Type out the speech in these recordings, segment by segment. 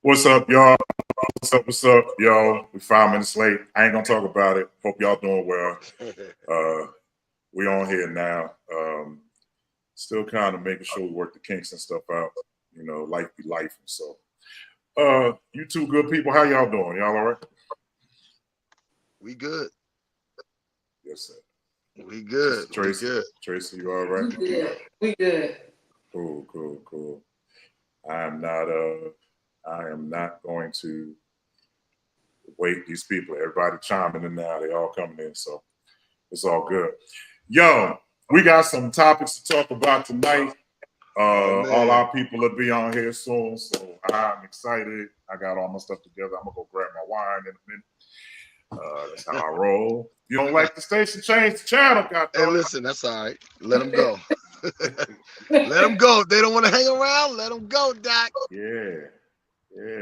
What's up, y'all? What's up, y'all? We 5 minutes late. I ain't gonna talk about it. Hope y'all doing well. We on here now. Still kind of making sure we work the kinks and stuff out. You know, life be life. And so, you two good people, how y'all doing? Y'all all right? We good. Yes, sir. We good. Tracy, We good. Tracy, you all right? We good. We good. Cool. I am not going to wait. These people, everybody chiming in now. They all coming in, so it's all good. Yo, we got some topics to talk about tonight. All our people will be on here soon, so I'm excited. I got all my stuff together. I'm gonna go grab my wine in a minute. That's how I roll. If you don't like the station, change the channel. Hey, listen, that's all right. Let them go. Let them go. If they don't want to hang around, let them go, Doc. Yeah.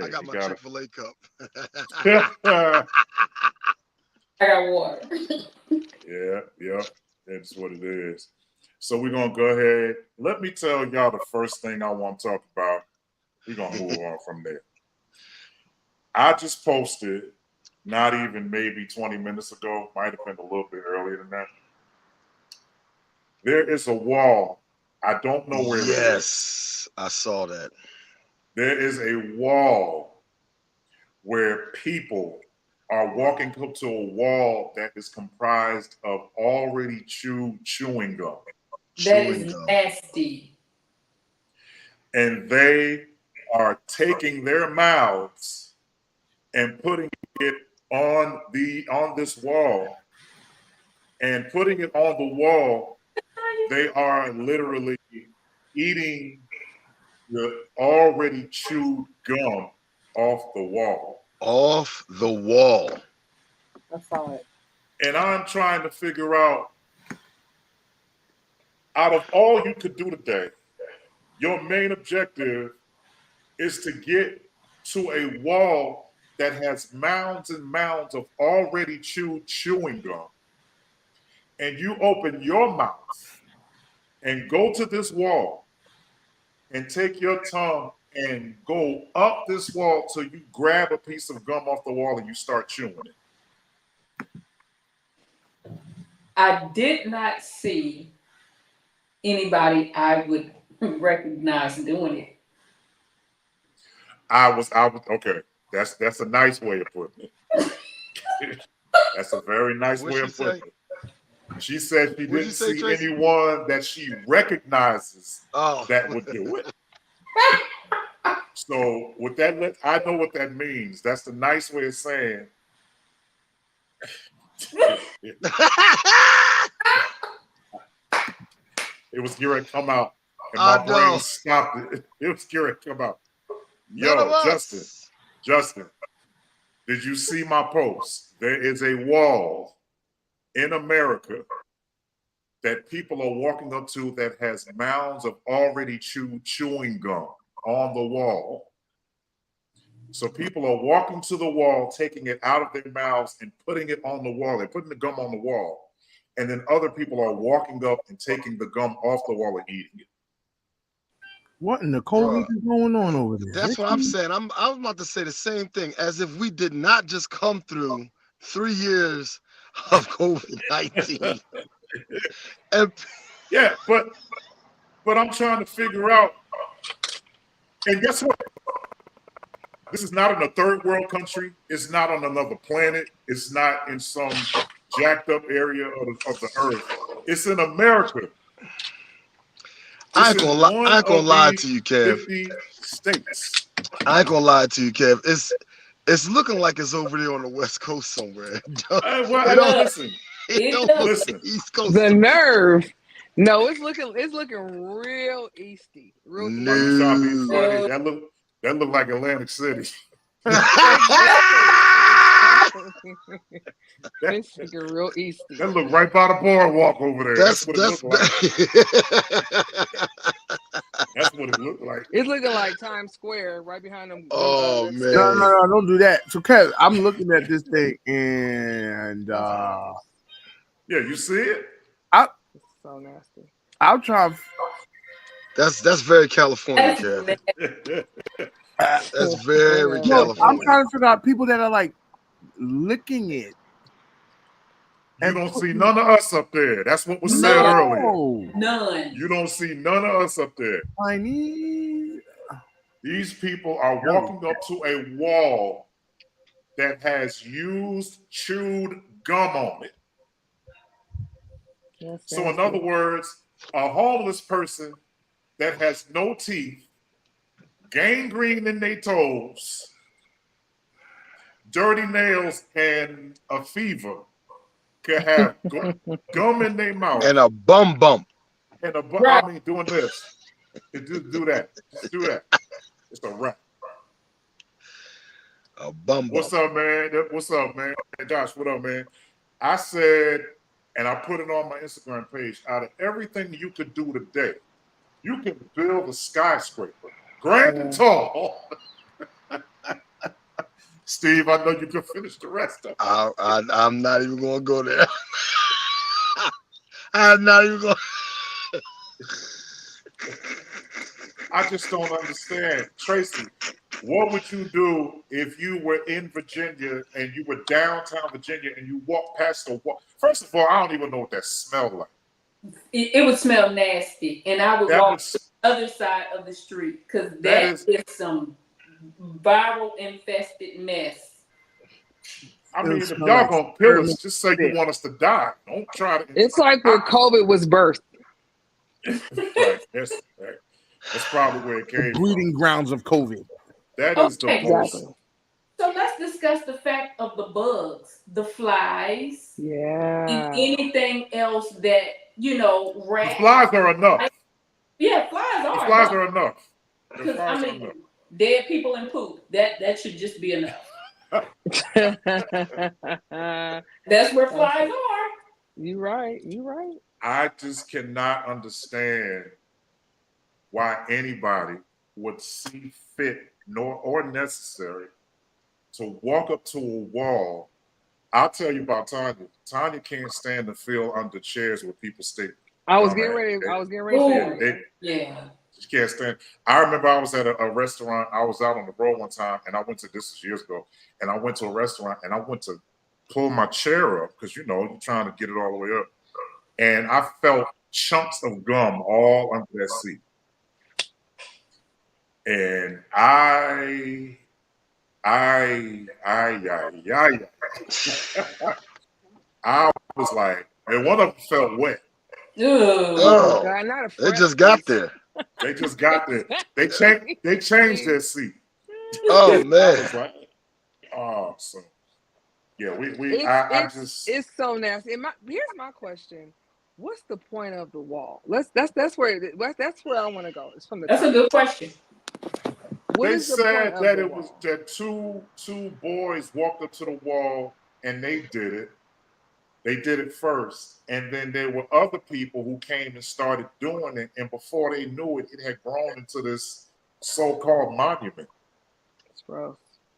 I got my Chick-fil-A cup. I got water. Yeah. That's what it is. So we're gonna go ahead. Let me tell y'all the first thing I want to talk about. We're gonna move on from there. I just posted, not even maybe 20 minutes ago, might have been a little bit earlier than that. There is a wall. I don't know where it is. Yes, I saw that. There is a wall where people are walking up to a wall that is comprised of already chewing gum. That is nasty. And they are taking their mouths and putting it on this wall, and putting it on the wall. They are literally eating the already chewed gum off the wall. Off the wall. I saw it. And I'm trying to figure out of all you could do today, your main objective is to get to a wall that has mounds and mounds of already chewing gum. And you open your mouth and go to this wall and take your tongue and go up this wall till you grab a piece of gum off the wall and you start chewing it. I did not see anybody I would recognize doing it. I was okay. That's a nice way of putting it. That's a very nice way of putting it. She said she didn't see anyone that she recognizes that would do it. So with that, I know what that means. That's the nice way of saying. It was gearing to come out, and my brain stopped it. It was gearing to come out. Yo, Justin, did you see my post? There is a wall in America that people are walking up to that has mounds of already chewing gum on the wall. So people are walking to the wall, taking it out of their mouths and putting it on the wall. They're putting the gum on the wall. And then other people are walking up and taking the gum off the wall and eating it. What in the COVID is going on over there? That's what I'm saying. I was about to say the same thing, as if we did not just come through 3 years of COVID-19. Yeah, but I'm trying to figure out, and guess what? This is not in a third world country. It's not on another planet. It's not in some jacked up area of the earth. It's in America. I ain't gonna lie to you, Kev. 50 states. I ain't gonna lie to you, Kev. It's looking like it's over there on the West Coast somewhere. Listen. East Coast. The nerve. No, it's looking real easty. Real easty. That look like Atlantic City. It's looking real easty. That look right by the boardwalk over there. That's what it looked like. That's what it looked like. It's looking like Times Square right behind them. Oh man! No, don't do that. So, Kev, I'm looking at this thing, and yeah, you see it? It's so nasty. I'm trying. That's very California, Kev. That's very No, I'm California. trying to figure out people that are like licking it. You don't see none of us up there. That's what was said earlier. None. You don't see none of us up there. I need. These people are walking up to a wall that has used chewed gum on it. So, in other words, a homeless person that has no teeth, gangrene in their toes, dirty nails, and a fever could have gum in their mouth and a bum bump. And I mean, doing this. Just do that. Just do that. It's a wrap. A bum bump. What's up, man? What's up, man? Josh, what up, man? I said, and I put it on my Instagram page, out of everything you could do today, you can build a skyscraper, grand and tall. Steve, I know you can finish the rest of it. I'm not even going to go there. I'm not even going. I just don't understand. Tracy, what would you do if you were in Virginia and you were downtown Virginia and you walked past the wall? First of all, I don't even know what that smelled like. It would smell nasty, and I would walk to the other side of the street because that is some viral infested mess. I mean, if y'all gonna kill us, just say you want us to die. Don't try to. It's like where COVID was birthed. Right. That's probably where it came from. Breeding grounds of COVID. That is the most. Exactly. So let's discuss the fact of the bugs, the flies, and anything else that, rats. The flies are enough. Yeah, flies are. The flies are enough. Because dead people and poop, that should just be enough. That's where flies are. You're right. I just cannot understand why anybody would see fit or necessary to walk up to a wall. I'll tell you about Tanya. Tanya can't stand to feel under chairs where people stay. I was getting ready. Yeah. She can't stand. I remember I was at a restaurant. I was out on the road one time, and I went to, this was years ago, and I went to a restaurant, and I went to pull my chair up because you're trying to get it all the way up, and I felt chunks of gum all under that seat, and I was like, and one of them felt wet. Oh, God, they just got there. They just got there. They changed their seat. Oh man. Oh, so yeah, it's so nasty. Here's my question: what's the point of the wall? That's where I want to go. It's from the. That's a good question. They said that it was that two boys walked up to the wall and they did it. They did it first, and then there were other people who came and started doing it, and before they knew it, it had grown into this so-called monument. That's gross.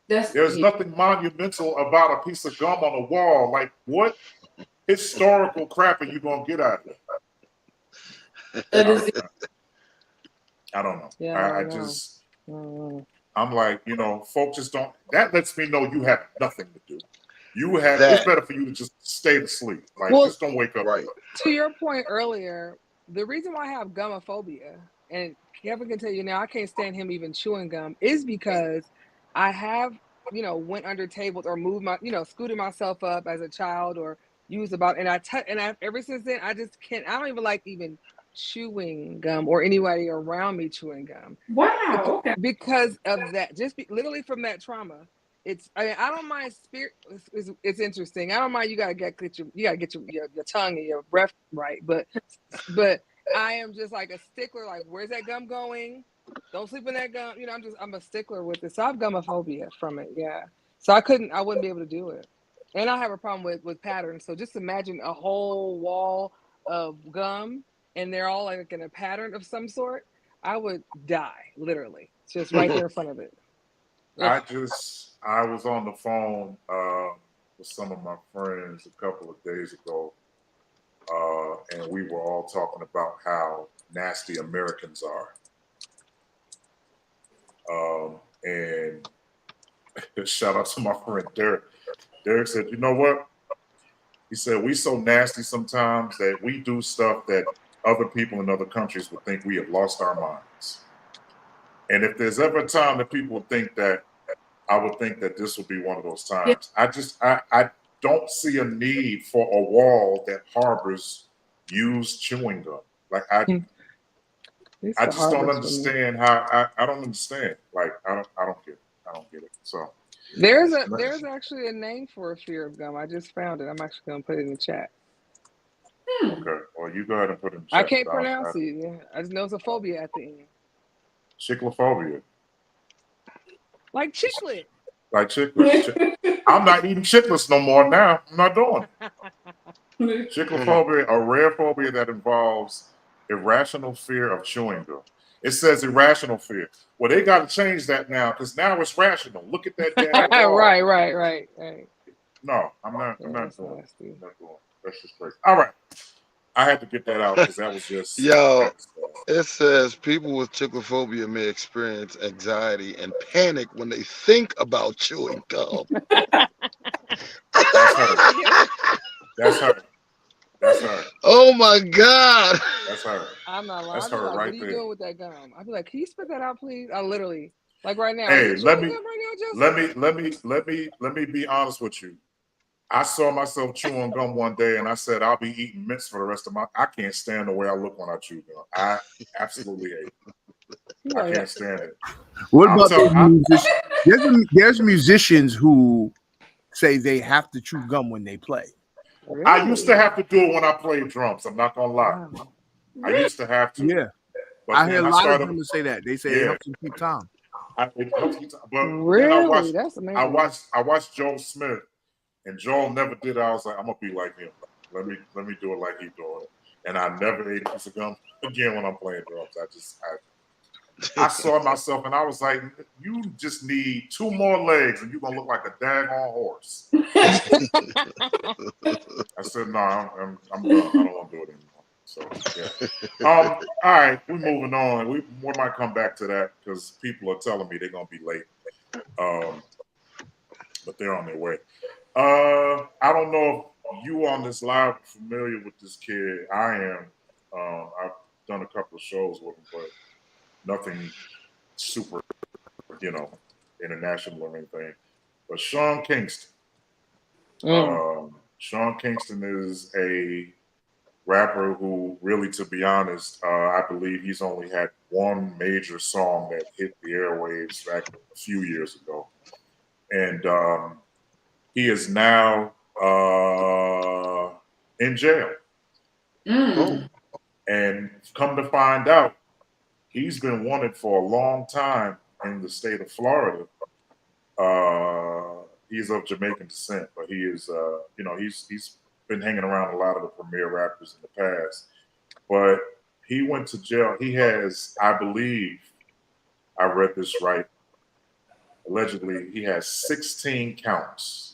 There's nothing monumental about a piece of gum on a wall. Like, what historical crap are you gonna get out of it? I don't know. Yeah, I'm like, folks just don't. That lets me know you have nothing to do. It's better for you to just stay asleep. Like, just don't wake up. Right. To your point earlier, the reason why I have gummophobia, and Kevin can tell you now, I can't stand him even chewing gum, is because I have, went under tables or moved scooted myself up as a child or used and I ever since then, I just can't. I don't even like even chewing gum or anybody around me chewing gum. Wow. Okay. Because of that, literally from that trauma. I don't mind spirit. It's interesting. I don't mind. You gotta get your tongue and your breath right. But I am just like a stickler. Like, where's that gum going? Don't sleep in that gum. I'm a stickler with it. So I have gummophobia from it. Yeah. So I wouldn't be able to do it. And I have a problem with patterns. So just imagine a whole wall of gum and they're all like in a pattern of some sort. I would die, literally. Just right there in front of it. I was on the phone with some of my friends a couple of days ago, and we were all talking about how nasty Americans are. And shout out to my friend Derek. Derek said, you know what? He said, we so nasty sometimes that we do stuff that other people in other countries would think we have lost our minds. And if there's ever a time that people think that, I would think that this would be one of those times. Yeah. I don't see a need for a wall that harbors used chewing gum. Like I just don't understand how I don't understand. Like I don't get it. I don't get it. So there's actually a name for a fear of gum. I just found it. I'm actually gonna put it in the chat. Okay. Well, you go ahead and put it in the chat. I can't pronounce it. Yeah. I just know it's a phobia at the end. Chiclophobia. Like chiclet. Like chiclets. I'm not eating chiclets no more now. I'm not doing it. Chiclophobia, a rare phobia that involves irrational fear of chewing gum. It says irrational fear. Well, they got to change that now because now it's rational. Look at that damn wall. Right. No, I'm not doing it. That's just crazy. All right. I had to get that out because that was just... Yo, it says people with chiclophobia may experience anxiety and panic when they think about chewing gum. That's her. Oh my God. That's her. I'm not lying. That's her like, right what are you there. doing with that gum? I'd be like, can you spit that out, please? I literally, like right now. Hey, let me be honest with you. I saw myself chewing gum one day, and I said I'll be eating mints for the rest of my. I can't stand the way I look when I chew gum. I absolutely hate it. I can't stand it. What about the musicians? There's musicians who say they have to chew gum when they play. Really? I used to have to do it when I played drums. I'm not gonna lie. Wow. I used to have to. Yeah, but I hear a lot of them say that. They say it helps them keep time. It helps keep time. But really, that's amazing. I watched Joel Smith. And Joel never did it. I was like, I'm gonna be like him. Let me do it like he's doing it. And I never ate a piece of gum again when I'm playing drums. I saw myself and I was like, you just need 2 more legs and you're gonna look like a daggone horse. I said, no, I'm done. I don't want to do it anymore. So yeah. All right, we're moving on. We might come back to that because people are telling me they're gonna be late. But they're on their way. I don't know if you on this live are familiar with this kid. I am. I've done a couple of shows with him, but nothing super, international or anything. But Sean Kingston. Sean Kingston is a rapper who really, to be honest, I believe he's only had one major song that hit the airwaves back a few years ago. And he is now in jail. And come to find out, he's been wanted for a long time in the state of Florida. He's of Jamaican descent, but he is, he's been hanging around a lot of the premier rappers in the past. But he went to jail. He has, I believe, I read this right, allegedly, he has 16 counts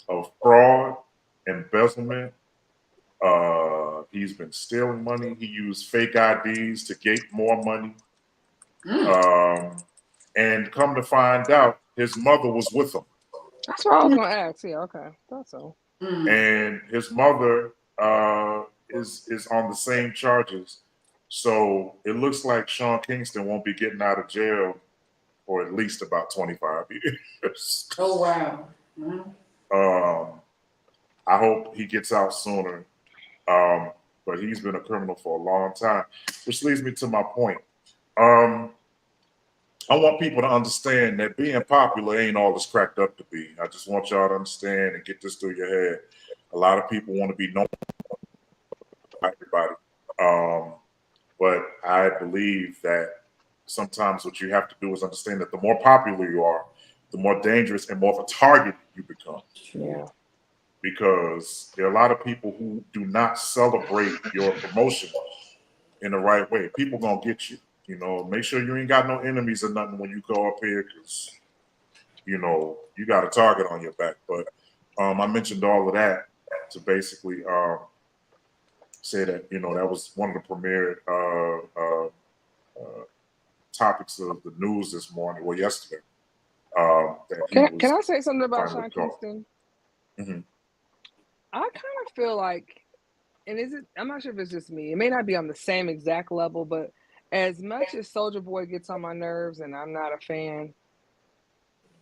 of fraud, embezzlement. He's been stealing money. He used fake IDs to get more money. And come to find out, his mother was with him. That's what I was going to ask. Yeah, okay. That's all. And his mother is on the same charges. So it looks like Sean Kingston won't be getting out of jail for at least about 25 years. Oh, wow. I hope he gets out sooner. But he's been a criminal for a long time, which leads me to my point. I want people to understand that being popular ain't all it's cracked up to be. I just want y'all to understand and get this through your head. A lot of people want to be known by everybody. But I believe that sometimes what you have to do is understand that the more popular you are, the more dangerous and more of a target you become. Yeah. Because there are a lot of people who do not celebrate your promotion in the right way. People gonna get you. Make sure you ain't got no enemies or nothing when you go up here, because you got a target on your back. But I mentioned all of that to basically say that that was one of the premier topics of the news this morning or yesterday. Can I say something about Sean Kingston? Mm-hmm. I kind of feel like, and I'm not sure if it's just me. It may not be on the same exact level, but as much as Soulja Boy gets on my nerves and I'm not a fan,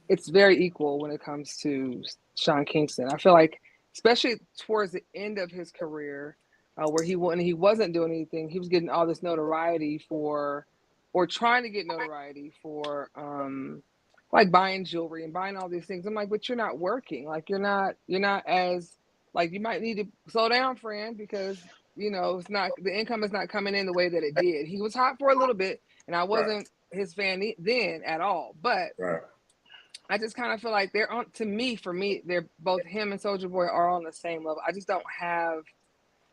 it's very equal when it comes to Sean Kingston. I feel like, especially towards the end of his career, where he wasn't doing anything, he was getting all this notoriety or trying to get notoriety for, like buying jewelry and buying all these things. I'm like, but you're not working. Like you're not as, like, you might need to slow down, friend, because it's not, the income is not coming in the way that it did. He was hot for a little bit, and I wasn't his fan then at all. But I just kind of feel like they're on, for me, they're both, him and Soulja Boy are on the same level. I just don't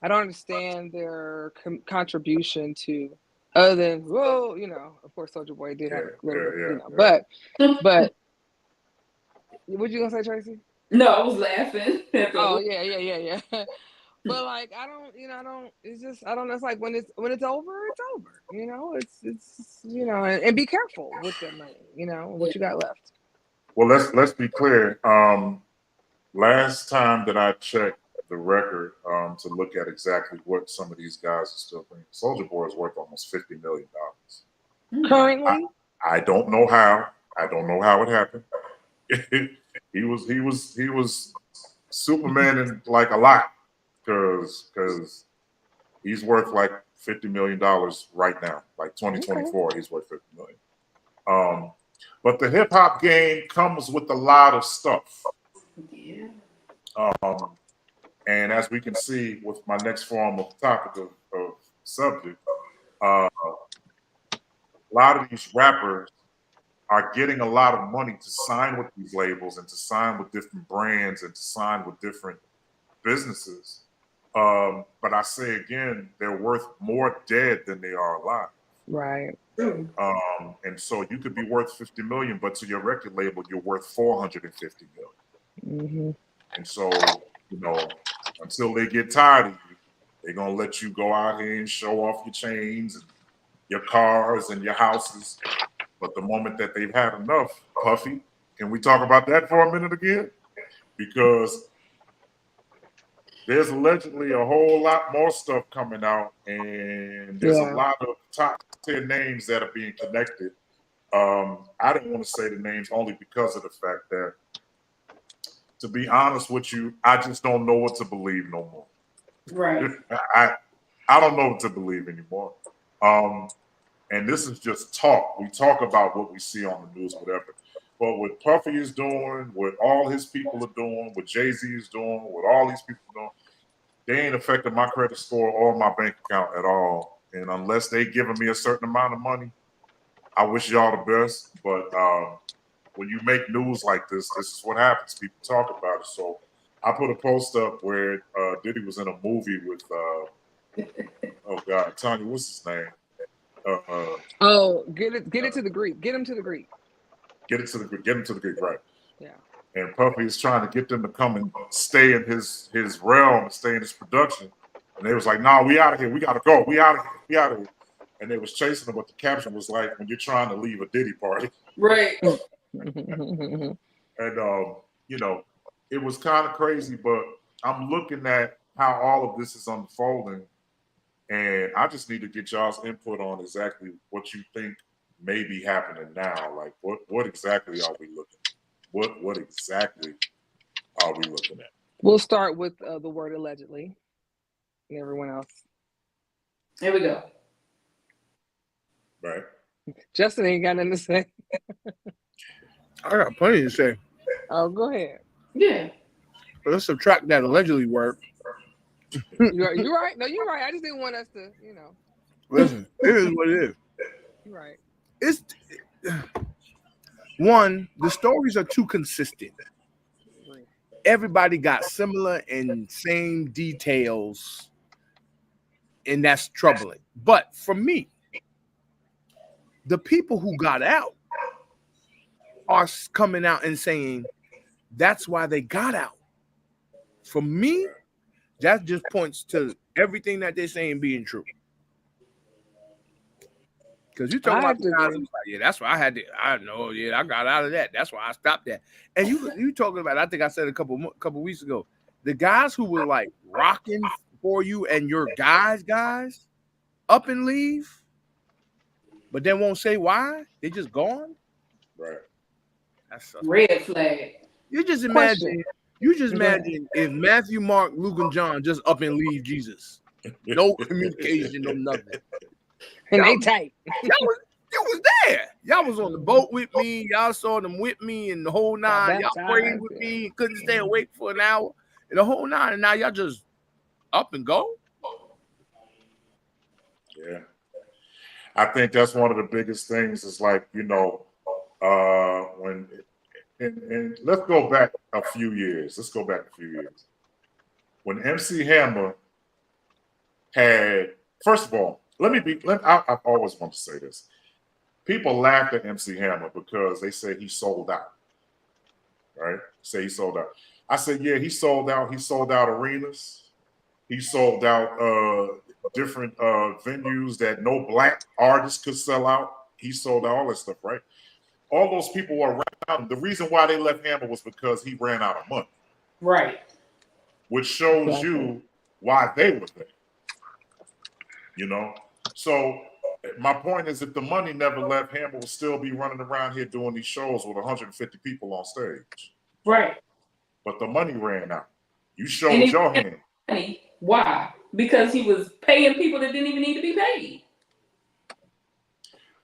understand their contribution to, other than, whoa, of course Soulja Boy did have a little bit, but what you gonna say, Tracy? No, I was laughing. Oh yeah. But like, I don't. It's just, I don't know. It's like when it's over, it's over. It's and be careful with that money. What you got left. Well, let's be clear. Last time that I checked the record to look at exactly what some of these guys are still thinking, Soulja Boy is worth almost $50 million currently. I don't know how. I don't know how it happened. he was Superman in like a lot, because he's worth like $50 million right now. Like 2024, he's worth $50 million. But the hip hop game comes with a lot of stuff. Yeah. And as we can see with my next form of topic of subject, a lot of these rappers are getting a lot of money to sign with these labels and to sign with different brands and to sign with different businesses. But I say again, they're worth more dead than they are alive. Right. And so you could be worth 50 million, but to your record label, you're worth 450 million. Mm-hmm. And so, until they get tired of you, they're gonna let you go out here and show off your chains and your cars and your houses. But the moment that they've had enough, Puffy, can we talk about that for a minute again? Because there's allegedly a whole lot more stuff coming out, and there's a lot of top 10 names that are being connected. I didn't want to say the names only because of the fact that, to be honest with you, I just don't know what to believe no more. Right. I don't know what to believe anymore. And this is just talk. We talk about what we see on the news, whatever. But what Puffy is doing, what all his people are doing, what Jay-Z is doing, what all these people are doing, they ain't affecting my credit score or my bank account at all. And unless they giving me a certain amount of money, I wish y'all the best. But when you make news like this is what happens. People talk about it. So I put a post up where Diddy was in a movie with, oh God, Tanya, what's his name? Get it to the Greek. Get him to the Greek. Get him to the Greek, right? Yeah. And Puffy is trying to get them to come and stay in his realm and stay in his production. And they was like, "Nah, we out of here. We gotta go. We out of here. We out of here." And they was chasing them, but the caption was like, "When you're trying to leave a Diddy party." Right. And it was kind of crazy, but I'm looking at how all of this is unfolding, and I just need to get y'all's input on exactly what you think may be happening now. Like, what exactly are we looking at? What exactly are we looking at? We'll start with the word allegedly, and everyone else. Here we go. Right. Justin ain't got nothing to say. I got plenty to say. Oh, go ahead. Yeah. But let's subtract that allegedly word. You're right. No, you're right. I just didn't want us to, Listen, it is what it is. You're right. It's one, the stories are too consistent. Everybody got similar and same details, and that's troubling. But for me, the people who got out are coming out and saying that's why they got out. For me, that just points to everything that they're saying being true. Because you talking about the guys, like, yeah, that's why I had to. I know, yeah, I got out of that. That's why I stopped that. And you talking about? I think I said a couple weeks ago, the guys who were like rocking for you and your guys up and leave, but then won't say why. They just gone. Right. That's red flag. You just imagine. Imagine if Matthew, Mark, Luke, and John just up and leave Jesus. No communication, no nothing. And they tight. You was there. Y'all was on the boat with me. Y'all saw them with me and the whole nine. Y'all prayed with me. Couldn't stay awake for an hour. And the whole nine. And now y'all just up and go. Yeah. I think that's one of the biggest things is like, when and let's go back a few years. When MC Hammer had, first of all, I always want to say this. People laughed at MC Hammer because they said he sold out. Right? Say he sold out. I said, yeah, he sold out. He sold out arenas. He sold out different venues that no black artists could sell out. He sold out all that stuff, right? All those people were around him. The reason why they left Hammer was because he ran out of money. Right. Which shows you why they were there. So my point is, if the money never left, Hammer would still be running around here doing these shows with 150 people on stage. Right. But the money ran out. You showed your hand. Money. Why? Because he was paying people that didn't even need to be paid.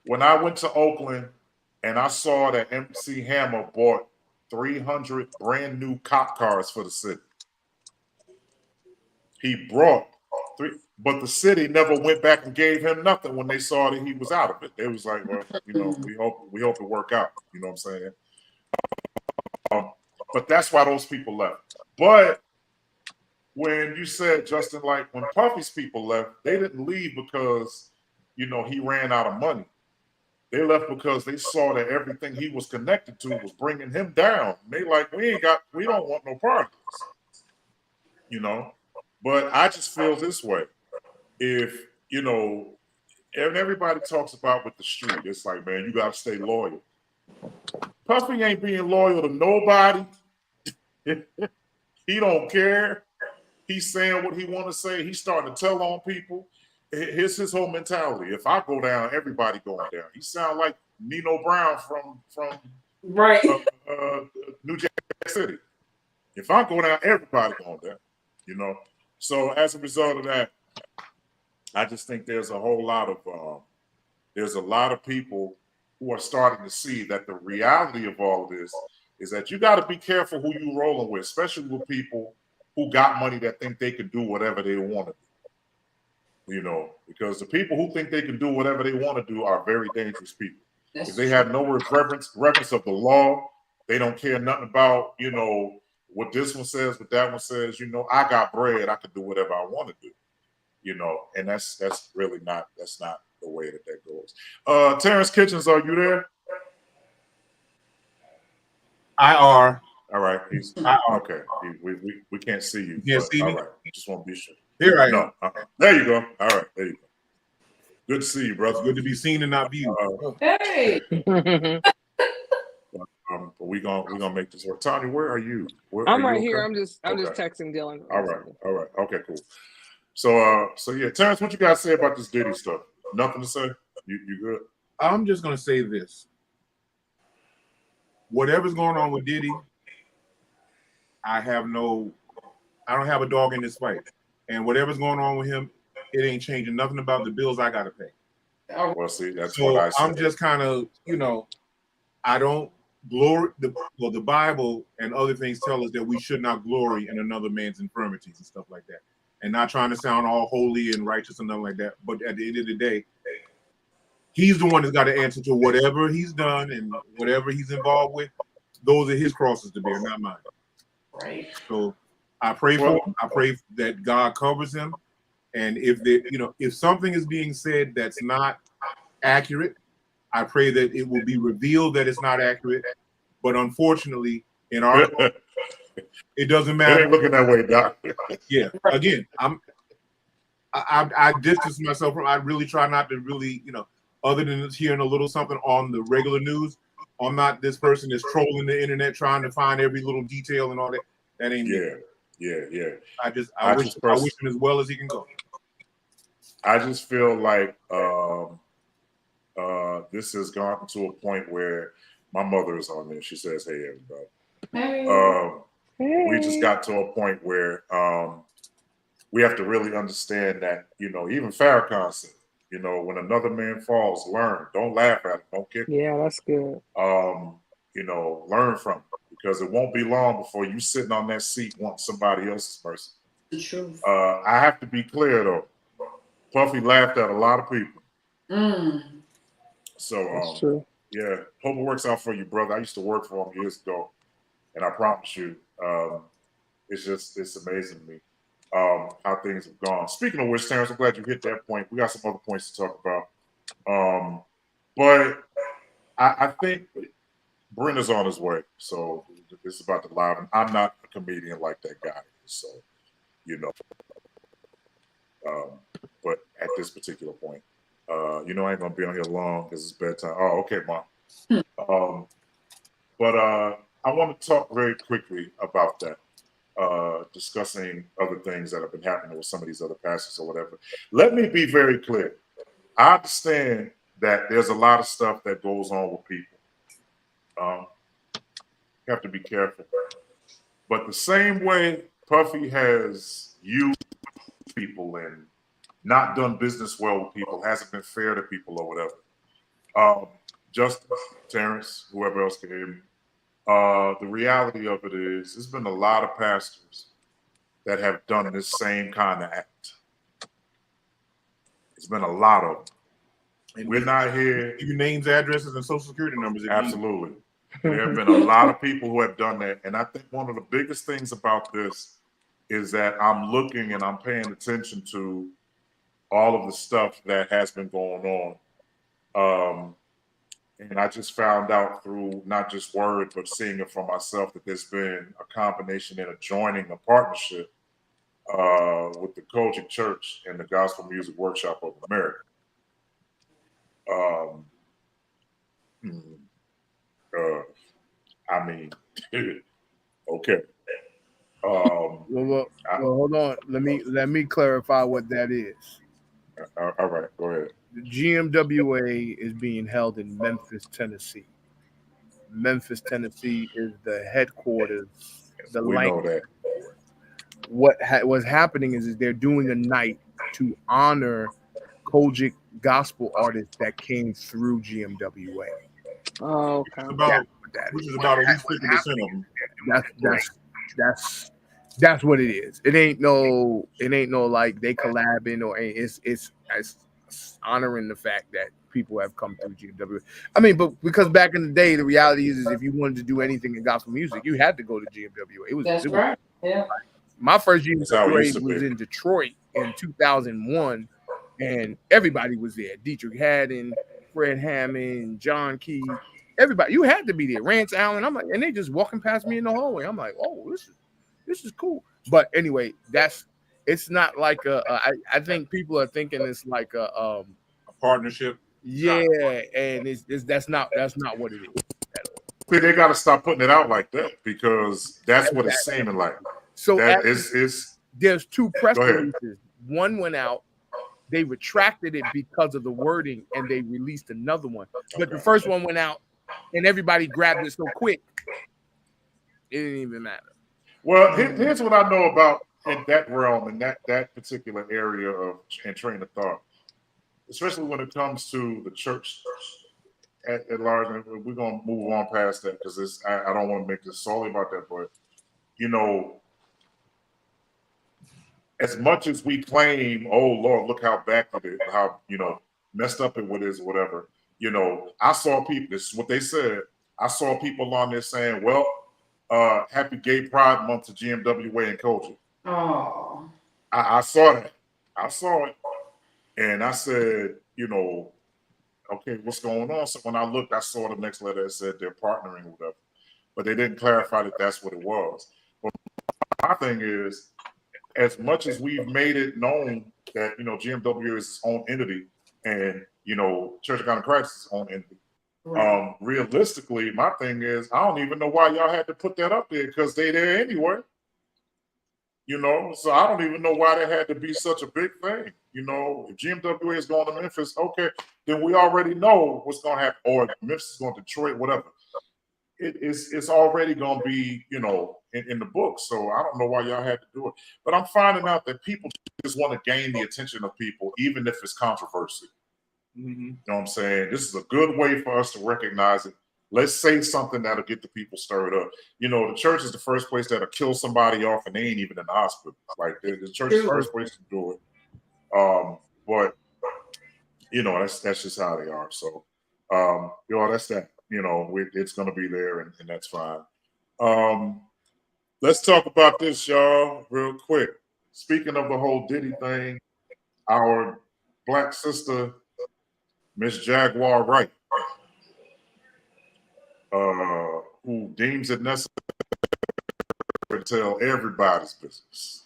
When I went to Oakland and I saw that MC Hammer bought 300 brand new cop cars for the city. He brought 3, but the city never went back and gave him nothing when they saw that he was out of it. They was like, well, we hope it work out. You know what I'm saying? But that's why those people left. But when you said, Justin, like when Puffy's people left, they didn't leave because, he ran out of money. They left because they saw that everything he was connected to was bringing him down. They like, we don't want no part of this, But I just feel this way. If, and everybody talks about with the street, it's like, man, you got to stay loyal. Puffy ain't being loyal to nobody. He don't care. He's saying what he want to say. He's starting to tell on people. Here's his whole mentality. If I go down, everybody going down. He sound like Nino Brown from right. New Jack City. If I go down, everybody going down. So as a result of that, I just think there's a lot of people who are starting to see that the reality of all of this is that you got to be careful who you rolling with, especially with people who got money that think they can do whatever they want to do. Because the people who think they can do whatever they want to do are very dangerous people. If they have no reverence of the law, they don't care nothing about, what this one says, what that one says. I got bread, I can do whatever I want to do. And that's really not the way that goes. Terrence Kitchens, are you there? I are. All right. Okay. We can't see you. You can't see me? All right. Just want to be sure. Here I am. No. There you go. All right. There you go. Good to see you, brother. Good to be seen and not viewed. Hey. But we're gonna make this work. Tony, where are you? I'm right here. I'm just texting Dylan. All right. Okay, cool. So yeah, Terrence, what you guys say about this Diddy stuff? Nothing to say? You good? I'm just gonna say this. Whatever's going on with Diddy, I don't have a dog in this fight. And whatever's going on with him, it ain't changing nothing about the bills I gotta pay. Well, see, that's what I said. I'm just kind of, I don't glory. The Bible and other things tell us that we should not glory in another man's infirmities and stuff like that. And not trying to sound all holy and righteous and nothing like that. But at the end of the day, he's the one that's got to answer to whatever he's done and whatever he's involved with. Those are his crosses to bear, not mine. Right. So I pray for him. I pray that God covers him. And if something is being said that's not accurate, I pray that it will be revealed that it's not accurate. But unfortunately, in our it doesn't matter. It ain't looking that way, Doc. Yeah. Again, I distance myself from. I really try not to really, other than hearing a little something on the regular news. I'm not this person that's trolling the internet trying to find every little detail and all that. That ain't me. Yeah. I wish him as well as he can go. I just feel like this has gotten to a point where my mother is on there. She says, "Hey, everybody." We just got to a point where we have to really understand that, even Farrakhan said, when another man falls, learn. Don't laugh at him. Don't kick him. Yeah, that's good. Learn from him, because it won't be long before you sitting on that seat wanting somebody else's mercy. I have to be clear though. Puffy laughed at a lot of people. So that's true. Yeah, hope it works out for you, brother. I used to work for him years ago, and I promise you, it's amazing to me how things have gone. Speaking of which, Terrence, I'm glad you hit that point. We got some other points to talk about, but I think Brenda's on his way. So this is about the live, and I'm not a comedian like that guy is, so but at this particular point, I ain't gonna be on here long because it's bedtime. Oh, okay, Mom. But I want to talk very quickly about that, discussing other things that have been happening with some of these other pastors or whatever. Let me be very clear. I understand that there's a lot of stuff that goes on with people. You have to be careful. But the same way Puffy has used people and not done business well with people, hasn't been fair to people or whatever. Justin, Terrence, whoever else can hear me. The reality of it is, there's been a lot of pastors that have done this same kind of act. It's been a lot of them. And we're not here. Give you names, addresses, and social security numbers. Absolutely. There have been a lot of people who have done that. And I think one of the biggest things about this is that I'm looking and I'm paying attention to all of the stuff that has been going on. And I just found out through not just word, but seeing it for myself, that there's been a combination and a joining, a partnership with the Kojic Church and the Gospel Music Workshop of America. I mean, okay. Well, hold on. Let me clarify what that is. All right, go ahead. The GMWA is being held in Memphis, Tennessee. Memphis, Tennessee is the headquarters. We know that. What's happening is they're doing a night to honor Kojic gospel artists that came through GMWA. Oh, okay. Which is about at least 50% of them. That's what it is. It ain't no like they collabing or it's honoring the fact that people have come through GMWA. I mean, but because back in the day, the reality is if you wanted to do anything in gospel music, you had to go to GMWA. That's right. Yeah. My first GMWA was in Detroit in 2001, and everybody was there. Dietrich Haddon, Fred Hammond, John Key, everybody. You had to be there. Rance Allen. I'm like, and they just walking past me in the hallway. I'm like, oh, this is cool. But anyway, it's not like I think people are thinking it's like a partnership. Yeah, and that's not what it is. They got to stop putting it out like that, because that's what it's seeming like. So that there's two press releases. One went out, they retracted it because of the wording, and they released another one. But the first one went out, and everybody grabbed it so quick, it didn't even matter. Well, here's what I know about in that realm, in that particular area of and train of thought, especially when it comes to the church at large. And we're gonna move on past that because I don't want to make this solely about that, but as much as we claim, oh Lord, look how backwards, how messed up it is, whatever. I saw people. This is what they said. I saw people on there saying, "Well, happy Gay Pride Month to GMWA and Kojic." Oh, I saw that. I saw it, and I said, okay, what's going on? So when I looked, I saw the next letter that said they're partnering or whatever, but they didn't clarify that that's what it was. But my thing is, as much as we've made it known that GMW is its own entity, and Church of God in Christ is on envy. Right. Realistically, my thing is, I don't even know why y'all had to put that up there because they there anyway. So I don't even know why that had to be such a big thing. If GMWA is going to Memphis, okay, then we already know what's going to happen. Or Memphis is going to Detroit, whatever. It's already going to be, in the book. So I don't know why y'all had to do it. But I'm finding out that people just want to gain the attention of people, even if it's controversy. Mm-hmm. You know what I'm saying? This is a good way for us to recognize it. Let's say something that'll get the people stirred up. The church is the first place that'll kill somebody off and they ain't even in the hospital. Like the church is the first place to do it. But that's just how they are. So that's that. It's gonna be there and that's fine. Let's talk about this, y'all, real quick. Speaking of the whole Diddy thing, our black sister, Miss Jaguar Wright, who deems it necessary to tell everybody's business.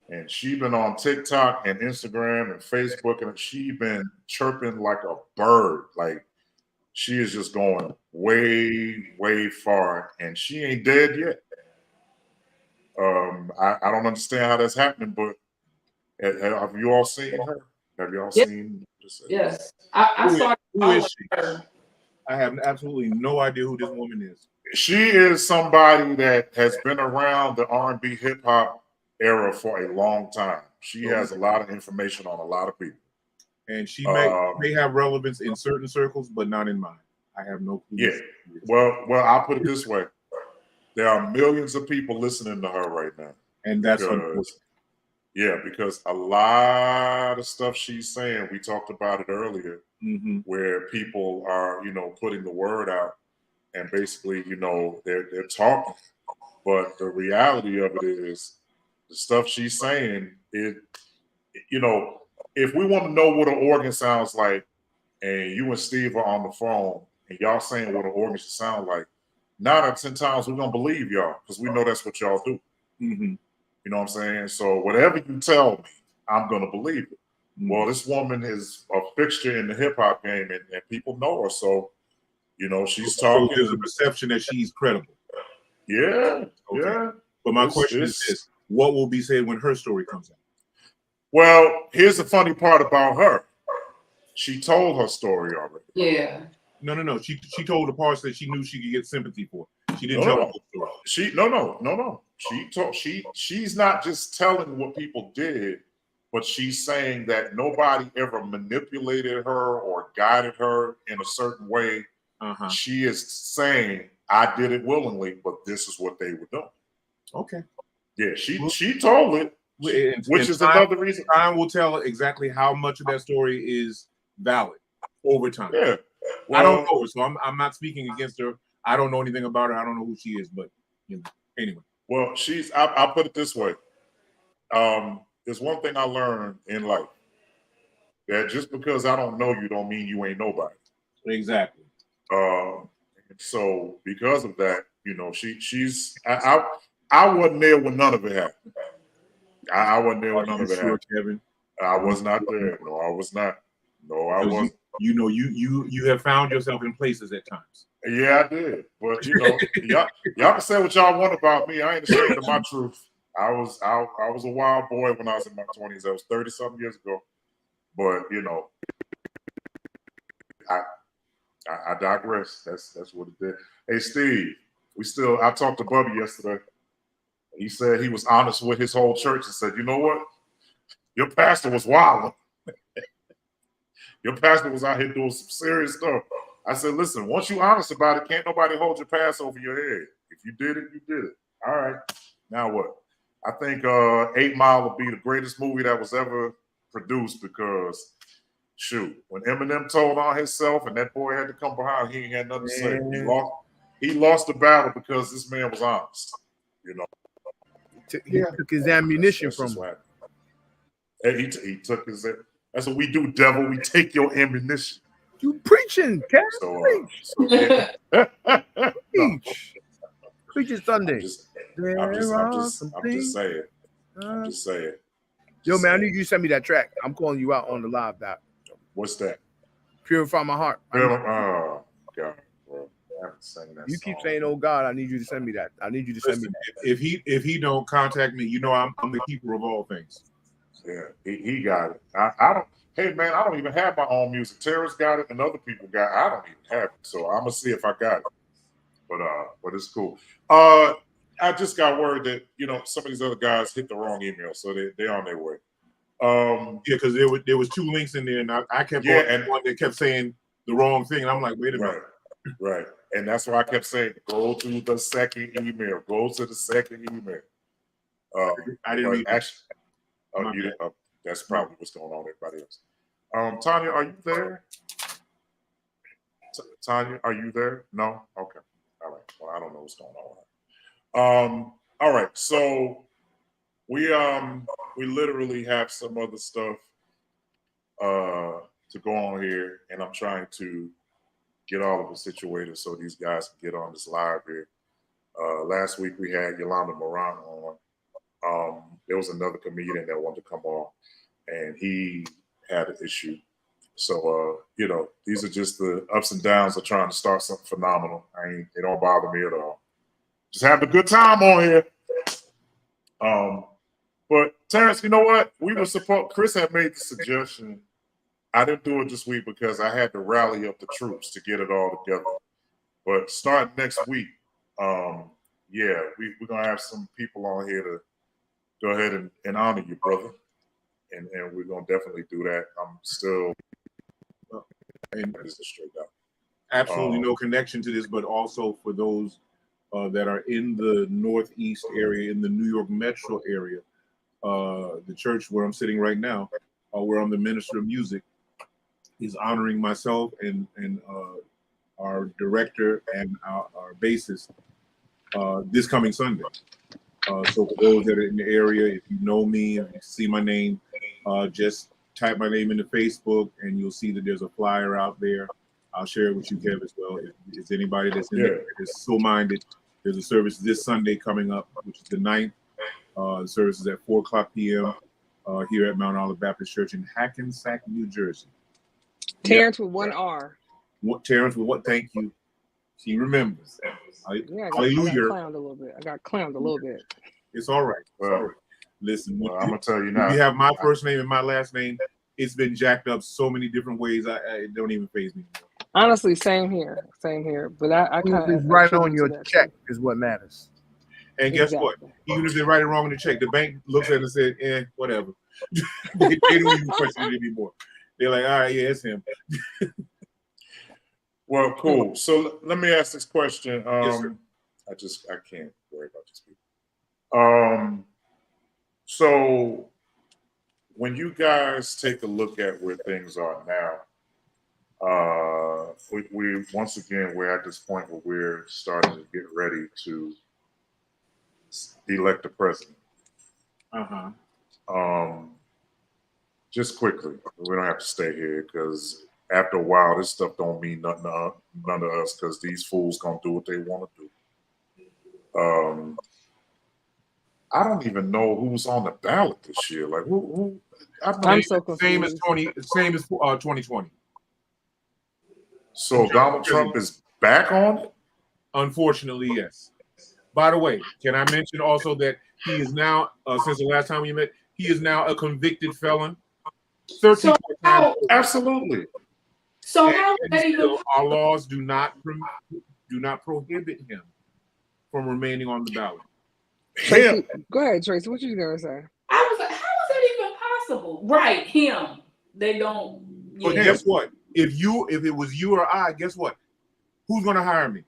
And she been on TikTok and Instagram and Facebook, and she been chirping like a bird. Like she is just going way, way far, and she ain't dead yet. I don't understand how that's happening, but have you all seen her? Have you all seen? Yes, I saw. Who is she? Her. I have absolutely no idea who this woman is. She is somebody that has been around the R&B hip hop era for a long time. She has a lot of information on a lot of people. And she may have relevance in certain circles, but not in mine. I have no clue. Yeah. Well, I'll put it this way. There are millions of people listening to her right now. And that's unfortunate. Yeah, because a lot of stuff she's saying, we talked about it earlier, where people are, putting the word out and basically, they're talking. But the reality of it is the stuff she's saying, if we want to know what an organ sounds like, and you and Steve are on the phone and y'all saying what an organ should sound like, 9 out of 10 times we're going to believe y'all because we know that's what y'all do. Mm-hmm. You know what I'm saying? So whatever you tell me, I'm going to believe it. Well, this woman is a fixture in the hip hop game and people know her. So, she's talking. So there's a perception that she's credible. Yeah. Okay. Yeah. But my question is this: what will be said when her story comes out? Well, here's the funny part about her. She told her story already. Yeah. No. She told the parts that she knew she could get sympathy for. She didn't tell the whole story. No. She's not just telling what people did, but she's saying that nobody ever manipulated her or guided her in a certain way. She is saying, I did it willingly, but this is what they were doing. Okay. Yeah, she told it, which is another reason. Time will tell exactly how much of that story is valid over time. Yeah. Well, I don't know her, so I'm not speaking against her. I don't know anything about her. I don't know who she is, but anyway. Well, I'll put it this way. There's one thing I learned in life, that just because I don't know you don't mean you ain't nobody. Exactly. So because of that, I wasn't there when none of it happened. I wasn't there when none of it happened. Kevin? I was not there. No, I was not. No, I wasn't. You have found yourself in places at times. Yeah, I did. But y'all can say what y'all want about me. I ain't ashamed of my truth. I was a wild boy when I was in my 20s. That was 30-something years ago. But I digress. That's what it did. Hey Steve, I talked to Bubby yesterday. He said he was honest with his whole church and said, you know what? Your pastor was wild. Your pastor was out here doing some serious stuff. I said, listen, once you're honest about it, can't nobody hold your past over your head. If you did it, you did it. All right. Now what? I think 8 Mile will be the greatest movie that was ever produced because, shoot, when Eminem told on himself and that boy had to come behind, he ain't had nothing to say. He lost the battle because this man was honest. He took his ammunition from him. He took his. That's what we do, devil. We take your ammunition. You preaching, Cat. Preach. Preach it Sunday. I'm just saying. Yo, man, I need you to send me that track. I'm calling you out on the live, Doc. What's that? Purify my heart. Oh God, bro. I haven't sang that You song. keep saying, "Oh God, I need you to send me that. I need you to send me that." If he don't contact me, I'm the keeper of all things. Yeah, he got it. I don't. Hey man, I don't even have my own music. Terrence got it, and other people got it. I don't even have it. So I'm gonna see if I got it. But it's cool. I just got word that some of these other guys hit the wrong email, so they're on their way. Yeah, because there was 2 links in there, and I kept and one that kept saying the wrong thing, and I'm like, wait a minute. Right. And that's why I kept saying, go to the second email. Go to the second email. I didn't read actually. That's probably what's going on with everybody else. Tanya, are you there? Tanya, are you there? No? Okay. All right. Well, I don't know what's going on. All right. So we literally have some other stuff to go on here, and I'm trying to get all of it situated so these guys can get on this live here. Last week we had Yolanda Moran on. There was another comedian that wanted to come on, and he had an issue. So these are just the ups and downs of trying to start something phenomenal. They don't bother me at all. Just having a good time on here. But Terrence, you know what? Chris had made the suggestion. I didn't do it this week because I had to rally up the troops to get it all together. But starting next week, we're gonna have some people on here to go ahead and honor you, brother. And we're gonna definitely do that. I'm still straight up. Absolutely no connection to this, but also for those that are in the Northeast area, in the New York metro area, the church where I'm sitting right now, where I'm the minister of music, is honoring myself and our director and our bassist this coming Sunday. So for those that are in the area, if you know me, if you see my name, just type my name into Facebook and you'll see that there's a flyer out there. I'll share it with you, Kev, as well. If it's anybody that's in there that's so minded, there's a service this Sunday coming up, which is the 9th. The service is at 4:00 p.m. Here at Mount Olive Baptist Church in Hackensack, New Jersey. Terrence with 1 R. Terrence with what? Thank you. He remembers. Yeah, I got clowned a little bit. It's all right. Listen, I'm gonna tell you now. You have my first name and my last name. It's been jacked up so many different ways. It don't even faze me anymore. Honestly, same here. But I kind of right on your check is what matters. And guess what? Even if they write it wrong in the check, the bank looks at it and said, whatever. they don't even question it anymore. They're like, all right, yeah, it's him. Well, cool. So let me ask this question. Yes, sir. I can't worry about these people. So when you guys take a look at where things are now, we once again we're at this point where we're starting to get ready to elect a president. Just quickly, we don't have to stay here because after a while, this stuff don't mean none to us because these fools gonna do what they want to do. I don't even know who's on the ballot this year. Like who? I'm so confused. Same as 2020. So Donald Trump is back on it? Unfortunately, yes. By the way, can I mention also that he is now, since the last time we met, he is now a convicted felon. 34 times. Absolutely. So how that even? Our laws do not prohibit him from remaining on the ballot. Tracy, go ahead, Tracy. What you gonna say? I was like, how is that even possible? Right, him. They don't. But guess what? If it was you or I, guess what? Who's gonna hire me?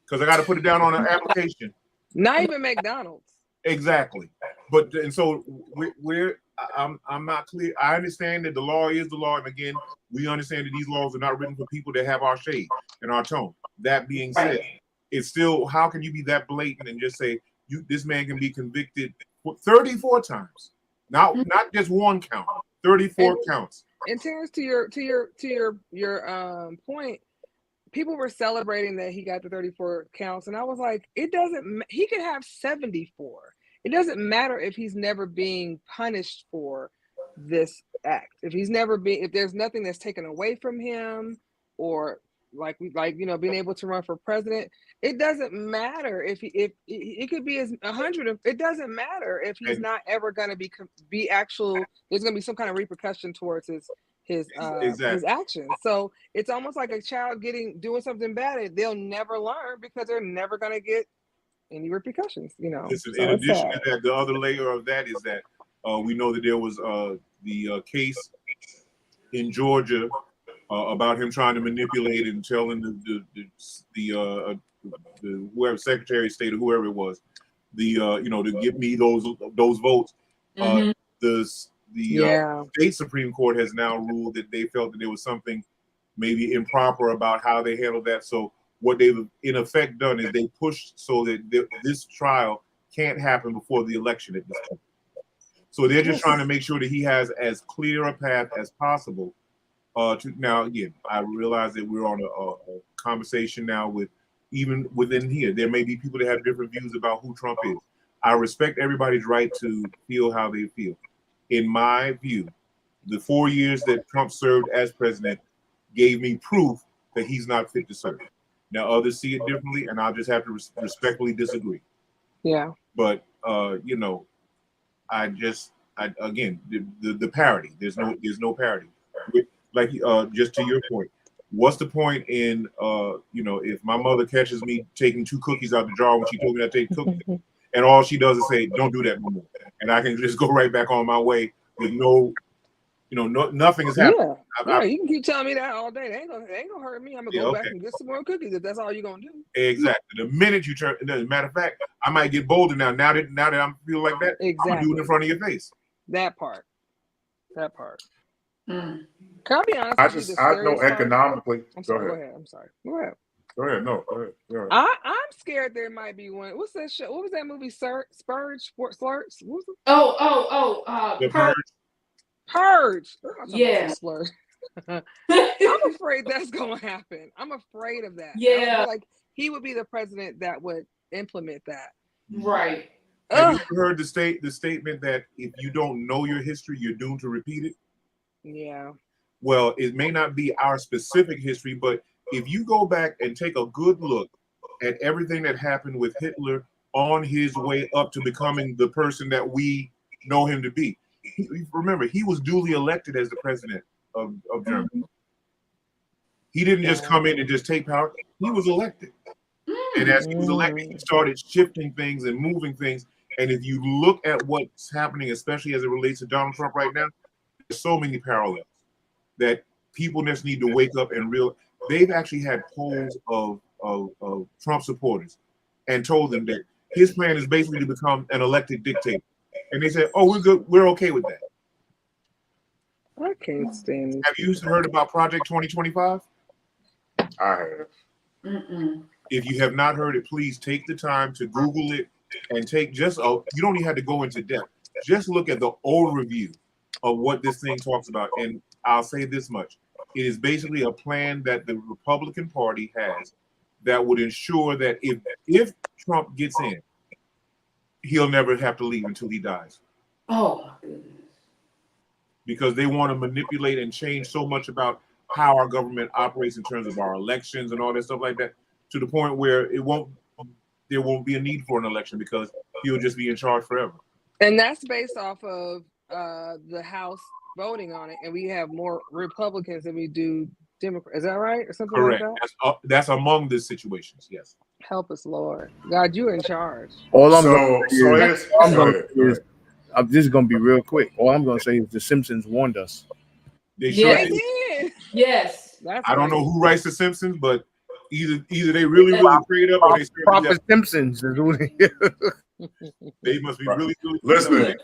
Because I got to put it down on an application. Not even McDonald's. Exactly. I'm not clear. I understand that the law is the law, and again, we understand that these laws are not written for people that have our shade and our tone. That being said, it's still, how can you be that blatant and just say this man can be convicted 34 times? Not just one count, 34 counts. And Terrence, to your point, people were celebrating that he got the 34 counts, and I was like, he could have 74. It doesn't matter if he's never being punished for this act. If he's never been, if there's nothing that's taken away from him, or like being able to run for president, it doesn't matter if it could be as 100. It doesn't matter if he's not ever going to be actual. There's going to be some kind of repercussion towards his actions. So it's almost like a child doing something bad. They'll never learn because they're never going to get any repercussions. Listen, so in addition to that, the other layer of that is that we know that there was the case in Georgia about him trying to manipulate and telling the whoever Secretary of State or whoever it was, to give me those votes. The state Supreme Court has now ruled that they felt that there was something maybe improper about how they handled that. So what they've in effect done is they pushed so that this trial can't happen before the election at this point. So they're just trying to make sure that he has as clear a path as possible. Now, again, I realize that we're on a conversation now with, even within here, there may be people that have different views about who Trump is. I respect everybody's right to feel how they feel. In my view, the 4 years that Trump served as president gave me proof that he's not fit to serve. Now, others see it differently, and I'll just have to respectfully disagree. Yeah. But, again, the parity, there's no parity. Like, just to your point, what's the point in, if my mother catches me taking 2 cookies out the jar when she told me not to take cookies, and all she does is say, don't do that no more. And I can just go right back on my way with nothing is happening. Yeah, you can keep telling me that all day. They ain't gonna hurt me. I'm gonna go back and get some more cookies if that's all you're gonna do. Exactly. The minute you turn, as a matter of fact, I might get bolder now. Now that I'm feeling like that, exactly. I'm gonna do it in front of your face. That part. Can I be honest? I know economically. I'm sorry. Go ahead. I'm sorry. Go ahead. Go ahead. No, go ahead. Go ahead. I'm scared there might be one. What's that show? What was that movie? Slurts? What was it? Purge. Yeah. I'm afraid that's gonna happen. I'm afraid of that. Yeah. Like he would be the president that would implement that. Right. Have you ever heard the statement that if you don't know your history, you're doomed to repeat it? Yeah. Well, it may not be our specific history, but if you go back and take a good look at everything that happened with Hitler on his way up to becoming the person that we know him to be, remember, he was duly elected as the president of Germany. He didn't just come in and just take power. He was elected. And as he was elected, he started shifting things and moving things. And if you look at what's happening, especially as it relates to Donald Trump right now, there's so many parallels that people just need to wake up and realize. They've actually had polls of Trump supporters and told them that his plan is basically to become an elected dictator. And they said, oh, we're good. We're okay with that. I can't stand it. Have you heard about Project 2025? I have. If you have not heard it, please take the time to Google it and take you don't even have to go into depth. Just look at the overview of what this thing talks about. And I'll say this much. It is basically a plan that the Republican Party has that would ensure that if Trump gets in, he'll never have to leave until he dies. Oh, my goodness. Because they want to manipulate and change so much about how our government operates in terms of our elections and all that stuff like that, to the point where there won't be a need for an election because he'll just be in charge forever. And that's based off of the House voting on it, and we have more Republicans than we do Democrats. Is that right, or something Correct. like that? That's among the situations. Yes. Help us, Lord. God, you're in charge. All I'm going to this is going to be real quick. All I'm going to say is the Simpsons warned us. They sure did. Yes. I don't know who writes the Simpsons, but either they really prayed up or they Prophet Simpsons. They must be really good. Listen,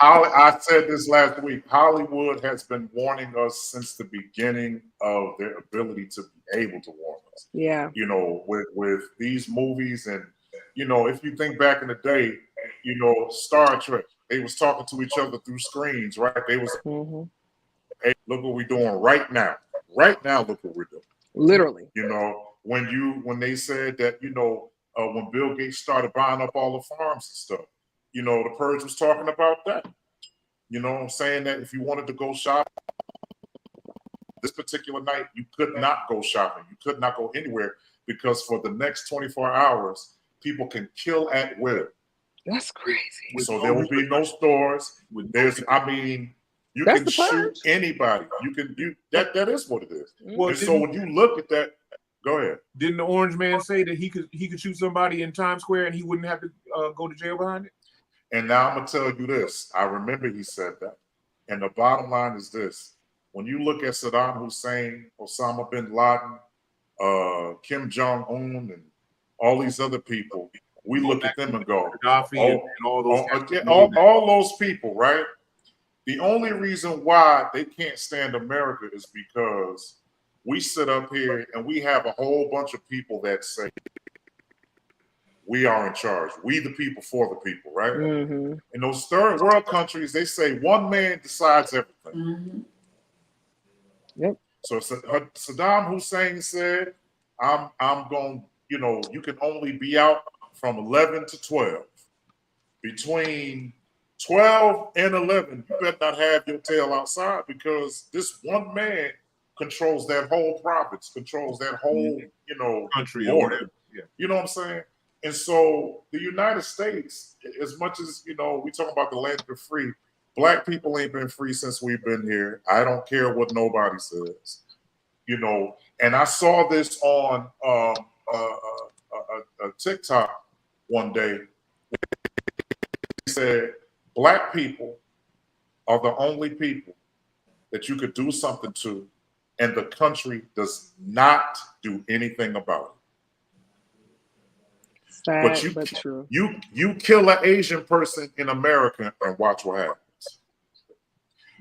I said this last week. Hollywood has been warning us since the beginning of their ability to be able to warn us. Yeah. With these movies, and if you think back in the day, Star Trek, they was talking to each other through screens, right? They was, hey, look what we're doing right now. Right now, look what we're doing. Literally. When they said that, when Bill Gates started buying up all the farms and stuff, the Purge was talking about that. You know what I'm saying? That if you wanted to go shopping this particular night, you could not go shopping. You could not go anywhere because for the next 24 hours, people can kill at will. That's crazy. So there will be no stores. You can shoot anybody. That is what it is. Well, and so when you look at that, go ahead. Didn't the orange man say that he could shoot somebody in Times Square and he wouldn't have to go to jail behind it? And now I'm gonna tell you this. I remember he said that. And the bottom line is this: when you look at Saddam Hussein, Osama bin Laden, Kim Jong Un, and all these other people, we look at them and go, all those people, right? The only reason why they can't stand America is because we sit up here and we have a whole bunch of people that say we are in charge. We the people for the people, right? Mm-hmm. In those third world countries, they say one man decides everything. Mm-hmm. Yep. So Saddam Hussein said, I'm going, you can only be out from 11 to 12. Between 12 and 11, you better not have your tail outside because this one man controls that whole province, controls that whole, country border. Or whatever. Yeah. You know what I'm saying? And so the United States, as much as, we talk about the land of free, Black people ain't been free since we've been here. I don't care what nobody says, and I saw this on a TikTok one day. He said, Black people are the only people that you could do something to, and the country does not do anything about it. Sad, but true. You kill an Asian person in America and watch what happens.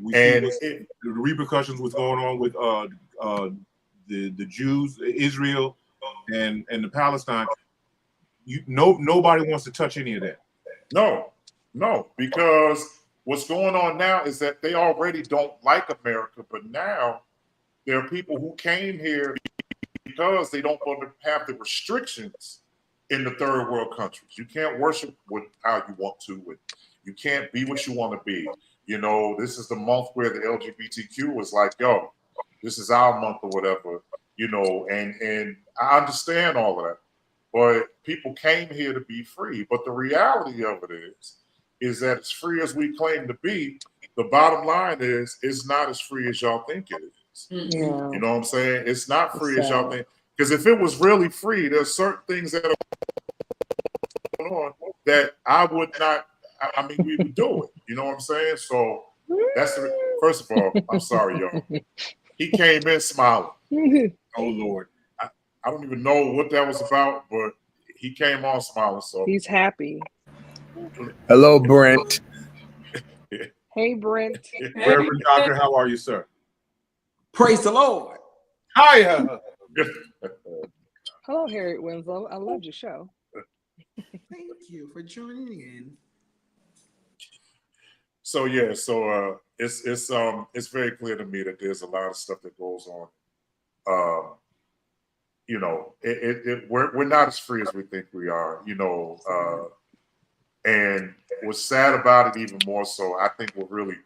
We see the repercussions what's going on with the Jews, Israel, and the Palestine. Nobody wants to touch any of that. No, because what's going on now is that they already don't like America, but now there are people who came here because they don't want to have the restrictions in the third world countries. You can't worship with how you want to, and you can't be what you want to be. This is the month where the LGBTQ was like, yo, this is our month or whatever, and I understand all of that. But people came here to be free. But the reality of it is that as free as we claim to be, the bottom line is it's not as free as y'all think it is. Yeah. You know what I'm saying? It's not free as y'all think. Because if it was really free, there's certain things that are going on that I would not, we would do it. You know what I'm saying? So that's first of all, I'm sorry, y'all. He came in smiling. Oh, Lord. I don't even know what that was about, but he came on smiling. So he's happy. Hello, Brent. Hey, Brent. Reverend Doctor, how are you, sir? Praise the Lord. Hi. Hello, Harriet Winslow. I loved your show. Thank you for joining in. So it's very clear to me that there's a lot of stuff that goes on. We're not as free as we think we are. And what's sad about it, even more so, I think what really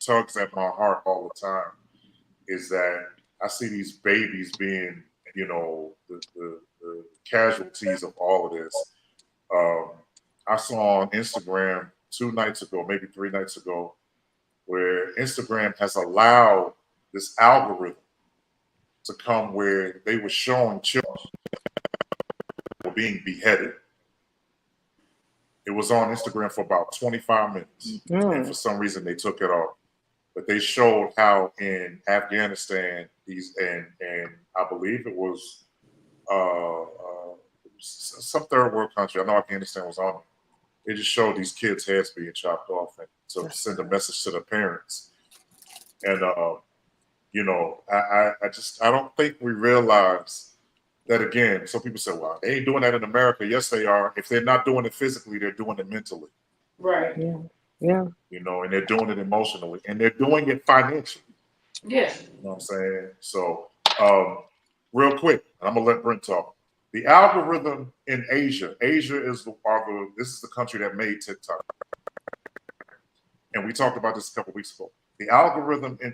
tugs at my heart all the time is that I see these babies being, the casualties of all of this. I saw on Instagram 2 nights ago, maybe 3 nights ago, where Instagram has allowed this algorithm to come where they were showing children were being beheaded. It was on Instagram for about 25 minutes. And for some reason they took it off. But they showed how in Afghanistan, and I believe it was some third world country. I know Afghanistan was on it. They just showed these kids' heads being chopped off and to send a message to the parents. And I don't think we realize that, again. Some people say, well, they ain't doing that in America. Yes, they are. If they're not doing it physically, they're doing it mentally. Right. Yeah. And they're doing it emotionally, and they're doing it financially. Yeah. You know what I'm saying? So, real quick, I'm gonna let Brent talk. The algorithm in Asia is this is the country that made TikTok. and we talked about this a couple weeks ago. The algorithm on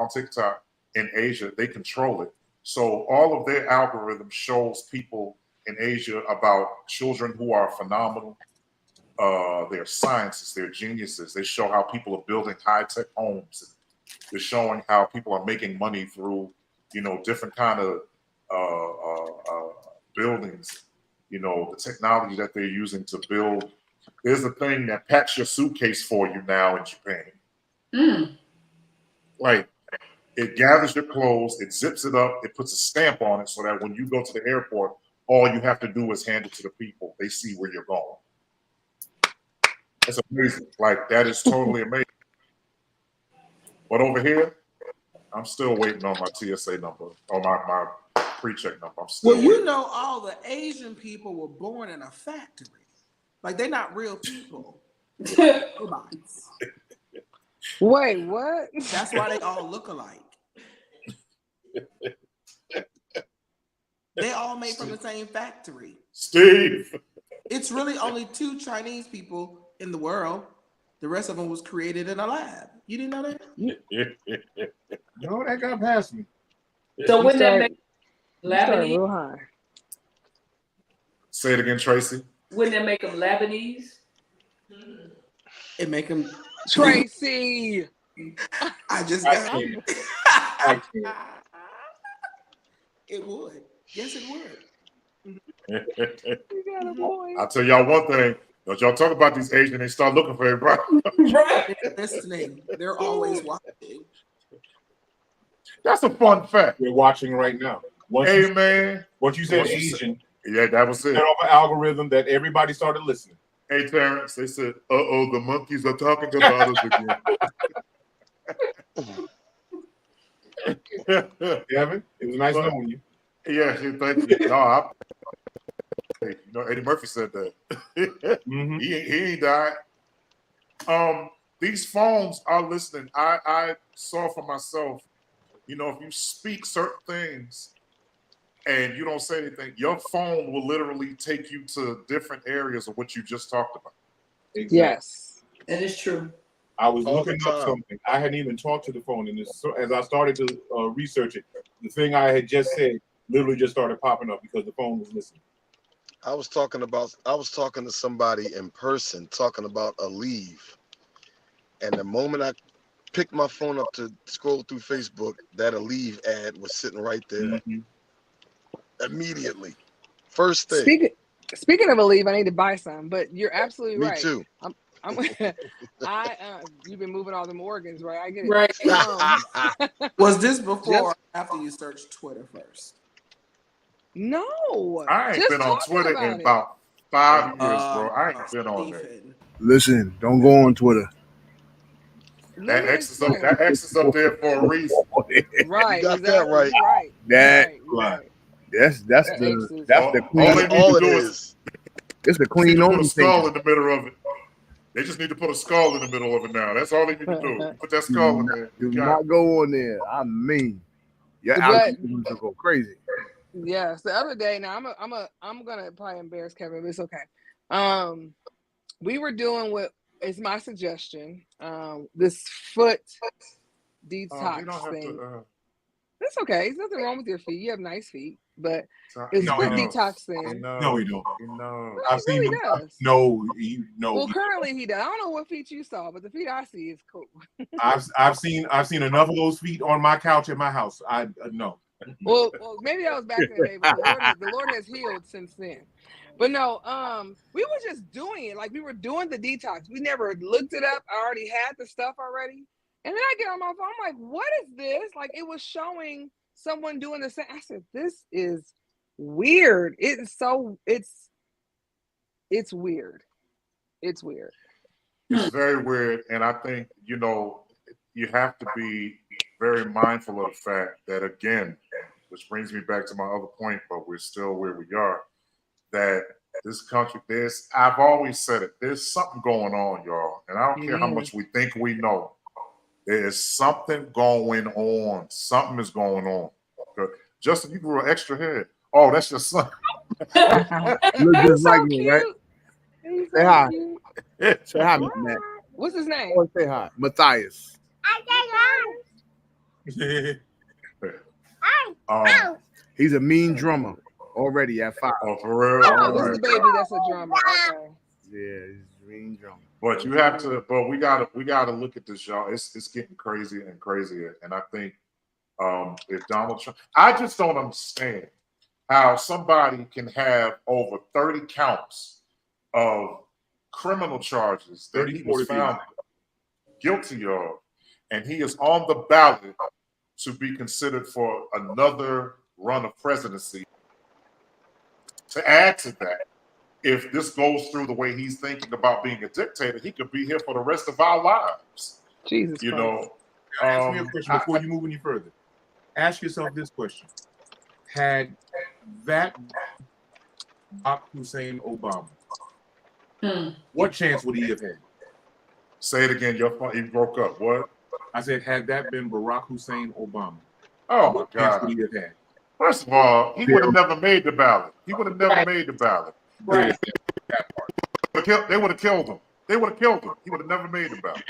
TikTok in Asia, they control it. So all of their algorithm shows people in Asia about children who are phenomenal. They're scientists, they're geniuses. They show how people are building high-tech homes. They're showing how people are making money through, different kind of buildings. The technology that they're using to build. There's a thing that packs your suitcase for you now in Japan. Like, it gathers your clothes, it zips it up, it puts a stamp on it so that when you go to the airport, all you have to do is hand it to the people. They see where you're going. That's amazing. Like, that is totally amazing. But over here, I'm still waiting on my TSA number or my pre-check number. I'm still waiting. All the Asian people were born in a factory. Like, they're not real people. Robots. Wait, what? That's why they all look alike. They all made from the same factory. Steve. It's really only 2 Chinese people in the world. The rest of them was created in a lab. You didn't know that? No, that got past me. So wouldn't that make Lebanese real Lebanese? high? Say it again, Tracy. Wouldn't that make them Lebanese? It make them Tracy. I just I got can't. I can't. It would. Yes, it would. You got a boy. I'll tell y'all one thing. Don't y'all talk about these Asians, they start looking for everybody. Right. They're listening. They're always watching. That's a fun fact. We're watching right now. Once Hey, man. you said Once you Asian, Yeah, that was it. set off an algorithm that everybody started listening. Hey, Terrence, they said, the monkeys are talking about us again. Kevin, it was nice knowing you. Yeah, thank you. No, Eddie Murphy said that. Mm-hmm. He ain't died. These phones are listening. I saw for myself, if you speak certain things and you don't say anything, your phone will literally take you to different areas of what you just talked about. Exactly. Yes. That is true. I was All looking the up time. something. I hadn't even talked to the phone, and as I started to research it, the thing I had just said literally just started popping up because the phone was listening. I was talking to somebody in person, talking about a leave. And the moment I picked my phone up to scroll through Facebook, that a leave ad was sitting right there. Mm-hmm. Immediately. First thing. Speaking of a leave, I need to buy some, but you're absolutely Me right. too. You've been moving all them organs, right? I get it. Right. Was this before or after you searched Twitter first? No. I ain't just been on talking Twitter about in it. about 5 years, bro. I ain't been on there. Stephen. Listen, don't go on Twitter. Let me X explain. that X is up there for a reason. Right. You got exactly. that right. You're right. That- You're right. That's That the X is- that's the All clean. they need All to it do is. It's the They need clean to put only a skull thing. in the middle of it. They just need to put a skull in the middle of it now. That's all they need to do. Put that skull in there. Do You got not go on there. I mean, your But- algorithms will go crazy. Yes. The other day, now I'm gonna probably embarrass Kevin, but it's okay. We were doing what is my suggestion. This foot you detox don't have thing. to. That's okay. There's nothing wrong with your feet. You have nice feet, but No, it's foot he detox thing. No, he don't. No. I've He really seen. does. No. Well, currently he does. I don't know what feet you saw, but the feet I see is cool. I've seen enough of those feet on my couch at my house. I no. Well, maybe that was back in the day, but the Lord has healed since then. But no, we were just doing it. Like we were doing the detox. We never looked it up. I already had the stuff already. And then I get on my phone, I'm like, what is this? Like it was showing someone doing the same. I said, this is weird. It's weird. It's weird. It's very weird. And I think, you have to be very mindful of the fact that, again, which brings me back to my other point, but we're still where we are, that this country, I've always said it, there's something going on, y'all. And I don't care how much we think we know. There is something going on. Something is going on. Justin, you grew an extra hair. Oh, that's your son. Look He's just so like me, cute. right? He's Say so hi. cute. Say hi, Matt. What's his name? Oh, say hi, Matthias. He's a mean drummer already at 5. Oh, for real? Oh, this is a baby that's a drummer. Okay. Yeah, he's a mean drummer. But you have to. But we gotta look at this, y'all. It's getting crazier and crazier. And I think if Donald Trump, I just don't understand how somebody can have over 30 counts of criminal charges that he was found guilty of, and he is on the ballot to be considered for another run of presidency. To add to that, if this goes through the way he's thinking about being a dictator, he could be here for the rest of our lives. Jesus Christ. You know. Ask me a question before you move any further. Ask yourself this question: had that Barack Hussein Obama, what chance would he have had? Say it again. You broke up. What? I said, had that been Barack Hussein Obama, oh my what chance God, would he have had? First of all, he would have never made the ballot. He would have never made the ballot. Right. They would have killed him. They would have killed him. He would have never made the ballot.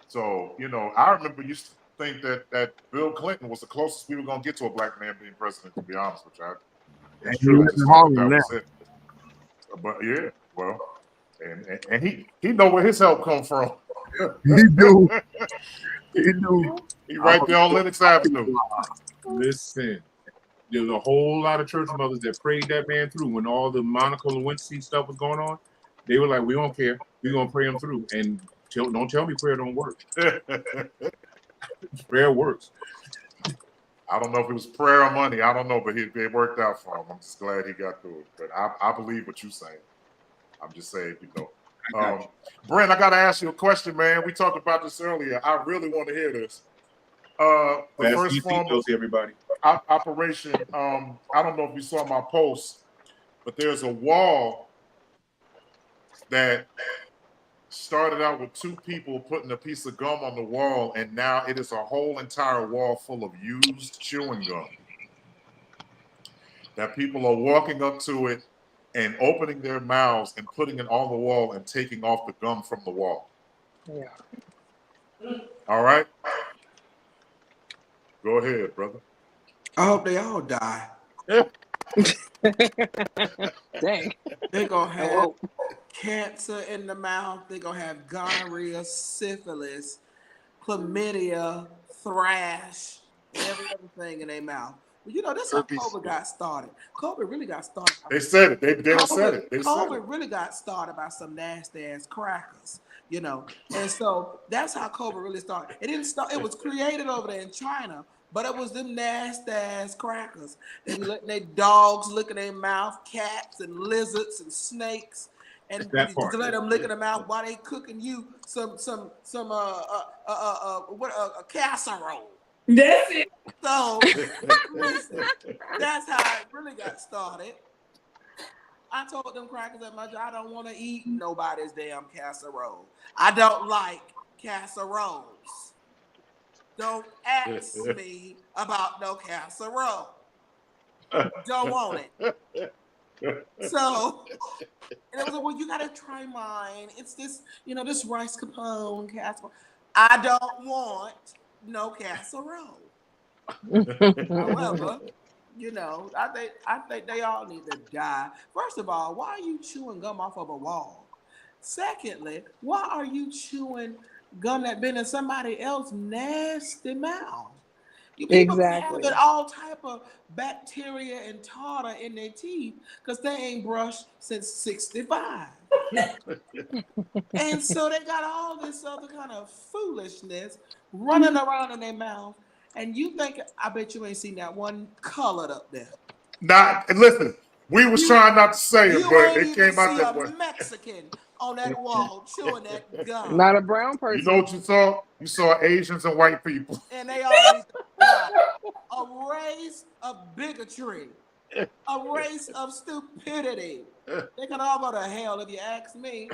So, you know, I remember used to think that Bill Clinton was the closest we were going to get to a black man being president, to be honest with you. It's true. I just thought that was it. But yeah, well, and he know where his help come from. He do. He do. He right there on Lenox Avenue. Listen, there's a whole lot of church mothers that prayed that man through when all the Monica Lewinsky stuff was going on. They were like, we don't care. We're going to pray him through. And don't tell me prayer don't work. Prayer works. I don't know if it was prayer or money. I don't know, but it worked out for him. I'm just glad he got through it. But I believe what you're saying. I'm just saying, you know. Brent, I got to ask you a question, man. We talked about this earlier. I really want to hear this. The first form of everybody. Operation, I don't know if you saw my post, but there's a wall that started out with 2 people putting a piece of gum on the wall, and now it is a whole entire wall full of used chewing gum. That people are walking up to it and opening their mouths and putting it on the wall and taking off the gum from the wall. Yeah. All right? Go ahead, brother. I hope they all die. Dang. They're going to have cancer in the mouth. They're going to have gonorrhea, syphilis, chlamydia, thrash, every other thing in their mouth. Well, you know, that's how COVID got started. COVID really got started. They said it. They said it. COVID really got started by some nasty-ass crackers, you know. And so that's how COVID really started. It didn't start. It was created over there in China, but it was them nasty-ass crackers. They letting their dogs lick in their mouth, cats and lizards and snakes. And to let them lick in their mouth while they cooking you some casserole. That's it. So listen, that's how it really got started. I told them crackers at my job, I don't want to eat nobody's damn casserole. I don't like casseroles. Don't ask me about no casserole. Don't want it. So, and it was like, well, you gotta try mine. It's this, you know, this rice capone casserole. I don't want no casserole. However, you know, I think they all need to die. First of all, why are you chewing gum off of a wall? Secondly, why are you chewing gum that been in somebody else's nasty mouth? You people Exactly. having all type of bacteria and tartar in their teeth because they ain't brushed since 65. And so they got all this other kind of foolishness running around in their mouth. And you think, I bet you ain't seen that one colored up there. Listen, we was trying not to say it, but it came out that way. Mexican on that wall chewing that gum. Not a brown person. You know what you saw? You saw Asians and white people. And they all need to die. A race of bigotry. A race of stupidity. They can all go to hell if you ask me.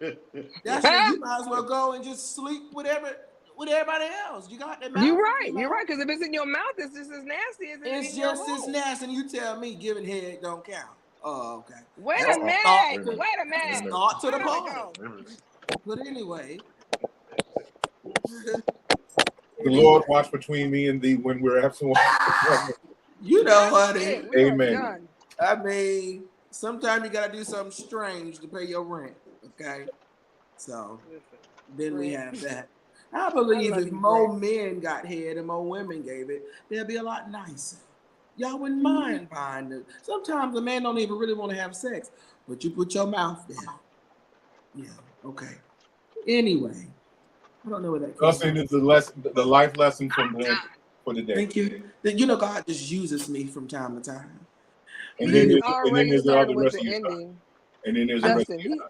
That's when you might as well go and just sleep with everybody else. You got that mouth. You're right. Because if it's in your mouth, it's just as nasty as it's just as nasty. And you tell me giving head don't count. Oh, okay. Wait a minute. Start to the party. But anyway. The Lord watch between me and thee when we're absent. You know, honey. Amen. I mean, sometimes you gotta do something strange to pay your rent. Okay. So then we have that. I believe if more men got head and more women gave it, they'll be a lot nicer. Y'all wouldn't mind buying it. Sometimes a man don't even really want to have sex, but you put your mouth down. Yeah, okay. Anyway, I don't know what that Cussing is the life lesson for the day. Thank you. You know, God just uses me from time to time. And then there's the started other with rest the of your ending. time. And then there's Justin, the rest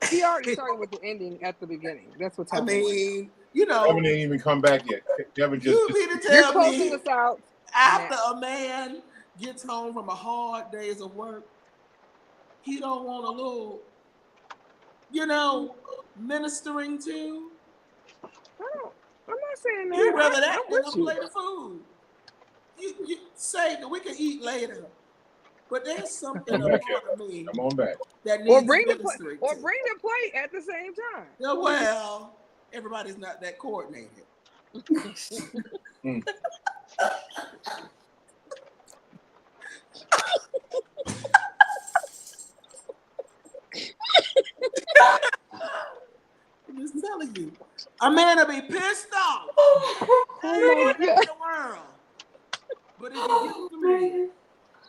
of he already started with the ending at the beginning. That's what's happening. I mean, you know, Kevin ain't even come back yet. Kevin just you mean to you're tell closing me us out after a man gets home from a hard days of work, he don't want a little, you know, ministering to? I'm not saying that. You rather that I'm than a with you. plate of food. You say that we can eat later, but there's something about me come on back. that Or needs bring ministering the to. bring the plate at the same time. Yeah, well, everybody's not that coordinated. I'm just telling you, a man will be pissed off. Oh my God. In the world. But if you give it to me,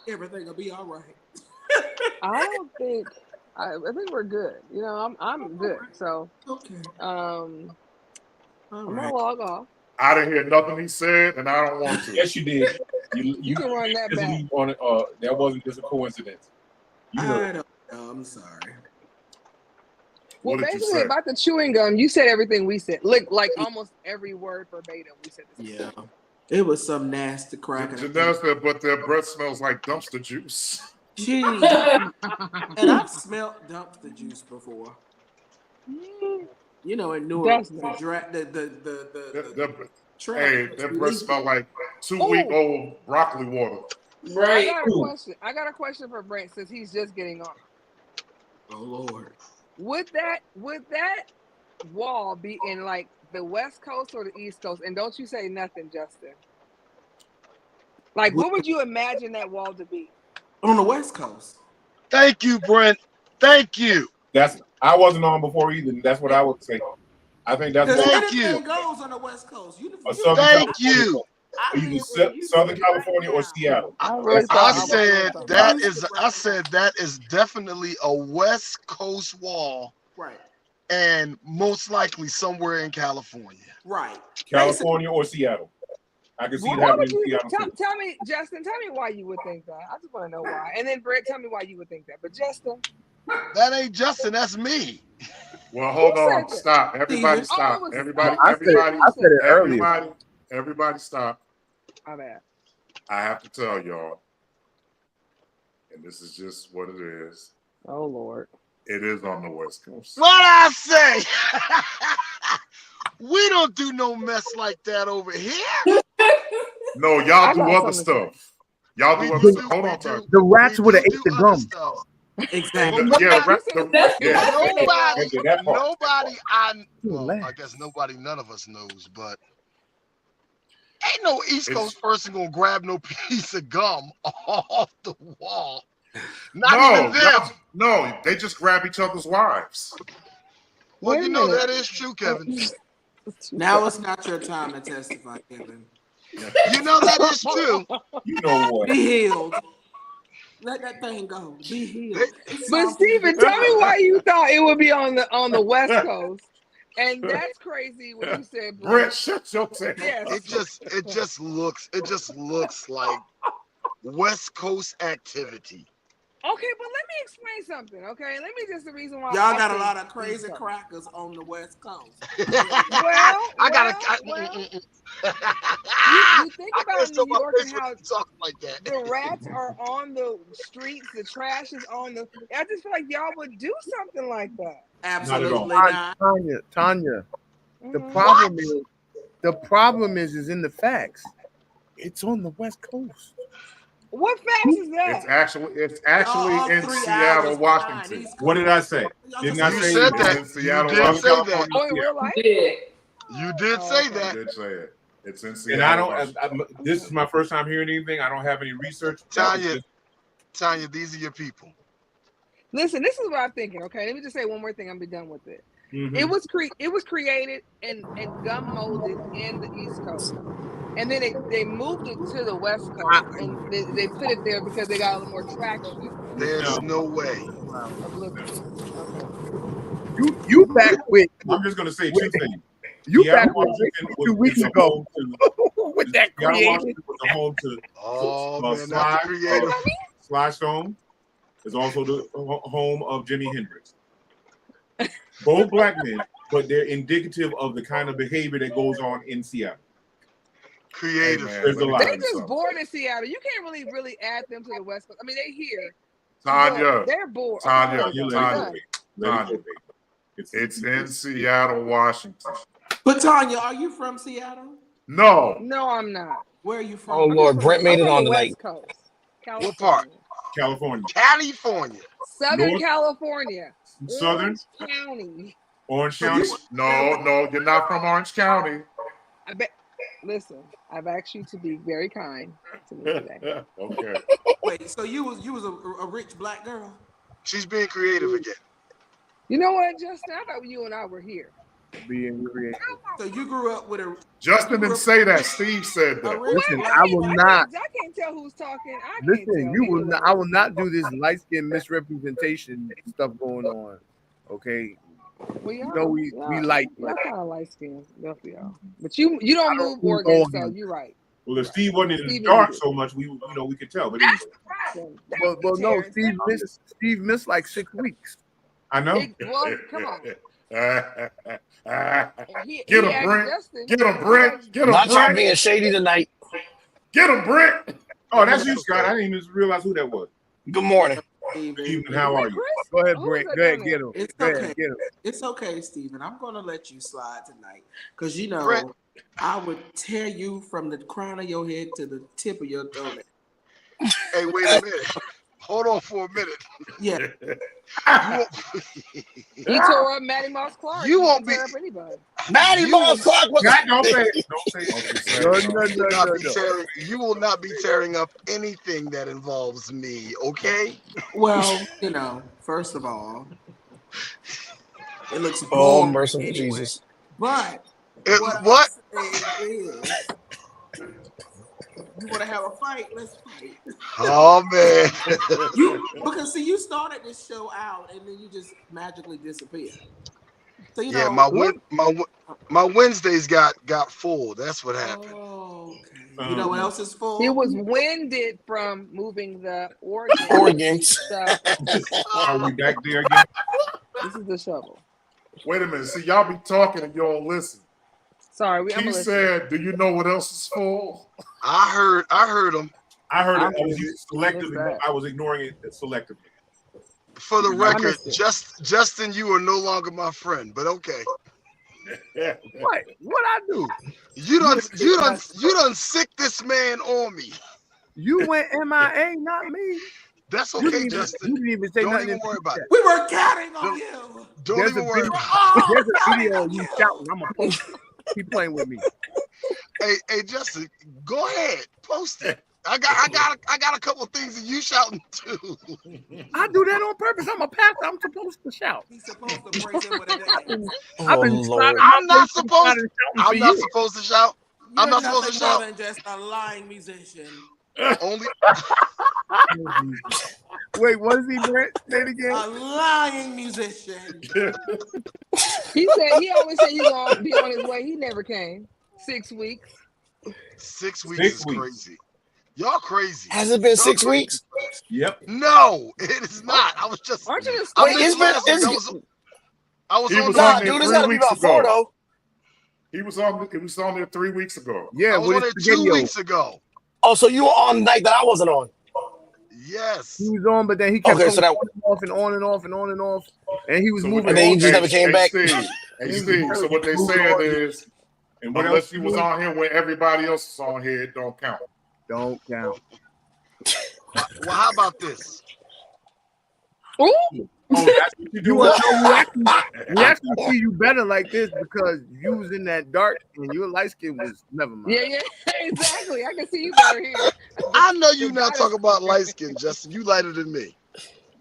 everything will be all right. I don't think. I think we're good. You know, I'm good. So okay. I'm right. gonna log off. I didn't hear nothing he said, and I don't want to. Yes, you did. You can run that back. On it. That wasn't just a coincidence. I don't know. I'm sorry. Well, basically about the chewing gum, you said everything we said. Like almost every word verbatim. We said the same. Yeah. It was some nasty crack. Janelle said, but their breath smells like dumpster juice. Gee. And I've smelled dumpster juice before. You know, in Newark, hey, their breath smell like 2-week-old broccoli water. Right. I got a question for Brent since he's just getting on. Oh Lord. Would that wall be in like the West Coast or the East Coast? And don't you say nothing, Justin. Like, what would you imagine that wall to be? On the West Coast. Thank you, Brent. Thank you. I wasn't on before either. That's what I would say. I think that's what anything goes on the West Coast. Thank you. Either Southern California or Seattle. I said that is definitely a West Coast wall. Right. And most likely somewhere in California. Right. California or Seattle. I can see it happening in Seattle too. Tell me, Justin, tell me why you would think that. I just want to know why. And then Brett, tell me why you would think that. But Justin. That ain't Justin, that's me. Well, hold on. Stop. Everybody stop. Everybody stop. My bad. I have to tell y'all, and this is just what it is. Oh Lord. It is on the West Coast. What I say? We don't do no mess like that over here. No, y'all do other stuff. Y'all do other stuff. Hold on, the rats would have ate the gum. Exactly. I guess none of us knows, but ain't no East Coast person gonna grab no piece of gum off the wall. Not even them. No, they just grab each other's wives. Well, you know that is true, Kevin. Now it's not your time to testify, Kevin. You know that is true. You know what? Be healed. Let that thing go. Be healed. But Steven, tell me why you thought it would be on the West Coast. And that's crazy when you said Brett, shut your face. Yes. It just looks like West Coast activity. Okay, but let me explain something. Okay, let me just the reason why y'all got a lot of crazy crackers on the West Coast. You think about New York and how like that. The rats are on the streets, the trash is on the. I just feel like y'all would do something like that. Absolutely not. Tanya. The problem is in the facts. It's on the West Coast. What facts is that? It's actually in Seattle, Washington. What did I say? Didn't I say said that? You did say that. Oh, in real life? You did say that. You did say it. It's in And Seattle. I don't. This is my first time hearing anything. I don't have any research. Tanya, these are your people. Listen, this is what I'm thinking. Okay, let me just say one more thing. I'll be done with it. Mm-hmm. It was created and gum molded in the East Coast, and then they moved it to the West Coast, and they put it there because they got a little more traction. There's no way. Okay. You back with? I'm just gonna say two things. You Seattle, back Washington with 2 weeks ago with that created. Was the home to Sly Stone is also the home of Jimi Hendrix. Both black men, but they're indicative of the kind of behavior that goes on in Seattle. Creative. There's a lot. They just born in Seattle. You can't really add them to the West Coast. I mean, they here. Tanya. They're born. Tanya. It's in Seattle, Washington. But Tanya, are you from Seattle? No. No, I'm not. Where are you from? Oh Lord, Brent made it on the West night. Coast. What part? California. Southern North, California. Southern County. Orange County. No, you're not from Orange County. Listen, I've asked you to be very kind to me today. Okay. Wait, so you was a rich black girl? She's being creative again. You know what, Justin? I thought you and I were here. Being creative. So you grew up with a. Justin didn't say that. Steve said that. Listen, I will not. I can't tell who's talking. Listen, you will not. I will not do this light skin misrepresentation stuff going on. Okay. Well, you know we like. Y'all kind of light skin, both of y'all. But you don't move organs, so you're right. Well, if Steve wasn't in the dark so much, we could tell. But anyway. Well, no, Steve missed like 6 weeks. I know. Well, come on. Get him, Brent. Get him, Brent. Get him, Not trying Brent. being shady tonight. Get him, Brent. Oh, that's you, Scott. I didn't even realize who that was. Good morning. Steven, how are you? Go ahead, Brent. Go ahead, get him. It's okay. It's okay, Stephen. I'm gonna let you slide tonight because you know Brent. I would tear you from the crown of your head to the tip of your toe. Hey, wait a minute. Hold on for a minute. Yeah. He tore up Maddie Moss Clark. You won't be up anybody. Maddie Moss Clark was. Don't say it. Don't say it. You will not be tearing up anything that involves me, okay? Well, you know, first of all, it looks Oh, merciful Jesus. But what? Is, you want to have a fight? Let's fight. Oh man! Because see, you started this show out and then you just magically disappeared. So you know, my Wednesdays got full. That's what happened. Oh, okay. You know what else is full? It was winded from moving the organs. Are we back there again? This is the shovel. Wait a minute. See, y'all be talking and y'all don't listen. Sorry, he said, "Do you know what else is full?" I heard him. I heard it. I was selectively. I was ignoring it selectively. For the record, Justin, you are no longer my friend, but okay. What I do? You done sick this man on me. You went MIA, not me. That's okay, Justin. You didn't even say nothing. Don't even worry about it. We were counting on you. Don't even worry about it. There's a video of you shouting. I'm gonna post it. Keep playing with me. Hey, Justin, go ahead, post it. I got a couple things that you shouting too. I do that on purpose. I'm a pastor. I'm supposed to shout. He's supposed to praise him with a dance. I'm not supposed to shout. I'm not supposed to shout. More than just a lying musician. Only. Wait, what is he, Brent? Say it again. A lying musician. He always said he's gonna be on his way. He never came. 6 weeks. 6 weeks is crazy. Y'all crazy. Has it been 6 weeks? Yep. No, it is not. I was just. Aren't you just? I was on there. Dude, it's gotta be about 4 though. He was on there 3 weeks ago. Yeah, I was on there 2 weeks ago. Oh, so you were on the night that I wasn't on. Yes. He was on, but then he kept going off and on and off and on and off. And he was moving. And then he just never came back. Steve, so what they saying is, unless he was on here when everybody else is on here, it don't count. Don't count. Well, how about this? Ooh. Oh, that's what you do. We actually see you better like this because you was in that dark and your light skin was never mind. Yeah, exactly. I can see you better here. I know you not talking about light skin, Justin. You lighter than me.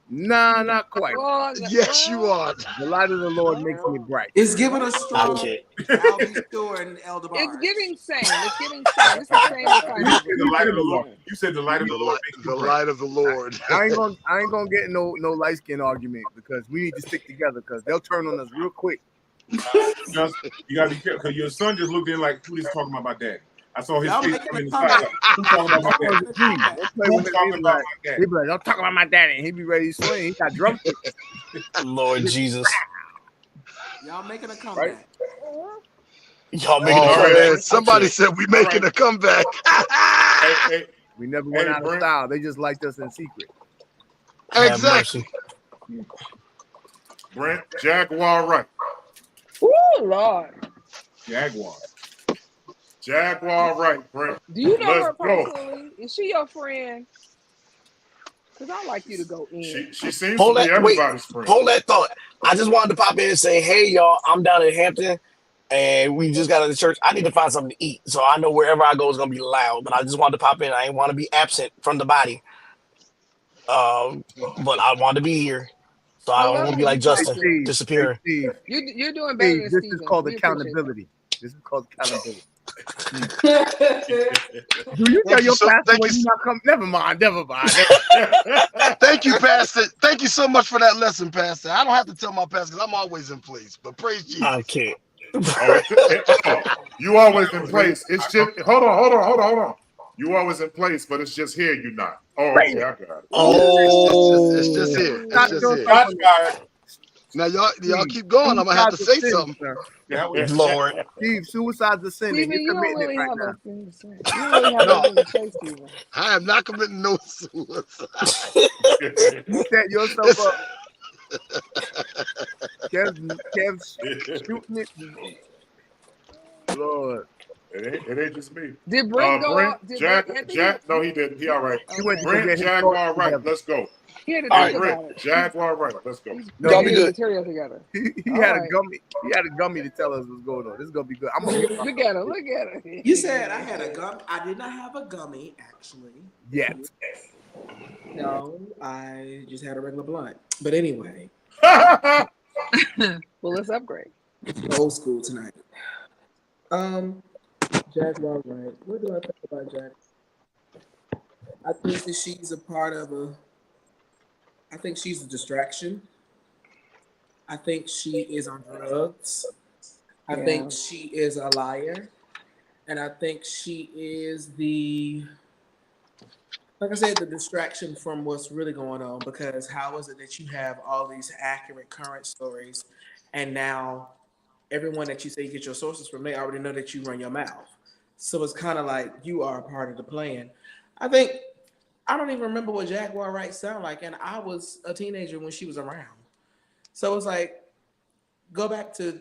Nah, not quite. Yes, you are. The light of the Lord makes me bright. It's giving us strong. Okay. I'll be sure and Elder Barnes. It's giving same. It's giving same. It's the same kind You said the light of the Lord. You said the light of the Lord. The light of the Lord. I ain't gonna get no light skin argument because we need to stick together because they'll turn on us real quick. You gotta be careful because your son just looked in like, who is talking about that? I saw his face come in the side. Like, who's talking about my dad? Who's talking about my dad? He'd be like, "Don't talk about my daddy." And he'd be ready to swing. He got drumsticks. Lord Jesus. Y'all making a comeback. Y'all making a comeback. Somebody said we making a comeback. We never went out of style. They just liked us in secret. Exactly. Brent, Jaguar right. Ooh, Lord. Jaguar right, Brent. Do you know Let's her personally? Is she your friend? Because I like you to go in. She seems to be everybody's friend. Hold that thought. I just wanted to pop in and say, hey, y'all, I'm down in Hampton, and we just got out of the church. I need to find something to eat. So I know wherever I go is going to be loud, but I just wanted to pop in. I didn't want to be absent from the body. But I want to be here. So I don't want to be like Justin, disappearing. You're doing better than This Steven. is called accountability. This is called accountability. Do you tell your pastor when you not come? Never mind. Thank you, Pastor. Thank you so much for that lesson, Pastor. I don't have to tell my pastor because I'm always in place. But praise Jesus. I can't. You always in place. It's just hold on. You always in place, but it's just here. You not. Oh, okay, I got it. Oh, it's just here. It's just here. Now y'all keep going. I'm gonna have to say something. Lord. Steve, suicide's a sin. Steven, you don't really have now. a thing to say. You don't really have anything to say, Steven. I am not committing no suicide. You set yourself up. Kev's shooting it. Lord. It ain't just me. Did Brent go Brent, out? Did Jack, no, he didn't. He all right. Okay. Brent, Jaguar right. Let's go. He had to All think right, about it. Jaguar right. Let's go. Y'all be good. Material together. He had a gummy. He had a gummy to tell us what's going on. This is gonna be good. I'm gonna look at her. Look at her. You said I had a gum. I did not have a gummy, actually. Yet. No, I just had a regular blunt. But anyway. Well, let's upgrade. Old school tonight. Jaguar right. What do I think about Jack? I think that she's a part of I think she's a distraction. I think she is on drugs. I think she is a liar. And I think she is like I said, the distraction from what's really going on. Because how is it that you have all these accurate current stories and now everyone that you say you get your sources from, they already know that you run your mouth. So it's kind of like you are a part of the plan. I don't even remember what Jaguar Wright sound like, and I was a teenager when she was around. So it's like, go back to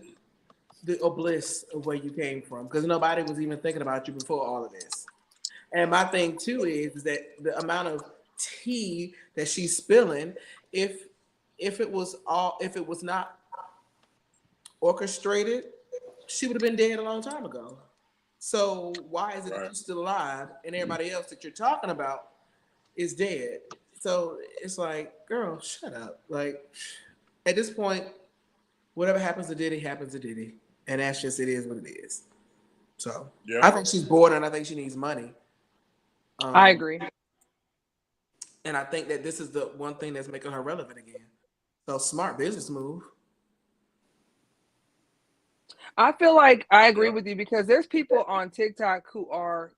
the bliss of where you came from, because nobody was even thinking about you before all of this. And my thing too is that the amount of tea that she's spilling, if it was not orchestrated, she would have been dead a long time ago. So why is it that you're still alive and everybody else that you're talking about is dead? So it's like, girl, shut up. Like, at this point, whatever happens to Diddy happens to Diddy, and that's just, it is what it is. So I think she's bored and I think she needs money. I agree. And I think that this is the one thing that's making her relevant again. So smart business move. I feel like I agree with you because there's people on TikTok who are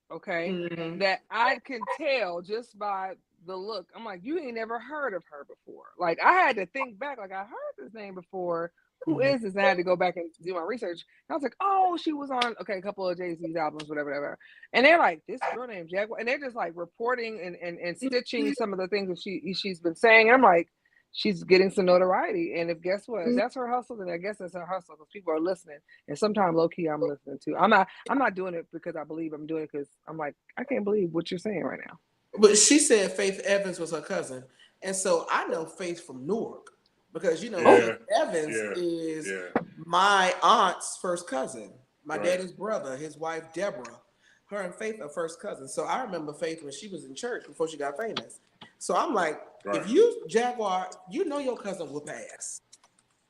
that I can tell just by the look. I'm like, you ain't never heard of her before. Like, I had to think back, like, I heard this name before. Who is this? And I had to go back and do my research. And I was like, oh, she was on a couple of Jay-Z's albums, whatever. And they're like, this girl named Jaguar, and they're just like reporting and stitching some of the things that she's been saying. And I'm like, she's getting some notoriety. And guess what? If that's her hustle, then I guess that's her hustle because people are listening. And sometimes low key, I'm listening too. I'm not doing it because I believe I'm doing it because I'm like, I can't believe what you're saying right now. But she said Faith Evans was her cousin. And so I know Faith from Newark because, Faith Evans is my aunt's first cousin. My daddy's brother, his wife, Deborah. Her and Faith are first cousins. So I remember Faith when she was in church before she got famous. So I'm like, if you, Jaguar, you know your cousin will pass.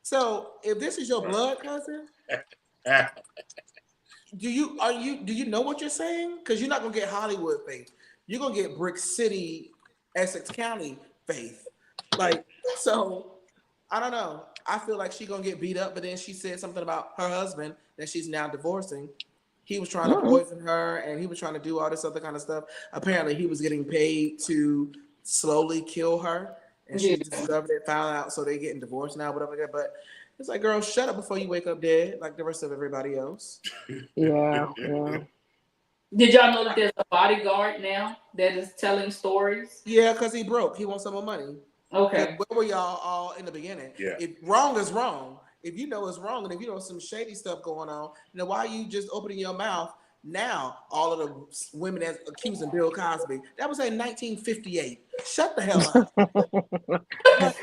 So if this is your blood cousin, do you know what you're saying? Because you're not gonna get Hollywood Faith. You're gonna get Brick City, Essex County Faith. Like, so I don't know. I feel like she's gonna get beat up, but then she said something about her husband that she's now divorcing. He was trying to poison her and he was trying to do all this other kind of stuff. Apparently he was getting paid to slowly kill her. And she discovered it, found out, so they're getting divorced now, whatever. But it's like, girl, shut up before you wake up dead, like the rest of everybody else. Yeah. Did y'all know that there's a bodyguard now that is telling stories? Yeah, because he broke. He wants some more money. Okay. Where were y'all all in the beginning? Yeah. If wrong is wrong, if you know it's wrong, and if you know some shady stuff going on, then why are you just opening your mouth now? All of the women that's accusing Bill Cosby, that was in 1958. Shut the hell up.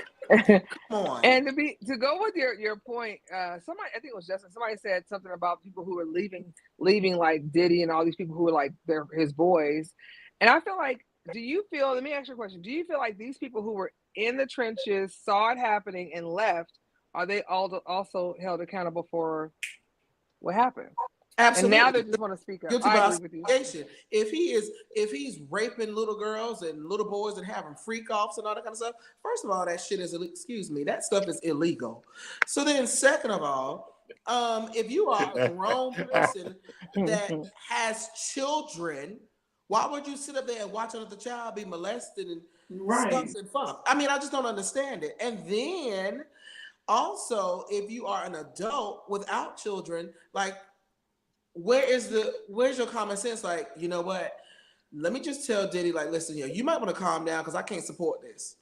Come on. And to go with your point, somebody, I think it was Justin, somebody said something about people who were leaving like Diddy and all these people who were like his boys. And I feel like, let me ask you a question. Do you feel like these people who were in the trenches, saw it happening and left, are they also held accountable for what happened? Absolutely. And now they just want to speak up. I agree with you. If he's raping little girls and little boys and having freak offs and all that kind of stuff, first of all, that shit is that stuff is illegal. So then, second of all, if you are a grown person that has children, why would you sit up there and watch another child be molested and stuff and fuck? I mean, I just don't understand it. And then also, if you are an adult without children, like, where's your common sense? Like, you know what? Let me just tell Diddy, like, listen, you might want to calm down because I can't support this.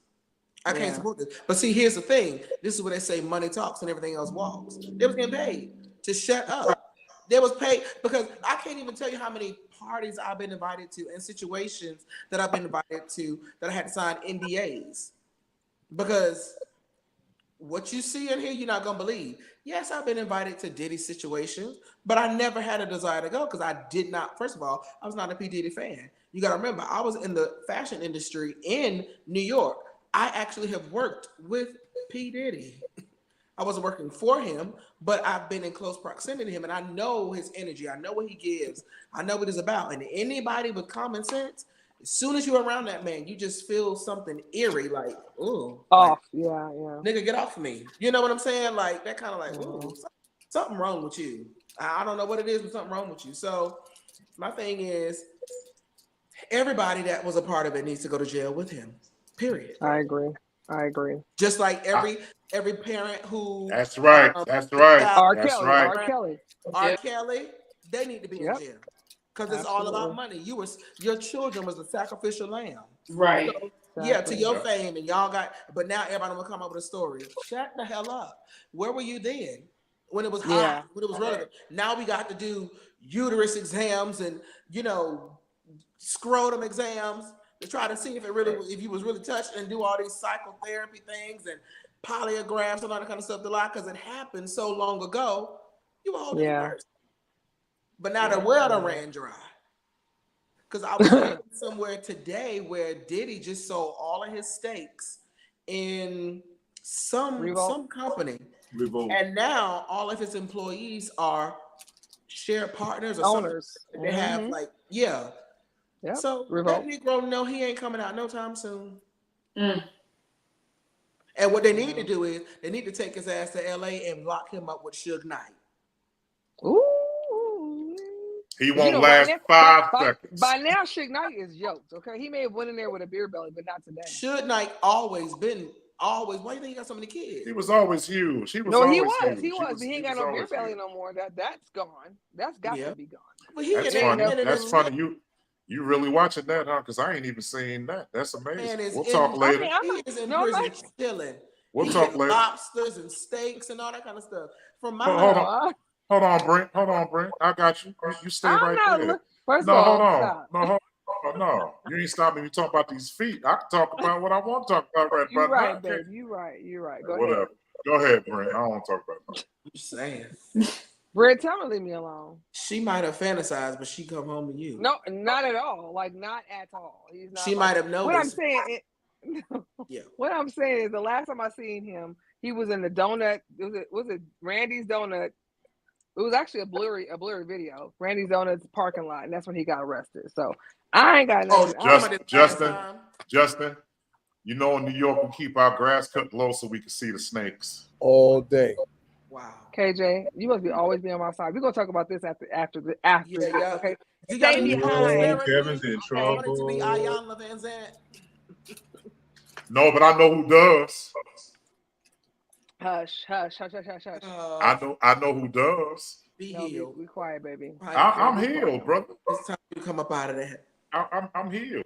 I can't support this. But see, here's the thing. This is where they say money talks and everything else walks. They was getting paid to shut up. They was paid because I can't even tell you how many parties I've been invited to and situations that I've been invited to that I had to sign NDAs. Because what you see in here, you're not going to believe. Yes, I've been invited to Diddy situations, but I never had a desire to go because I did not. First of all, I was not a P. Diddy fan. You got to remember, I was in the fashion industry in New York. I actually have worked with P. Diddy. I wasn't working for him, but I've been in close proximity to him, and I know his energy. I know what he gives. I know what he's about. And anybody with common sense, as soon as you're around that man, you just feel something eerie, like, ooh. Off, like, yeah. Nigga, get off of me. You know what I'm saying? Like, that kind of like, ooh, something wrong with you. I don't know what it is, but something wrong with you. So my thing is, everybody that was a part of it needs to go to jail with him, period. I agree. Just like every parent who... That's right. R. Kelly, they need to be in jail. Because it's all about money. Your children was the sacrificial lamb. Right. So, yeah, to your fame, and y'all got, but now everybody will come up with a story. Shut the hell up. Where were you then? When it was hot, when it was relevant. Now we got to do uterus exams and, scrotum exams to try to see if you was really touched, and do all these psychotherapy things and polyographs and all that kind of stuff to lie, because it happened so long ago. You were holding person. But now the well done ran dry. Because I was reading somewhere today where Diddy just sold all of his stakes in some company. Revolt. And now all of his employees are shared partners or owners. Something. They have Yep. So Revolt. that Negro, no, he ain't coming out no time soon. And what they need to do is they need to take his ass to LA and lock him up with Suge Knight. Ooh. He won't last 5 seconds. By now, Suge Knight is yoked, okay? He may have went in there with a beer belly, but not today. Suge Knight always. Why do you think he got so many kids? He was always huge. He was. He ain't got no beer belly no more. That's gone. That's got to be gone. But that's funny. That's funny. You really watching that, huh? Because I ain't even seen that. That's amazing. We'll talk later. He is in prison chilling. We'll talk later. Lobsters and steaks and all that kind of stuff. From my Hold on, Brent. I got you. You stay right there. First of all, hold on. no. You ain't stopping me talking about these feet. I can talk about what I want to talk about right You're now. right, babe. You're right. Go Whatever. ahead. Go ahead, Brent. I don't want to talk about it. I'm just saying. Brent, tell her leave me alone. She might have fantasized, but she come home to you. No, not at all. Like, not at all. He's not. She might have noticed. What I'm saying, yeah. What I'm saying is, the last time I seen him, he was in the donut. Was it Randy's Donut? It was actually a blurry video. Randy's Donuts parking lot, and that's when he got arrested. So I ain't got nothing. Justin, you know, in New York, we keep our grass cut low so we can see the snakes all day. Wow. KJ, you must always be on my side. We're gonna talk about this after. Yeah. Okay. You Stay behind. Kevin's in trouble. I wanted to be Ayanna Van Zandt. No, but I know who does. Hush. I know who does. Be healed. Be quiet, baby. I'm healed, brother. It's time to come up out of that. I'm healed.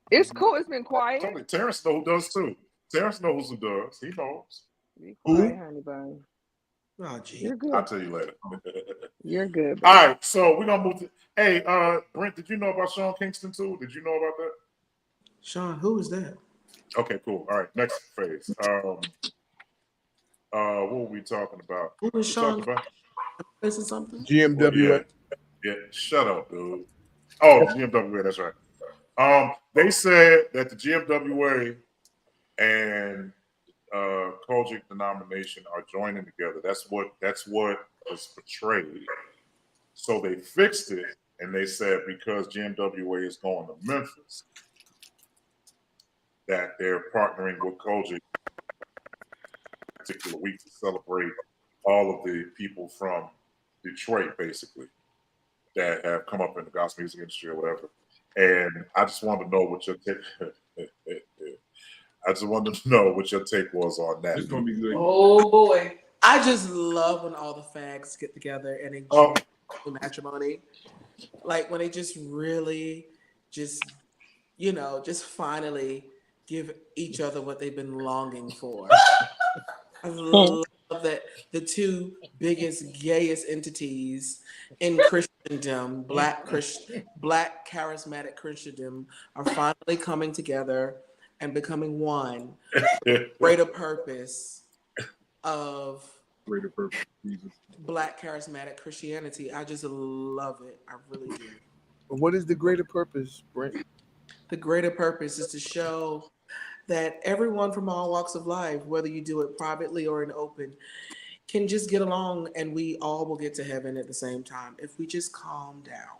It's cool. It's been quiet. Totally. Terrence knows who does too. Terrence knows who does. He knows. Be quiet, honey bun. Oh, gee. You're good. I'll tell you later. You're good. Baby. All right, so we're gonna move to. Hey, Brent, did you know about Sean Kingston too? Did you know about that? Sean, who is that? Okay, cool. All right, next phase. What were we talking about? Who is Sean? Missing something? GMWA. Yeah, shut up, dude. Oh, GMWA, that's right. They said that the GMWA and Kojic denomination are joining together. That's what was portrayed. So they fixed it, and they said because GMWA is going to Memphis, that they're partnering with Kojic particular week to celebrate all of the people from Detroit, basically, that have come up in the gospel music industry or whatever. And I just wanted to know what your take. I just wanted to know what your take was on that. It's gonna be good. Oh boy! I just love when all the fags get together and enjoy matrimony, like when they just really, just finally give each other what they've been longing for. I love that the two biggest, gayest entities in Christendom, Black charismatic Christendom, are finally coming together and becoming one. Greater purpose of Black charismatic Christianity. I just love it. I really do. What is the greater purpose, Brent? The greater purpose is to show that everyone from all walks of life, whether you do it privately or in open, can just get along, and we all will get to heaven at the same time if we just calm down.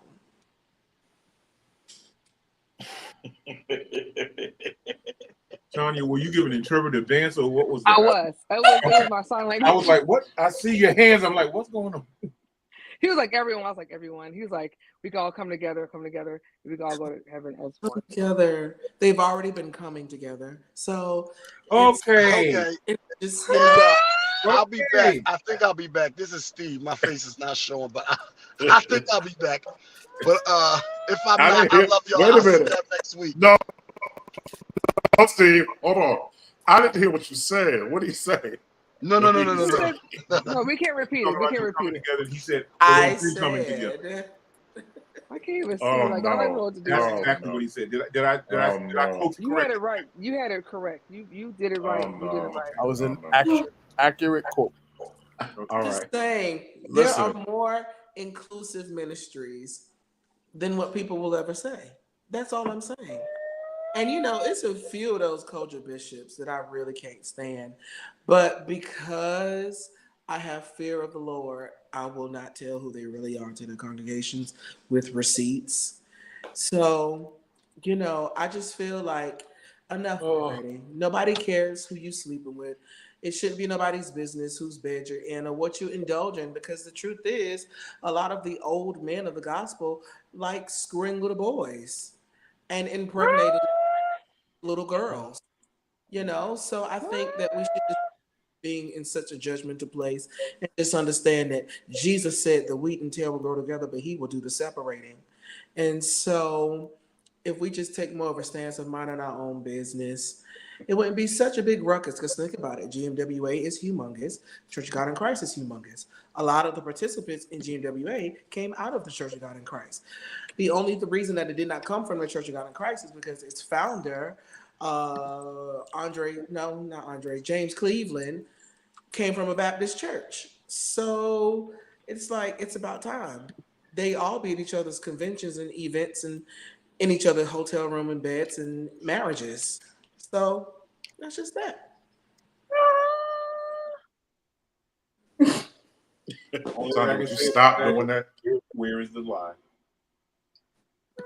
Tanya, were you giving interpretive dance or what was that? I was my sign language. I was like, what? I see your hands. I'm like, what's going on? He was like, everyone. I was like, everyone. He was like, we can all come together. We can all go to heaven as one. Together. They've already been coming together. So Okay. Just, I'll be back. I think I'll be back. This is Steve. My face is not showing, but I think I'll be back. But if I'm not, I love y'all. I'll see that next week. No, Steve, hold on. I didn't hear what you said. What did he say? No. No, we can't repeat it. We can't repeat it. Together. He said, I coming together. I can't even see. Oh, I don't know what to do. That's exactly what he said. Did I quote you had it right. You had it correct. You did it right. You did it right. I was an accurate quote. All just right. saying, there are more inclusive ministries than what people will ever say. That's all I'm saying. And it's a few of those culture bishops that I really can't stand. But because I have fear of the Lord, I will not tell who they really are to the congregations with receipts. So, I just feel like enough already. Nobody cares who you sleeping with. It shouldn't be nobody's business whose bed you're in or what you indulge in, because the truth is, a lot of the old men of the gospel like screwing little boys and impregnating little girls, So I think that we should just being in such a judgmental place and just understand that Jesus said the wheat and tear will grow together, but he will do the separating. And so if we just take more of a stance of minding our own business, it wouldn't be such a big ruckus. Because think about it, GMWA is humongous. Church of God in Christ is humongous. A lot of the participants in GMWA came out of the Church of God in Christ. The reason that it did not come from the Church of God in Christ is because its founder, James Cleveland, came from a Baptist church. So it's like, it's about time. They all be at each other's conventions and events and in each other's hotel room and beds and marriages. So that's just that. Sonny, would you stop doing that? Where is the lie?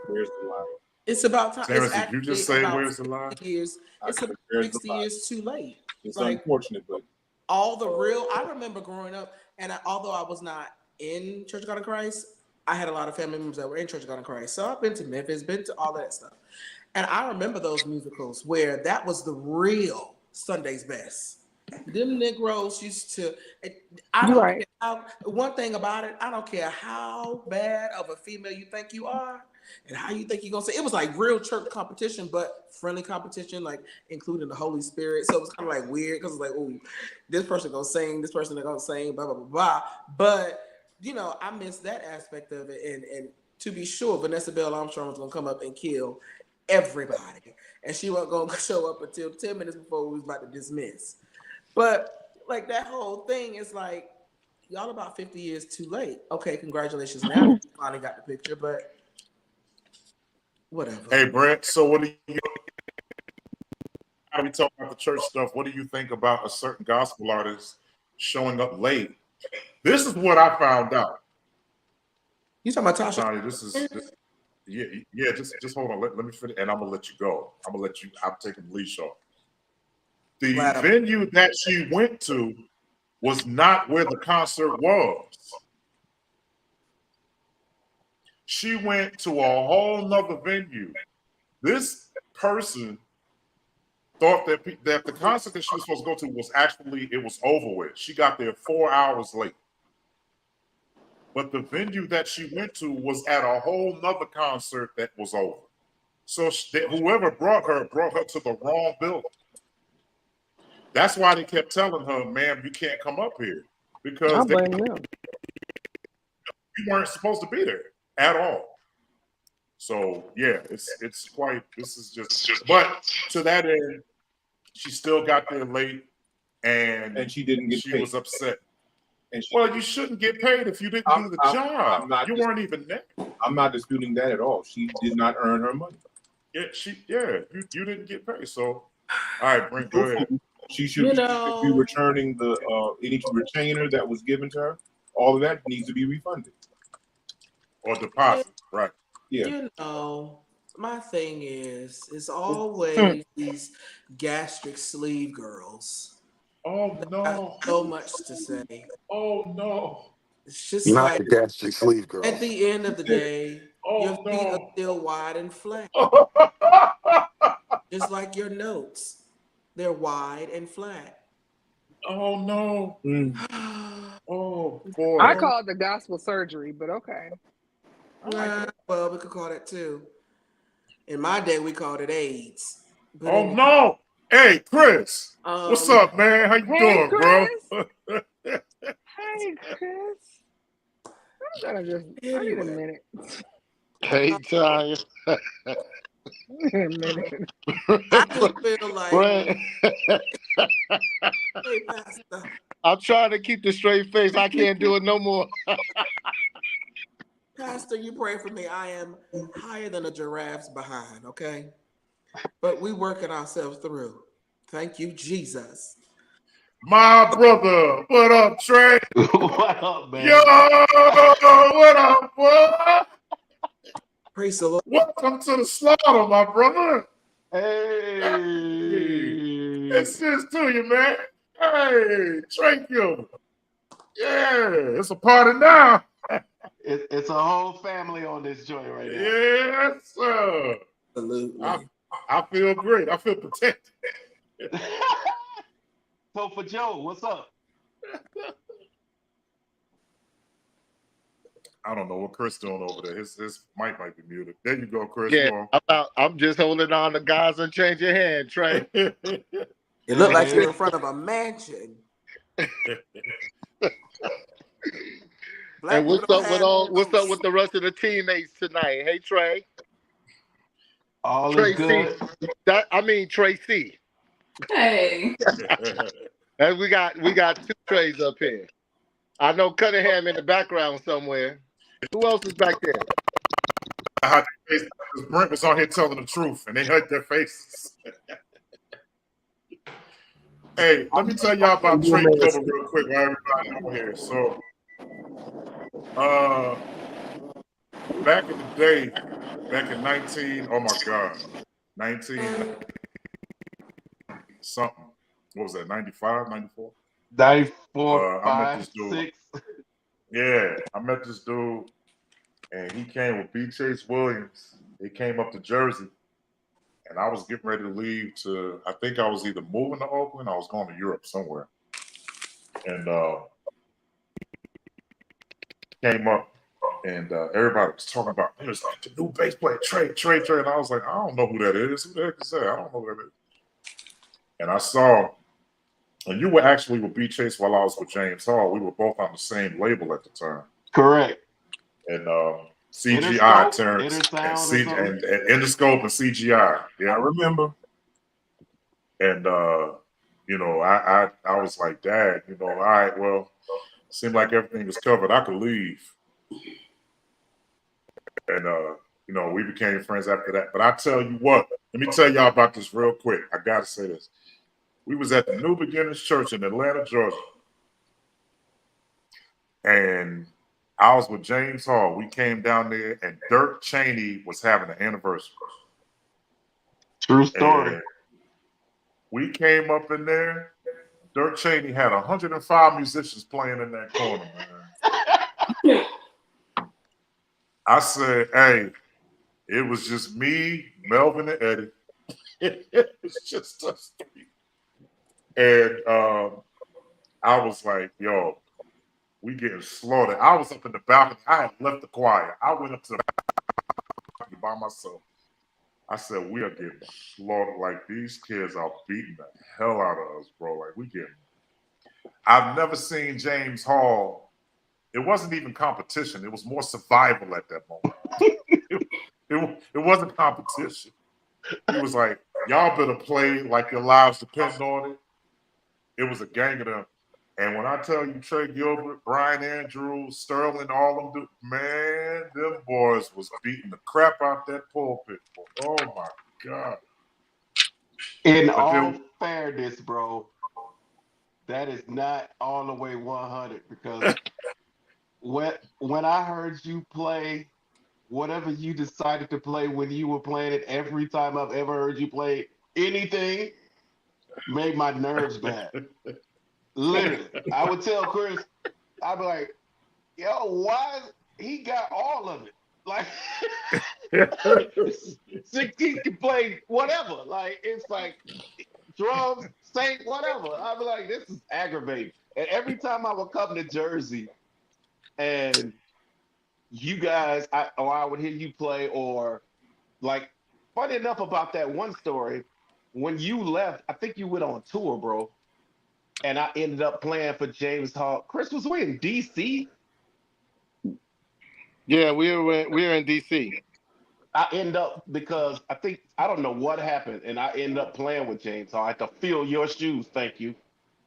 Where's the lie? It's about time. Terrence, did you just say where's the lie? Years. It's about 60 years too late. It's unfortunate, but I remember growing up, and although I was not in Church of God in Christ, I had a lot of family members that were in Church of God in Christ. So I've been to Memphis, been to all that stuff. And I remember those musicals where that was the real Sunday's Best. Them Negroes used to, one thing about it, I don't care how bad of a female you think you are and how you think you're going to say. It was like real church competition, but friendly competition, like including the Holy Spirit. So it was kind of like weird because it's like, oh, this person going to sing, this person going to sing, blah, blah, blah, blah. But, I missed that aspect of it. And to be sure, Vanessa Bell Armstrong was going to come up and kill everybody. And she wasn't going to show up until 10 minutes before we was about to dismiss. But like that whole thing is like, y'all about 50 years too late. Okay, congratulations. Now you finally got the picture, but whatever. Hey, Brent, so what do you, how we talk about the church stuff, what do you think about a certain gospel artist showing up late? This is what I found out. You talking about Tasha? Sorry, just hold on. Let me finish, and I'm gonna let you go. I'm taking the leash off. The venue that she went to was not where the concert was. She went to a whole nother venue. This person thought that the concert that she was supposed to go to was it was over with. She got there 4 hours late. But the venue that she went to was at a whole nother concert that was over. So whoever brought her to the wrong building. That's why they kept telling her, ma'am, you can't come up here. Because you weren't supposed to be there at all. So yeah, it's quite, this is just, but to that end, she still got there late and she didn't get paid. Was upset. Well, you shouldn't get paid if you didn't do the job. You weren't even there. I'm not disputing that at all. She did not earn her money. Yeah, you didn't get paid. So, all right, Brent, go ahead. She should be returning any retainer that was given to her. All of that needs to be refunded. Or deposit, right. Yeah. My thing is, it's always these gastric sleeve girls. Oh no! So much to say. Oh no! It's just not like the gastric sleeve girl. At the end of the day, your feet are still wide and flat, just like your notes. They're wide and flat. Oh no! Oh boy! I call it the gospel surgery, but okay. Well, we could call that too. In my day, we called it AIDS. But no! Hey, Chris. What's up, man? How you doing, Chris? bro? Hey, Chris. I need a minute. Hey, Tanya. Wait a minute. I just feel like, hey, Pastor. I'm trying to keep the straight face. I can't do it no more. Pastor, you pray for me. I am higher than a giraffe's behind, okay? But we working ourselves through. Thank you, Jesus. My brother. What up, Trey? What up, man? Yo, what up, boy? Praise the Lord. Welcome to the slaughter, my brother. Hey. It's just to you, man. Hey, thank you. Yeah, it's a party now. It's a whole family on this joint right now. Yes, sir. Absolutely. I feel great. I feel protected. So for Joe, what's up? I don't know what Chris doing over there. His mic might be muted. There you go, Chris. Yeah, I'm just holding on to guys and change your hand, Trey. It looked like you're in front of a mansion. And what's up with the rest of the teammates tonight? Hey, Trey. All Trey is good. Tracy. Hey. And we got 2 Treys up here. I know Cunningham in the background somewhere. Who else is back there? Brent was on here telling the truth, and they hurt their faces. Hey, let me tell y'all about Trey Gilbert real quick while everybody on here. So, back in the day, back in 19 something. What was that, 95, 94? 94, I met 5, this dude. 6. Yeah, I met this dude, and he came with B. Chase Williams. He came up to Jersey, and I was getting ready to leave to, I think I was either moving to Oakland or I was going to Europe somewhere. And came up, and everybody was talking about, it was like the new bass player, Trey. And I was like, I don't know who that is. Who the heck is that? I don't know who that is. And I saw, and you were actually with B. Chase while I was with James Hall. We were both on the same label at the time. Correct. And CGI, Terrence, and Interscope and CGI. Yeah, I remember. And you know, I was like, Dad, you know, all right, well, seemed like everything was covered. I could leave. And you know, we became friends after that. But I tell you what, let me tell y'all about this real quick. I gotta say this. We was at the New Beginnings Church in Atlanta, Georgia. And I was with James Hall. We came down there, and Dirk Cheney was having an anniversary. True story. And we came up in there. Dirk Cheney had 105 musicians playing in that corner, man. I said, hey, it was just me, Melvin, and Eddie. It was just us 3. And I was like, yo, we getting slaughtered. I was up in the balcony. I had left the choir. I went up to the balcony by myself. I said, we are getting slaughtered. Like, these kids are beating the hell out of us, bro. Like, we getting. I've never seen James Hall. It wasn't even competition. It was more survival at that moment. It wasn't competition. He was like, y'all better play like your lives depend on it. It was a gang of them. And when I tell you Trey Gilbert, Brian Andrews, Sterling, all them, man, them boys was beating the crap out that pulpit. Oh, my God. In all fairness, bro, that is not all the way 100 because when I heard you play whatever you decided to play when you were playing it, every time I've ever heard you play anything made my nerves bad. Literally. I would tell Chris, I'd be like, yo, why he got all of it? Like 16 can play whatever. Like it's like drums, sing, whatever. I'd be like, this is aggravating. And every time I would come to Jersey and you guys, I would hear you play, or like, funny enough about that one story, when you left, I think you went on tour, bro. And I ended up playing for James Hall. Chris, was we in DC? Yeah, we were in DC. I end up because I don't know what happened, and I end up playing with James Hall. I had to fill your shoes, thank you.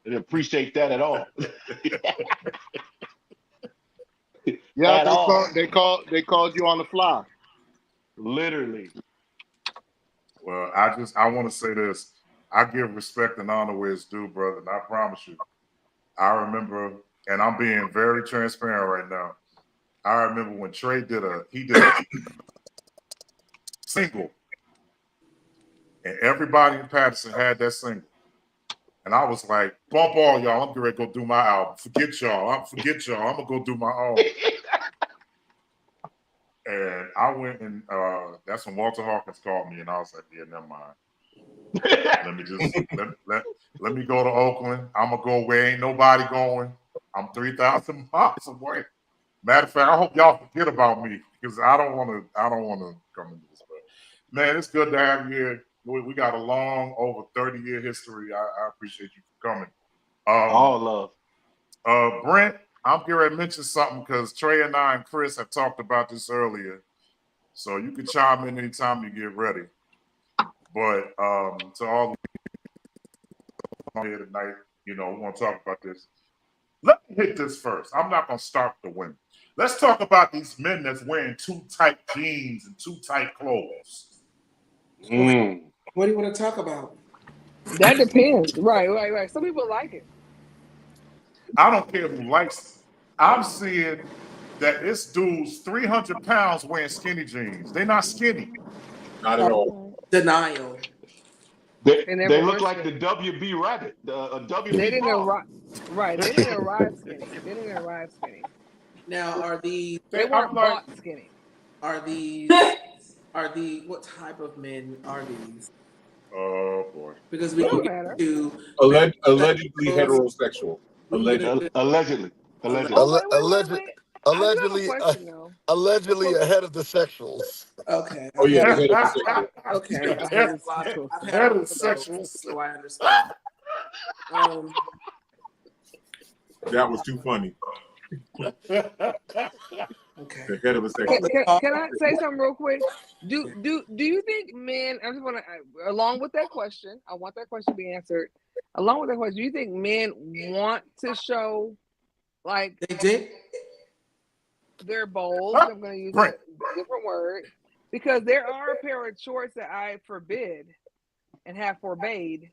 I didn't appreciate that at all. Yeah, they called you on the fly. Literally. Well, I want to say this. I give respect and honor where it's due, brother. And I promise you, I remember, and I'm being very transparent right now. I remember when Trey did a single, and everybody in Patterson had that single. And I was like, bump all y'all. I'm getting ready to go do my album. Forget y'all. I'm going to go do my own. And I went and that's when Walter Hawkins called me, and I was like, yeah, never mind. Let me just let me go to Oakland. I'm gonna go where ain't nobody going. I'm 3,000 miles away. Matter of fact, I hope y'all forget about me because I don't want to come into this. But man, it's good to have you here. We got a long, over 30-year history. I appreciate you for coming. All love. Brent, I'm going to mention something because Trey and I and Chris have talked about this earlier. So you can chime in anytime you get ready. But to all here tonight, we want to talk about this. Let me hit this first. I'm not going to start the women. Let's talk about these men that's wearing too tight jeans and too tight clothes. What do you want to talk about? That depends. Right. Some people like it. I don't care who likes it. I'm seeing that this dude's 300 pounds wearing skinny jeans. They're not skinny. Not at all. Denial. They look like the WB Rabbit, the WB. They didn't arrive. Right. They didn't arrive skinny. Now, are these? They weren't bought skinny. Are these? What type of men are these? Oh boy. Because we can get to allegedly heterosexual. Allegedly. Allegedly ahead of the sexuals. Okay. Oh yeah, ahead of the sexuals. Okay. I've had a lot of sexuals, so I understand. That was too funny. Okay. The head of a section. Can I say something real quick? Do you think men? I just want to, along with that question, I want that question to be answered. Along with that question, do you think men want to show, like, they did? They're bold. I'm going to use a different word because there are a pair of shorts that I forbid and have forbade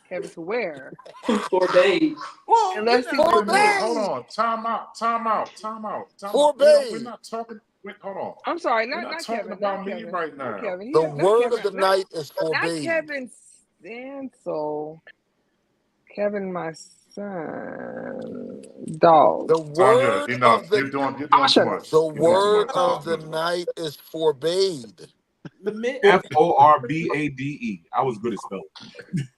Kevin to wear. Forbade. Well, unless he's forbade. Hold on. Time out. Forbade. We're not talking. Wait, hold on. I'm sorry. We're not talking Kevin, about me right now. Kevin. The word of the night is forbade. Not Kevin Stansel. Kevin, my son. Dog. The word of the you're doing too much. The word of the night is forbade. FORBADE. I was good at spelling.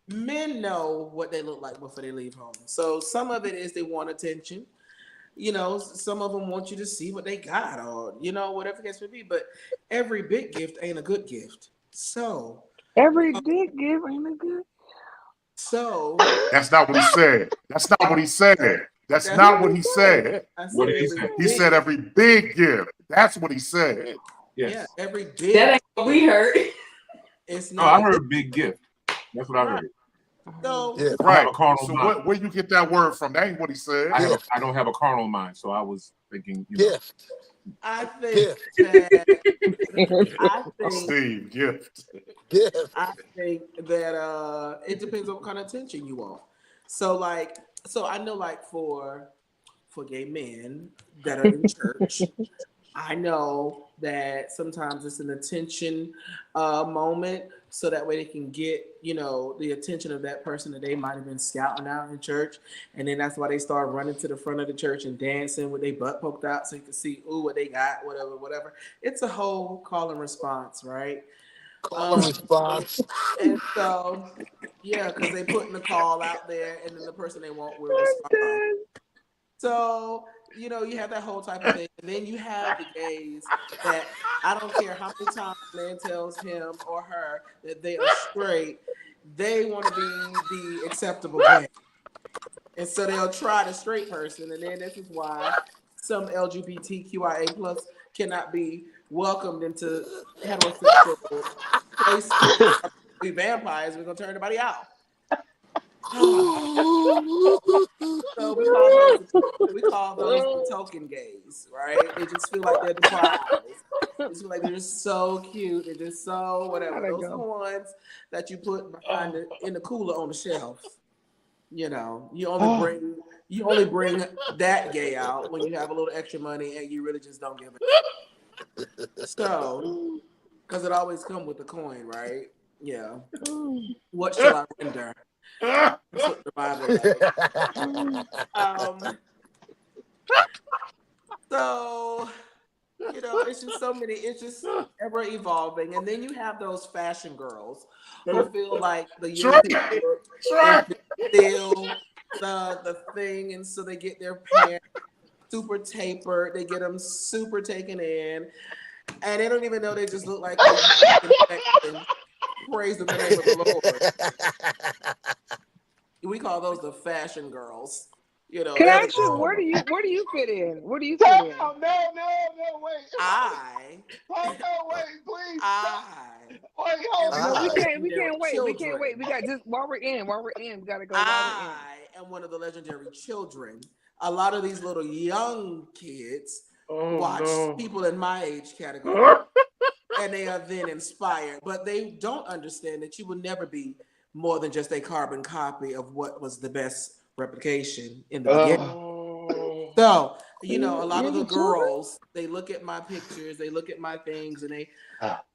Men know what they look like before they leave home. So some of it is they want attention. Some of them want you to see what they got or, whatever the case may be. But every big gift ain't a good gift. So every big gift ain't a good. So that's not what he said. That's not what he said. That's not what he said. What did he say? He said every big gift. That's what he said. Yes. Yeah, every big. That ain't what we heard. It's not. I heard big gift. That's what I heard. So yeah. Right. So where you get that word from? That ain't what he said. I don't have a carnal mind, so I was thinking. Gift. I think that. Steve, gift. I think that it depends on what kind of attention you want. So I know, like for gay men that are in church, I know that sometimes it's an attention moment, so that way they can get, the attention of that person that they might have been scouting out in church, and then that's why they start running to the front of the church and dancing with their butt poked out so you can see what they got, whatever. It's a whole call and response, right? Call and response. And so, yeah, because they putting the call out there, and then the person they want will respond. So, you have that whole type of thing. And then you have the gays that I don't care how many times a man tells him or her that they are straight, they want to be the acceptable gay. And so they'll try the straight person. And then this is why some LGBTQIA plus cannot be welcomed into heterosexual places. We vampires, we're going to turn everybody out. So we call those the token gays, right? They just feel like they're the prize. They just feel like they're just so cute. They're just so whatever. Those are the ones that you put behind in the cooler on the shelf. You only bring that gay out when you have a little extra money and you really just don't give it. So, because it always comes with the coin, right? Yeah. What shall I render? That's what the Bible is. So, it's just so many, it's just ever evolving. And then you have those fashion girls who feel like the European look is still the thing, and so they get their parents super tapered. They get them super taken in. And they don't even know they just look like infection. Praise the name of the Lord. We call those the fashion girls. You know, can I ask you, where do you fit in? Where do you fit in? No, wait. Hold on, wait, please. Wait, hold No, on. we can't wait. Children. We can't wait. We got just while we're in, we gotta go. I am one of the legendary children. A lot of these little young kids watch people in my age category, and they are then inspired. But they don't understand that you will never be more than just a carbon copy of what was the best replication in the beginning. So, you know, a lot of the girls, they look at my pictures, they look at my things, and they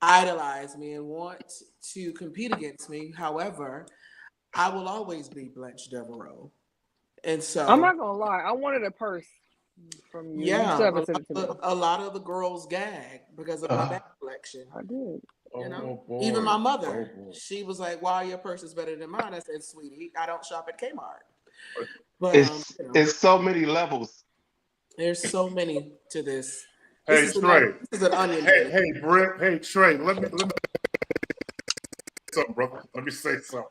idolize me and want to compete against me. However, I will always be Blanche Devereaux. And so I'm not gonna lie, I wanted a purse from you. Yeah, You a lot of the girls gag because of my bag collection. I did. You know, even my mother, she was like, "Why your purse is better than mine?" I said, "Sweetie, I don't shop at Kmart." But it's so many levels. There's so many to this. Hey, Trey. This is an onion. Hey, Brent. Hey, Trey. Let me something, brother. Let me say something.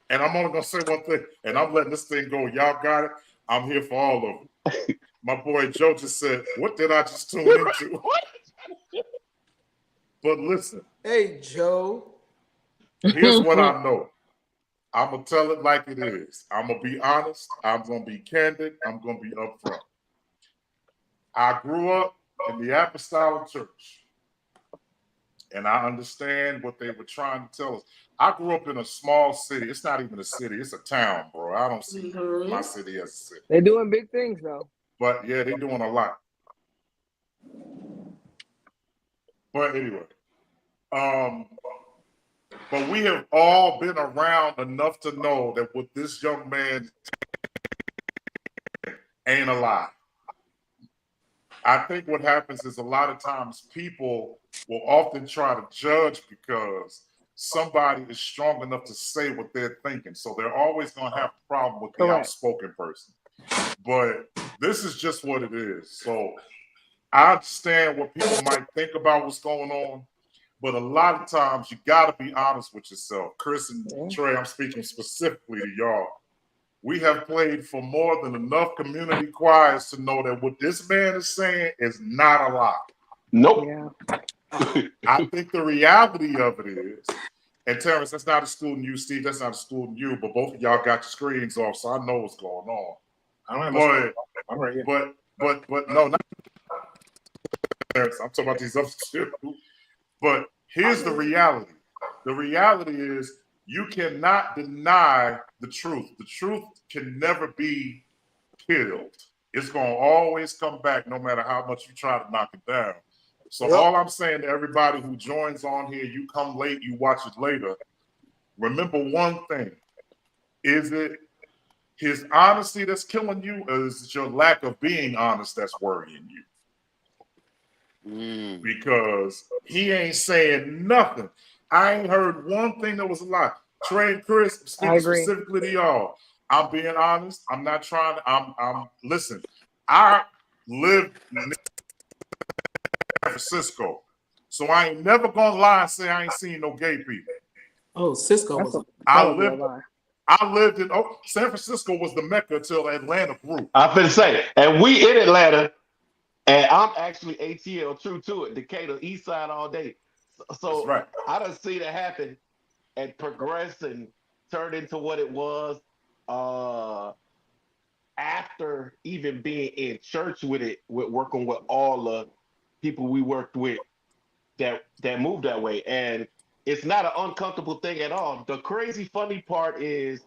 And I'm only gonna say one thing, and I'm letting this thing go. Y'all got it. I'm here for all of them. My boy Joe just said, "What did I just tune into?" But listen. Hey, Joe. Here's what I know. I'm gonna tell it like it is. I'm gonna be honest. I'm gonna be candid. I'm gonna be upfront. I grew up in the Apostolic Church, and I understand what they were trying to tell us. I grew up in a small city. It's not even a city. It's a town, bro. I don't see my city as a city. They're doing big things, though. But yeah, they're doing a lot. But anyway, but we have all been around enough to know that what this young man ain't a lie. I think what happens is a lot of times people will often try to judge because somebody is strong enough to say what they're thinking. So they're always going to have a problem with the outspoken person. But this is just what it is. So I understand what people might think about what's going on, but a lot of times you got to be honest with yourself. Chris and Trey, I'm speaking specifically to y'all. We have played for more than enough community choirs to know that what this man is saying is not a lie. Nope. Yeah. I think the reality of it is, and Terrence, that's not a student you, Steve, that's not a student you, but both of y'all got your screens off, so I know what's going on. I don't have I'm right here. But no, not Terrence. I'm talking about these other two. But here's the reality. The reality is you cannot deny the truth. The truth can never be killed. It's going to always come back no matter how much you try to knock it down. So all I'm saying to everybody who joins on here, you come late, you watch it later, remember one thing. Is it his honesty that's killing you, or is it your lack of being honest that's worrying you? Because he ain't saying nothing. I ain't heard one thing that was a lie. Trey and Chris, speaking specifically to y'all, I'm being honest. I'm not trying to, listen, I lived in San Francisco, so I ain't never gonna lie and say I ain't seen no gay people. Oh, Cisco was I lived in San Francisco was the Mecca until Atlanta grew. I'm finna say, and we in Atlanta, and I'm actually ATL, true to it, Decatur, East Side all day. So right. I done seen it happen and progress and turn into what it was after even being in church with it, with working with all the people we worked with that moved that way. And it's not an uncomfortable thing at all. The crazy funny part is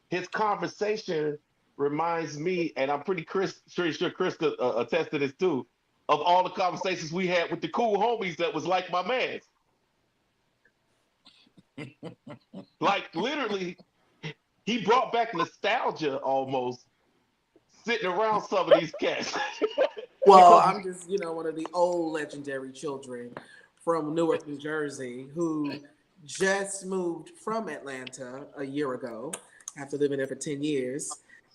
his conversation reminds me, and I'm pretty sure Chris could attest to this too, of all the conversations we had with the cool homies that was like my man's. Like literally, he brought back nostalgia almost sitting around some of these cats. Well, I'm just, one of the old legendary children from Newark, New Jersey, who just moved from Atlanta a year ago after living there for 10 years.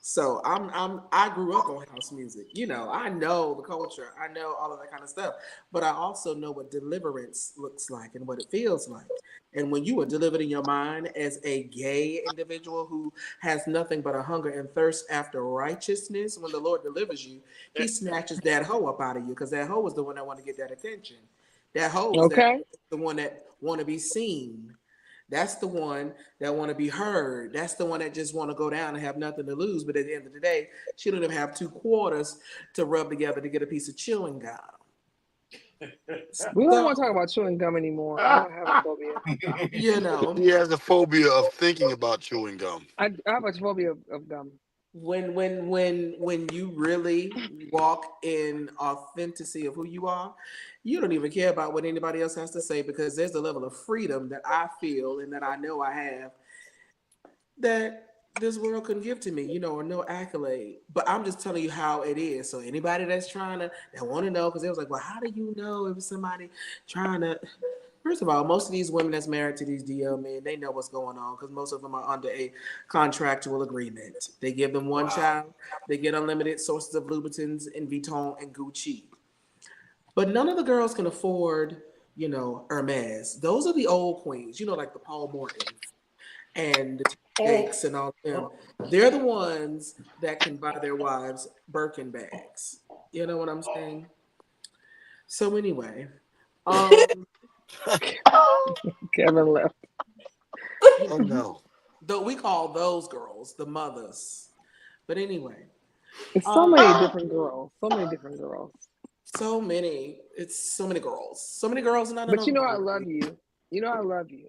So I grew up on house music. You know, I know the culture. I know all of that kind of stuff. But I also know what deliverance looks like and what it feels like. And when you are delivered in your mind as a gay individual who has nothing but a hunger and thirst after righteousness, when the Lord delivers you, he snatches that hoe up out of you because that hoe was the one that want to get that attention. That hoe is the one that want to be seen. That's the one that want to be heard. That's the one that just want to go down and have nothing to lose. But at the end of the day, she don't even have 2 quarters to rub together to get a piece of chewing gum. We don't want to talk about chewing gum anymore. I don't have a phobia. You know, he has a phobia of thinking about chewing gum. I have a phobia of gum. When you really walk in authenticity of who you are, you don't even care about what anybody else has to say because there's a level of freedom that I feel and that I know I have that this world couldn't give to me, you know, or no accolade. But I'm just telling you how it is. So anybody that's that want to know, because it was like, well, how do you know if somebody trying to? First of all, most of these women that's married to these DL men, they know what's going on because most of them are under a contractual agreement. They give them one child, they get unlimited sources of Louboutins and Vuitton and Gucci. But none of the girls can afford, you know, Hermes. Those are the old queens, you know, like the Paul Mortons and the T-Bakes and all of them. They're the ones that can buy their wives Birkin bags. You know what I'm saying? So anyway, Kevin left. Oh no. Though we call those girls the mothers. But anyway. It's so many different girls. So many different girls. So many. It's so many girls. So many girls. But you know I love you. You know I love you.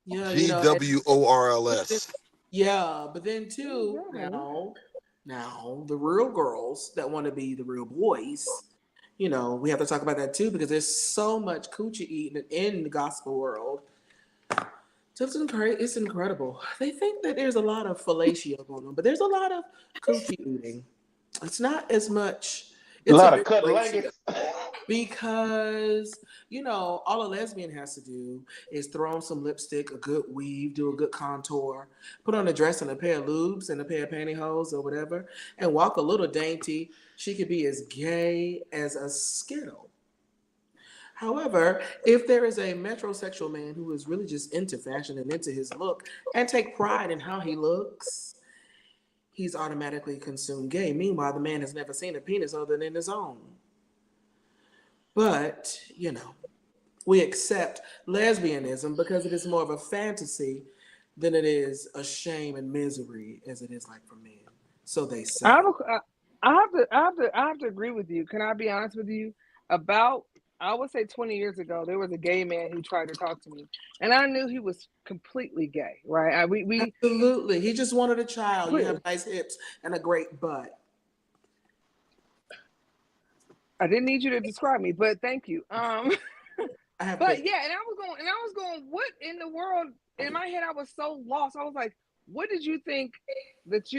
Yeah. GWORLS. Yeah, but then too, now the real girls that want to be the real boys, you know, we have to talk about that too because there's so much coochie eating in the gospel world. It's incredible. They think that there's a lot of fellatio going on, but there's a lot of coochie eating. It's not as much. It's a lot of cutting because, you know, all a lesbian has to do is throw on some lipstick, a good weave, do a good contour, put on a dress and a pair of lubes and a pair of pantyhose or whatever, and walk a little dainty. She could be as gay as a Skittle. However, if there is a metrosexual man who is really just into fashion and into his look and take pride in how he looks, he's automatically consumed gay. Meanwhile, the man has never seen a penis other than his own. But, you know, we accept lesbianism because it is more of a fantasy than it is a shame and misery as it is like for men. So they say. I have to agree with you. Can I be honest with you? I would say 20 years ago, there was a gay man who tried to talk to me, and I knew he was completely gay, right? We absolutely. He just wanted a child. You have nice hips and a great butt. I didn't need you to describe me, but thank you. But yeah, and I was going, what in the world? In my head, I was so lost. I was like, what did you think was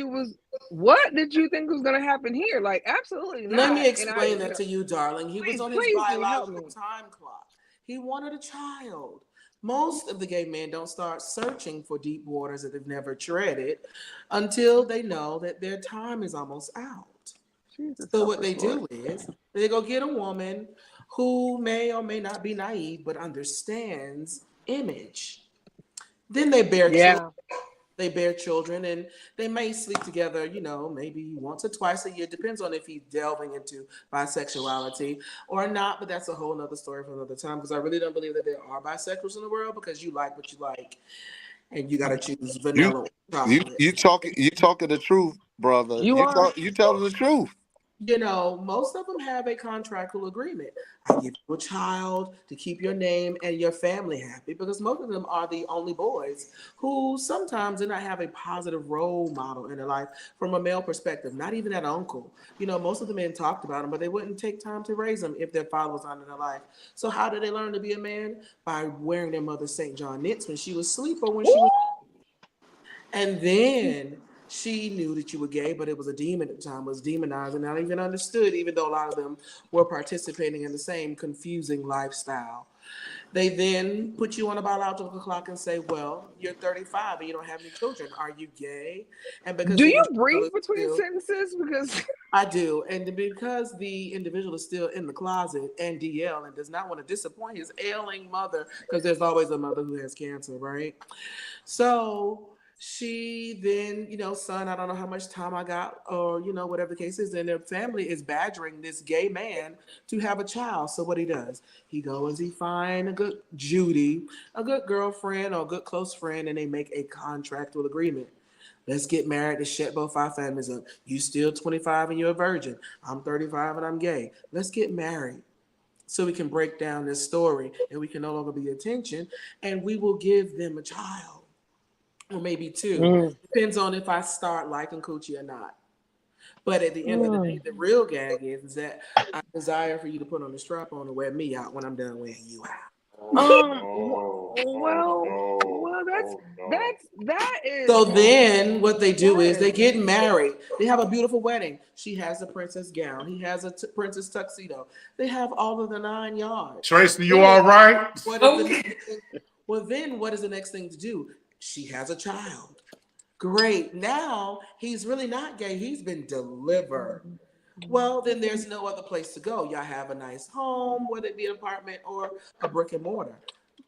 going to happen here? Like, absolutely not. Let me explain that to you, darling. He was on his biological time clock. He wanted a child. Most of the gay men don't start searching for deep waters that they've never treaded until they know that their time is almost out. So what they do is they go get a woman who may or may not be naive, but understands image. Then they bear children. They bear children and they may sleep together, you know, maybe once or twice a year. Depends on if he's delving into bisexuality or not. But that's a whole nother story for another time because I really don't believe that there are bisexuals in the world because you like what you like and you got to choose vanilla or chocolate. You talking the truth, brother. You telling the truth. You know, most of them have a contractual agreement. I give you a child to keep your name and your family happy because most of them are the only boys who sometimes do not have a positive role model in their life from a male perspective, not even that uncle. You know, most of the men talked about them, but they wouldn't take time to raise them if their father was not in their life. So how did they learn to be a man? By wearing their mother's St. John knits when she was asleep or when she was... And then she knew that you were gay, but it was a demon at the time, was demonized and not even understood, even though a lot of them were participating in the same confusing lifestyle. They then put you on a biological clock and say, well, you're 35 and you don't have any children. Are you gay? And because Do you breathe between sentences? Because I do. And because the individual is still in the closet and DL and does not want to disappoint his ailing mother, because there's always a mother who has cancer, right? So she then, son, I don't know how much time I got, or, whatever the case is. And their family is badgering this gay man to have a child. So what he does, he goes, he find a good Judy, a good girlfriend or a good close friend, and they make a contractual agreement. Let's get married to shut both our families up. You still 25 and you're a virgin. I'm 35 and I'm gay. Let's get married so we can break down this story and we can no longer be attention, and we will give them a child. Or maybe two. Depends on if I start liking coochie or not. But at the end of the day, the real gag is that I desire for you to put on the strap on and wear me out when I'm done wearing you out. That is. So then what they do is they get married. They have a beautiful wedding. She has a princess gown. He has a princess tuxedo. They have all of the 9 yards. Tracy, you all right? Well, then what is the next thing to do? She has a child. Great. Now he's really not gay. He's been delivered. Well, then there's no other place to go. Y'all have a nice home, whether it be an apartment or a brick and mortar.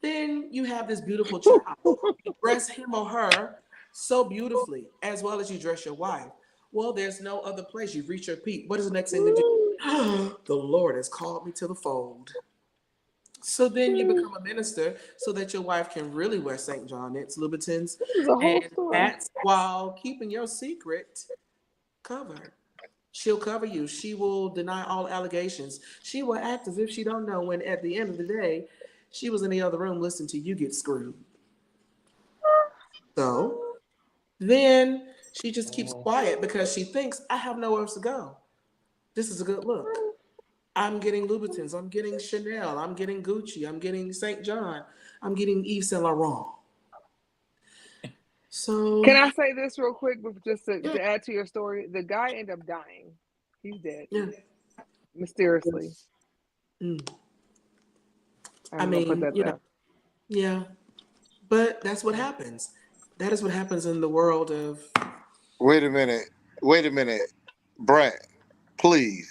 Then you have this beautiful child. You dress him or her so beautifully, as well as you dress your wife. Well, there's no other place. You've reached your peak. What is the next thing to do? The Lord has called me to the fold. So then you become a minister so that your wife can really wear St. John knits, Louboutins, and hats while keeping your secret covered. She'll cover you. She will deny all allegations. She will act as if she don't know, when at the end of the day, she was in the other room listening to you get screwed. So then she just keeps quiet because she thinks, I have nowhere else to go. This is a good look. I'm getting Louboutins. I'm getting Chanel. I'm getting Gucci. I'm getting St. John. I'm getting Yves Saint Laurent. So can I say this real quick, just to add to your story? The guy ended up dying. He's dead. Yeah. Mysteriously. I mean, yeah. But that's what happens. That is what happens in the world of. Wait a minute. Brent, please.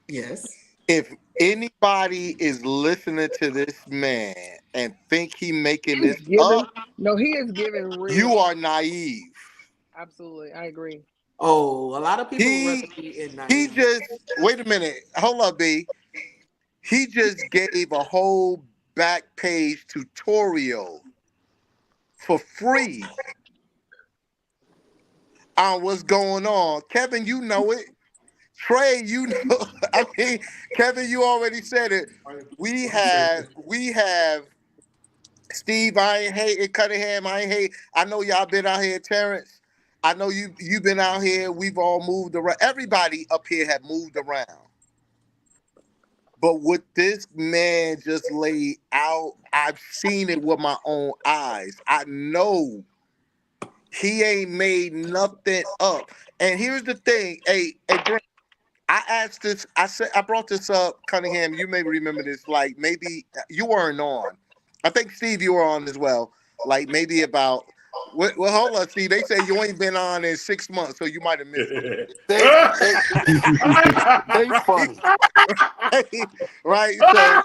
Yes. If anybody is listening to this man and think he making this up, no, he is giving real. You are naive. Absolutely, I agree. Oh, a lot of people rather be in naive. He just wait a minute. Hold up, B. He just gave a whole back page tutorial for free on what's going on. Kevin, you know it. Trey, you know. I mean, Kevin, you already said it. We have Steve. I ain't hating Cunningham. I ain't hate. I know y'all been out here, Terrence. I know you've been out here. We've all moved around. Everybody up here have moved around. But what this man just laid out, I've seen it with my own eyes. I know he ain't made nothing up. And here's the thing, hey, Brent, I asked this. I brought this up, Cunningham. You may remember this. Like maybe you weren't on. I think Steve, you were on as well. Like maybe about. Well, hold on, Steve. They say you ain't been on in 6 months, so you might have missed it. They funny, right? So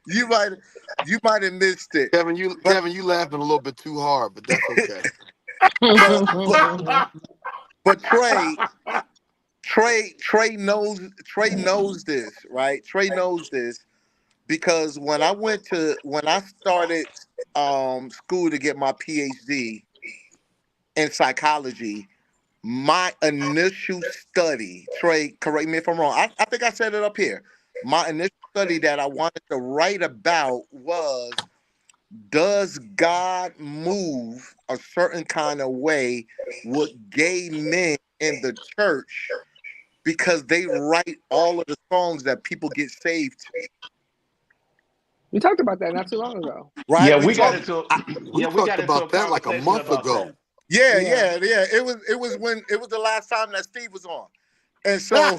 you might have missed it, Kevin. You laughing a little bit too hard, but that's okay. but Trey knows this, right? Trey knows this because when I started school to get my PhD in psychology, my initial study, Trey, correct me if I'm wrong. I think I said it up here. My initial study that I wanted to write about was, does God move a certain kind of way with gay men in the church? Because they write all of the songs that people get saved to. We talked about that not too long ago. Right? Yeah, we got into about that like a month ago. Yeah. It was when it was the last time that Steve was on. And so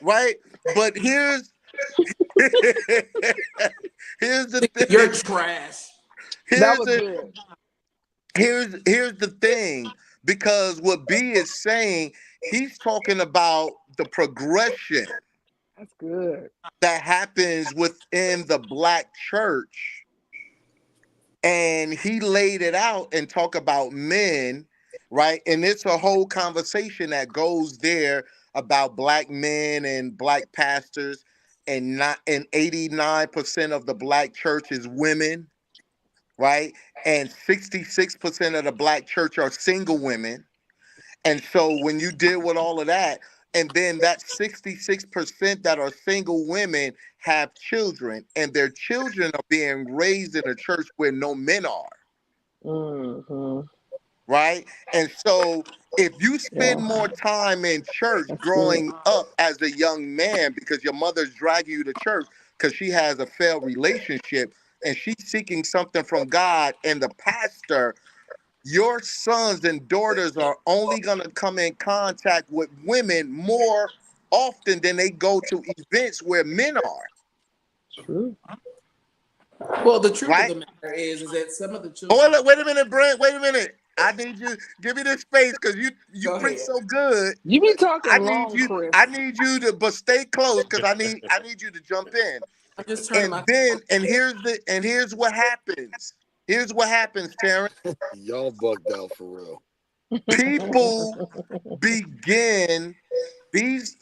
right. But here's the thing. You're trash. That was good. Here's the thing, because what B is saying, he's talking about the progression That's good. that happens within the Black church. And he laid it out and talk about men, right? And it's a whole conversation that goes there about Black men and Black pastors, and 89% of the Black church is women, right? And 66% of the Black church are single women. And so when you deal with all of that, and then that 66% that are single women have children, and their children are being raised in a church where no men are. Mm-hmm. Right? And so if you spend more time in church growing up as a young man because your mother's dragging you to church because she has a failed relationship and she's seeking something from God and the pastor, your sons and daughters are only going to come in contact with women more often than they go to events where men are. True. Well, the truth of the matter is that some of the children. Oh, wait a minute, Brent. Wait a minute. I need you. Give me this space because you preach so good. You be talking long, Chris. I need you to, but stay close because I need you to jump in. I'm just turning and here's what happens. Here's what happens, Terrence. Y'all bugged out for real. People begin, these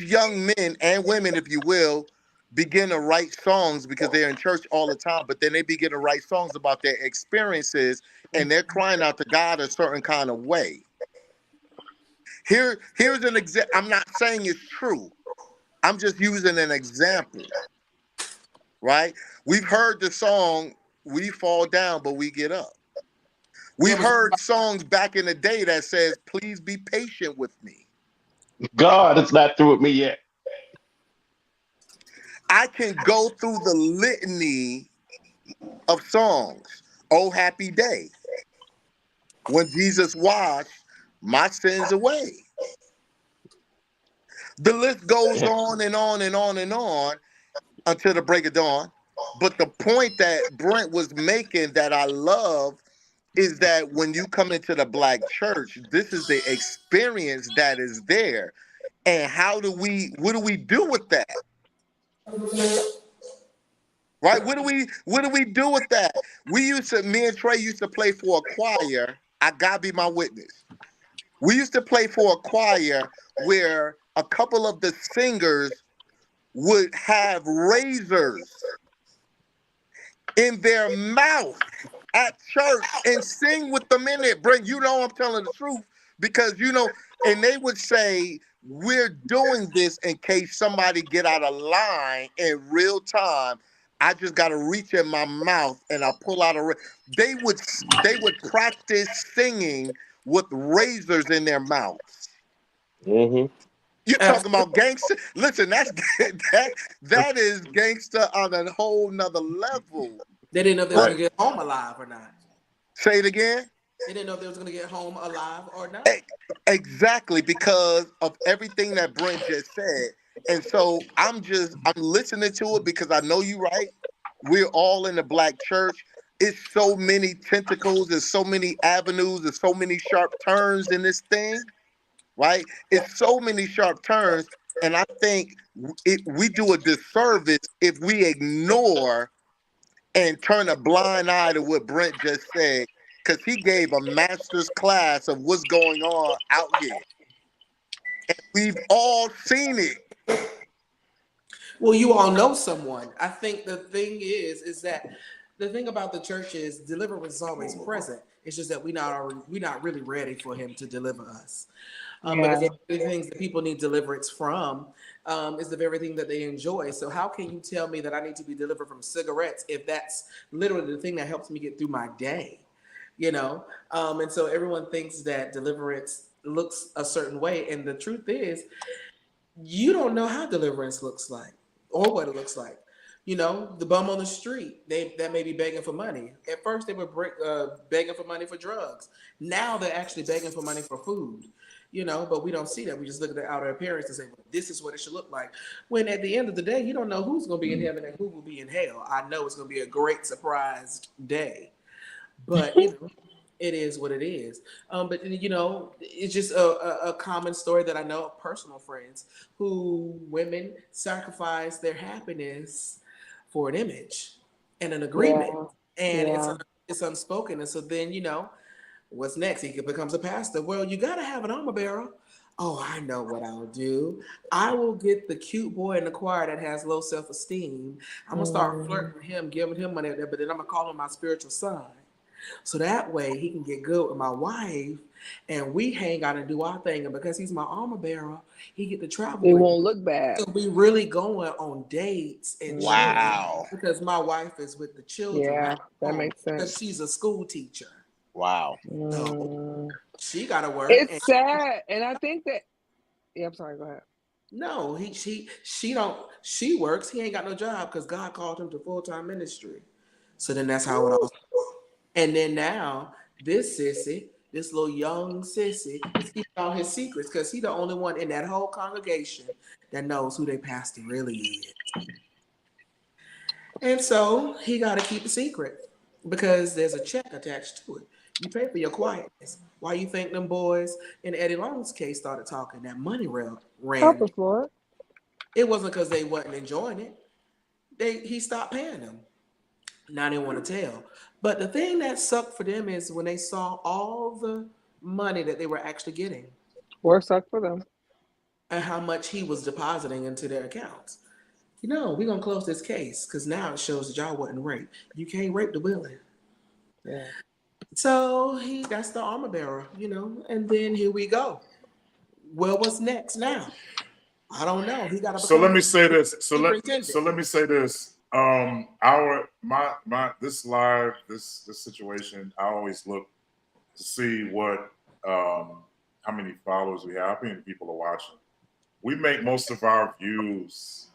young men and women, if you will, begin to write songs because they're in church all the time, but then they begin to write songs about their experiences and they're crying out to God a certain kind of way. Here's an example. I'm not saying it's true. I'm just using an example, right? We've heard the song, "We Fall Down, But We Get Up." We've heard songs back in the day that says, "Please be patient with me. God is not through with me yet." I can go through the litany of songs. "Oh, happy day, when Jesus washed my sins away." The list goes on and on and on and on until the break of dawn. But the point that Brent was making that I love is that when you come into the Black church, this is the experience that is there. And what do we do with that? Right? What do we do with that? Me and Trey used to play for a choir. I gotta be my witness. We used to play for a choir where a couple of the singers would have razors in their mouth at church and sing with them in it. Brent, I'm telling the truth because, and they would say, "We're doing this in case somebody get out of line in real time. I just got to reach in my mouth and I pull out They would practice singing with razors in their mouths. Mm-hmm. You're talking about gangster. Listen, that is gangster on a whole nother level. They didn't know if they were going to get home alive or not. Say it again. They didn't know if they was going to get home alive or not. Exactly, because of everything that Brent just said. And so I'm listening to it because I know you're right. We're all in the Black church. It's so many tentacles, there's so many avenues, there's so many sharp turns in this thing, right? It's so many sharp turns. And I think we do a disservice if we ignore and turn a blind eye to what Brent just said, because he gave a master's class of what's going on out here. And we've all seen it. Well, you all know someone. I think the thing is that the thing about the church is deliverance is always present. It's just that we're not really ready for him to deliver us. Because the very things that people need deliverance from is the very thing that they enjoy. So how can you tell me that I need to be delivered from cigarettes if that's literally the thing that helps me get through my day? And so everyone thinks that deliverance looks a certain way. And the truth is, you don't know how deliverance looks like or what it looks like. the bum on the street, that may be begging for money. At first, they were begging for money for drugs. Now they're actually begging for money for food. But we don't see that. We just look at the outer appearance and say, well, this is what it should look like. When at the end of the day, you don't know who's going to be in heaven and who will be in hell. I know it's going to be a great surprised day, but it is what it is. But it's just a common story that I know of personal friends who women sacrifice their happiness for an image and an agreement, and it's unspoken. And so then what's next? He becomes a pastor. Well, you got to have an armor bearer. Oh, I know what I'll do. I will get the cute boy in the choir that has low self-esteem. I'm gonna start flirting with him, giving him money, but then I'm gonna call him my spiritual son. So that way he can get good with my wife and we hang out and do our thing. And because he's my armor bearer, he get to travel. It won't look bad. So we really going on dates and wow, because my wife is with the children. Yeah, that makes sense. Because she's a school teacher. Wow. So she got to work. It's sad, and I think that. Yeah, I'm sorry. Go ahead. No, she works. He ain't got no job because God called him to full-time ministry. So then that's how it all. And then now, this little young sissy, is keeping all his secrets because he's the only one in that whole congregation that knows who their pastor really is. And so he got to keep a secret because there's a check attached to it. You pay for your quietness. Why you think them boys in Eddie Long's case started talking? That money ran. It wasn't because they wasn't enjoying it. He stopped paying them. Now they want to tell. But the thing that sucked for them is when they saw all the money that they were actually getting. Or sucked for them. And how much he was depositing into their accounts. We're going to close this case because now it shows that y'all wasn't raped. You can't rape the willing. Yeah. So that's the armor bearer, and then here we go. Well, what's next now? I don't know. He got to. So let me say this. So let me say this. This situation, I always look to see what how many followers we have, how many people are watching. We make most of our views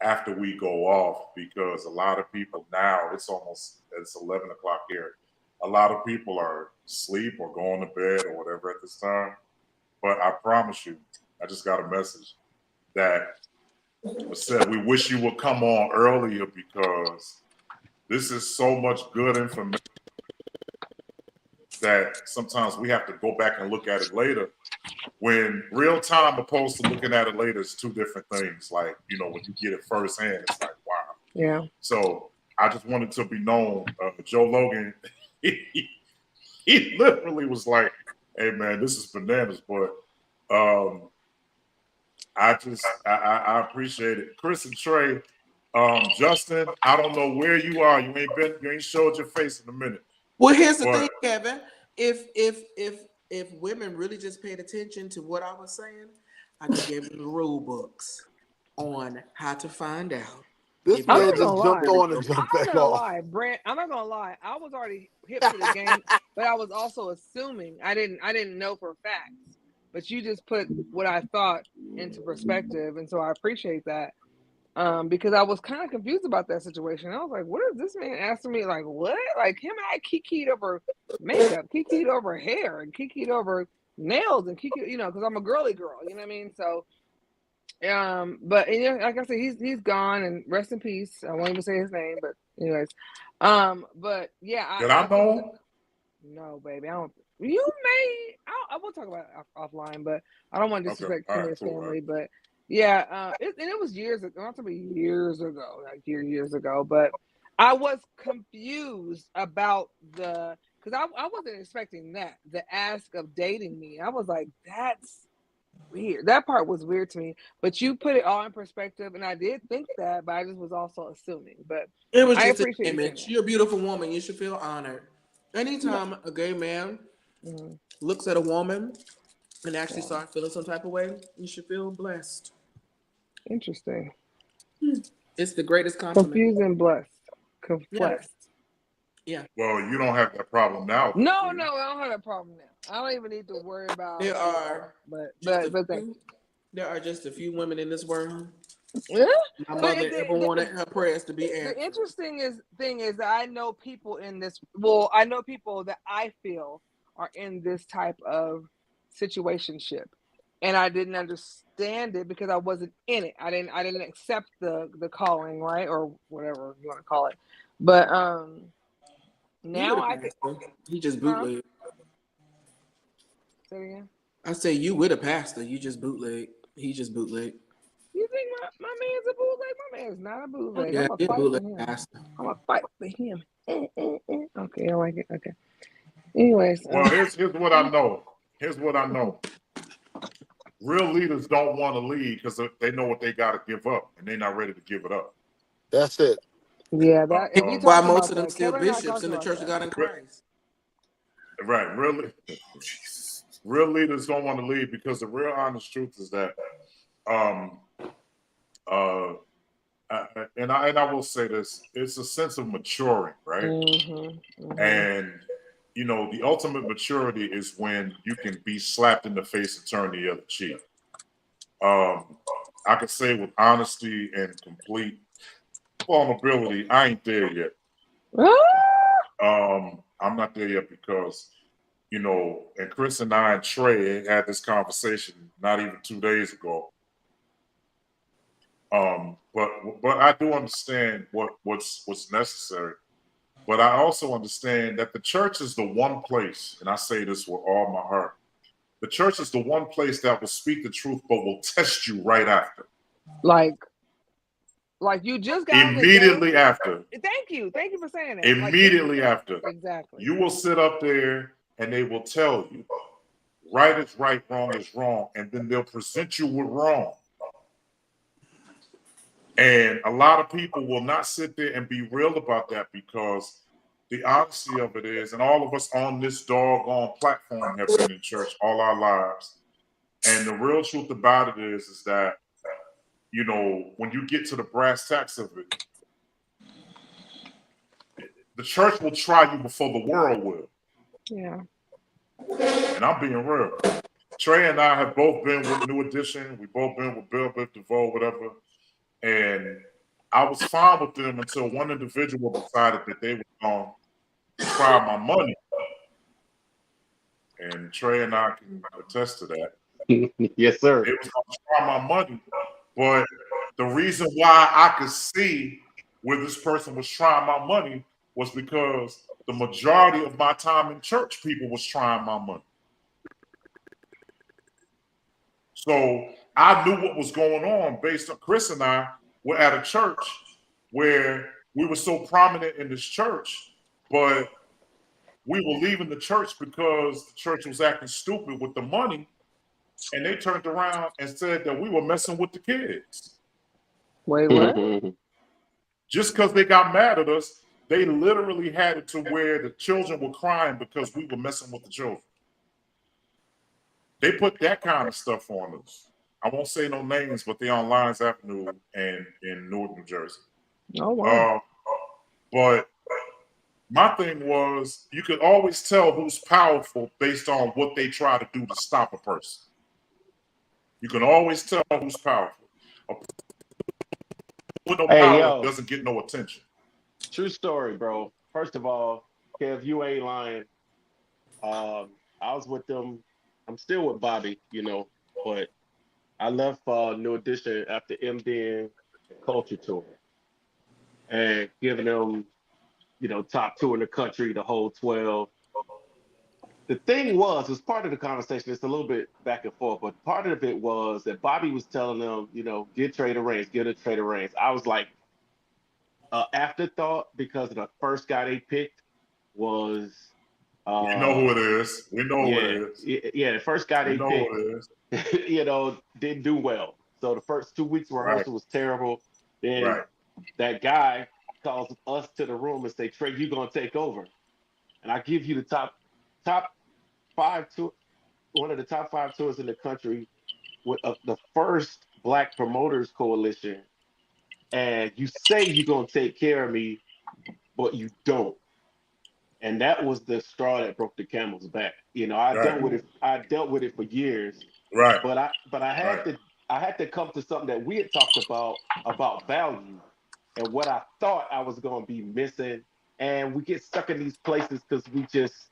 after we go off because a lot of people now it's 11 o'clock here. A lot of people are asleep or going to bed or whatever at this time. But I promise you, I just got a message that said we wish you would come on earlier because this is so much good information that sometimes we have to go back and look at it later. When real time opposed to looking at it later is two different things. Like, when you get it firsthand, it's like, wow. Yeah. So I just wanted to be known. Joe Logan, he literally was like, hey man, this is bananas, but I appreciate it. Chris and Trey, Justin, I don't know where you are. You ain't showed your face in a minute. Well, here's the thing, Kevin. If women really just paid attention to what I was saying, I could give them the rule books on how to find out. This man just jumped on and jumped back off. Brent, I'm not gonna lie. I was already hip to the game, but I was also assuming. I didn't know for facts. But you just put what I thought into perspective, and so I appreciate that. Because I was kind of confused about that situation. I was like, what is this man asking me? Like, what? Like him and I kikied over makeup, kikied over hair, and kikied over nails, and kikied, because I'm a girly girl, you know what I mean? So, but like I said, he's gone, and rest in peace. I won't even say his name, but anyways, but yeah. Did I know? No, baby, I don't. You may. I will talk about it offline, but I don't want to disrespect his family, but. Yeah, it was years ago, not to be years ago, like years ago, but I was confused about because I wasn't expecting the ask of dating me. I was like, that's weird. That part was weird to me, but you put it all in perspective, and I did think that, but I just was also assuming. But it was just an image. You're a beautiful woman. You should feel honored. Anytime a gay man looks at a woman and actually starts feeling some type of way, you should feel blessed. Interesting. It's the greatest compliment. Confused and blessed. Confessed. Yeah. Well, you don't have that problem now. No, I don't have that problem now. I don't even need to worry about. There are, but there are just a few women in this world Yeah. My mother ever wanted her prayers to be answered. The interesting thing is that I know people in this. Well, I know people that I feel are in this type of situationship, and I didn't understand it because I wasn't in it. I didn't accept the calling, right, or whatever you want to call it. But now I could. He just bootleg. Say it again. I say you with a pastor. You just bootleg. He just bootleg. You think my man's a bootleg? My man's not a bootleg. Yeah, I'm gonna fight bootleg for him. pastor. I'm gonna fight for him. Okay, I like it. Okay. Anyways. Well, here's what I know. Here's what I know. Real leaders don't want to lead because they know what they got to give up, and they're not ready to give it up. That's it. Yeah, that. And we Why talked most about of them that. still Kevin and I bishops talked in the about Church that. of God in Christ. Right. Real leaders don't want to lead because the real honest truth is that, and I will say this: it's a sense of maturing, right? And you know, the ultimate maturity is when you can be slapped in the face and turn the other cheek. I can say with honesty and complete vulnerability, I ain't there yet. I'm not there yet because, you know, and Chris and I and Trey had this conversation not even 2 days ago. But I do understand what's necessary. But I also understand that the church is the one place, and I say this with all my heart, the church is the one place that will speak the truth, but will test you right after. Like you just got immediately after. Thank you for saying that. Immediately after. Exactly. You will sit up there and they will tell you right is right, wrong is wrong, and then they'll present you with wrong. And a lot of people will not sit there and be real about that because the honesty of it is, and all of us on this doggone platform have been in church all our lives. And the real truth about it is that, you know, when you get to the brass tacks of it, the church will try you before the world will. Yeah. And I'm being real. Trey and I have both been with New Edition. We both been with Bill, Biff DeVoe, whatever. And I was fine with them until one individual decided that they were going to try my money. And Trey and I can attest to that. Yes, sir. It was going to try my money. But the reason why I could see where this person was trying my money was because the majority of my time in church, people was trying my money. So I knew what was going on based on Chris and I were at a church where we were so prominent in this church, but we were leaving the church because the church was acting stupid with the money. And they turned around and said that we were messing with the kids. Wait, what? Just because they got mad at us, they literally had it to where the children were crying because we were messing with the children. They put that kind of stuff on us. I won't say no names, but they're on Lyons Avenue and in Newark, New Jersey. Oh, wow. But my thing was, you could always tell who's powerful based on what they try to do to stop a person. You can always tell who's powerful. With no power doesn't get no attention. True story, bro. First of all, Kev, you ain't lying. I was with them. I'm still with Bobby, you know, but I left New Edition after MDN Culture Tour and giving them, you know, top 2 in the country, the whole 12. The thing was part of the conversation. It's a little bit back and forth, but part of it was that Bobby was telling them, you know, get Trader Reigns, get a Trader Reigns. I was like, afterthought because the first guy they picked was. We know who it is. We know who it is. Yeah, the first guy they picked, you know, didn't do well. So the first 2 weeks rehearsal was terrible. Then that guy calls us to the room and say, Trey, you're gonna take over. And I give you the top 5 tour, one of the top 5 tours in the country with the first Black Promoters Coalition. And you say you're gonna take care of me, but you don't. And that was the straw that broke the camel's back. You know, I dealt with it for years. Right. But I I had to come to something that we had talked about value and what I thought I was going to be missing. And we get stuck in these places because we just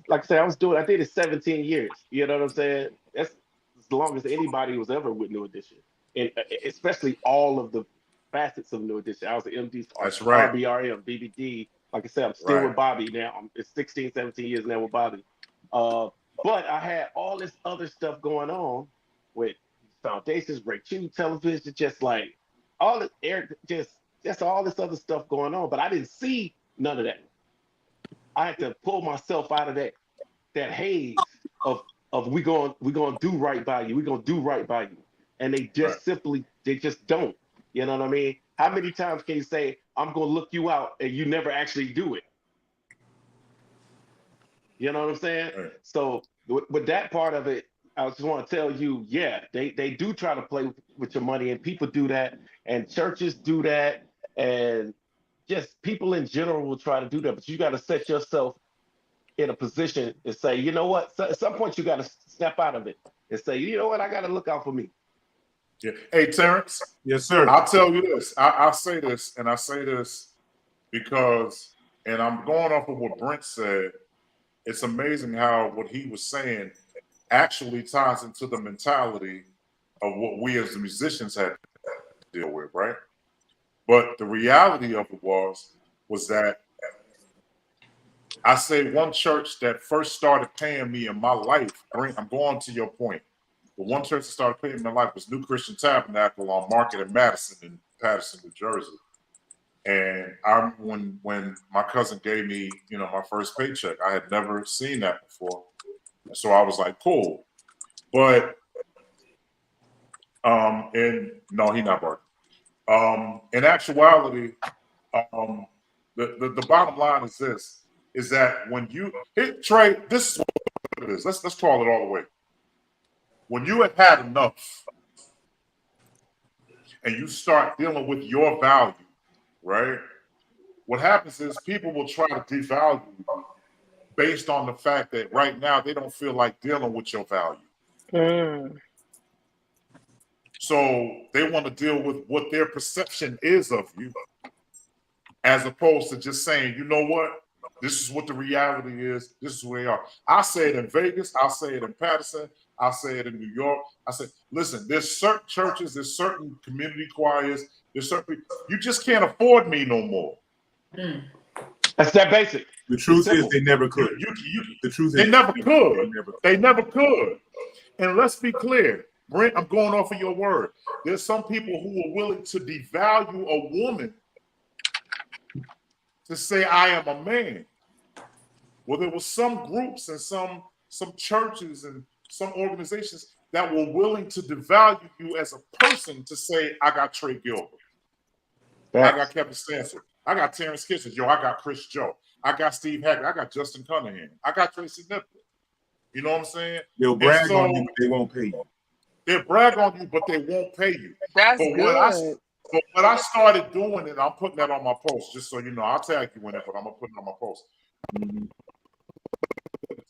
like I said, I did it 17 years. You know what I'm saying? That's as long as anybody was ever with New Edition, and especially all of the facets of New Edition. I was an MD, That's right. RBRM, BBD. Like I said, I'm still with Bobby now. It's 16, 17 years now with Bobby. But I had all this other stuff going on with Foundations, Ray Chew Television, just like all this Eric, just all this other stuff going on. But I didn't see none of that. I had to pull myself out of that haze of we gonna do right by you. We're gonna do right by you. And they just they just don't. You know what I mean? How many times can you say, I'm gonna look you out and you never actually do it? You know what I'm saying? Right. So with that part of it, I just want to tell you, yeah, they do try to play with your money, and people do that, and churches do that, and just people in general will try to do that. But you got to set yourself in a position and say, you know what? So at some point, you got to step out of it and say, you know what? I got to look out for me. Yeah. Hey, Terrence. Yes, sir. I'll tell you this. I'll say this, and I say this because, and I'm going off of what Brent said. It's amazing how what he was saying actually ties into the mentality of what we as the musicians had to deal with, right? But the reality of it was that I say one church that first started paying me in my life, I'm going to your point. The one church that started paying me in my life was New Christian Tabernacle on Market and Madison in Paterson, New Jersey. And when my cousin gave me, my first paycheck, I had never seen that before. So I was like, cool. But and no, he not barking. In actuality, the bottom line is this: is that when you hit Trey, this is what it is. Let's call it all the way. When you have had enough, and you start dealing with your value, right? What happens is people will try to devalue you based on the fact that right now they don't feel like dealing with your value. So they want to deal with what their perception is of you, as opposed to just saying, you know what, this is what the reality is. This is where they are. I say it in Vegas. I say it in Paterson. I say it in New York. I say, listen, there's certain churches, there's certain community choirs, there's certain people, you just can't afford me no more. That's that basic. The truth is they never could. The truth is they never could. They never could. And let's be clear, Brent, I'm going off of your word. There's some people who are willing to devalue a woman to say I am a man. Well, there were some groups and some churches and some organizations that were willing to devalue you as a person to say, I got Trey Gilbert. I got Kevin Stanford. I got Terrence Kitchens. Yo, I got Chris Joe. I got Steve Hackett. I got Justin Cunningham. I got Tracy Nippler. You know what I'm saying? They'll brag on you, but they won't pay you. They'll brag on you, but they won't pay you. That's good. But when I started doing it, I'm putting that on my post, just so you know. I'll tag you in it, but I'm going to put it on my post.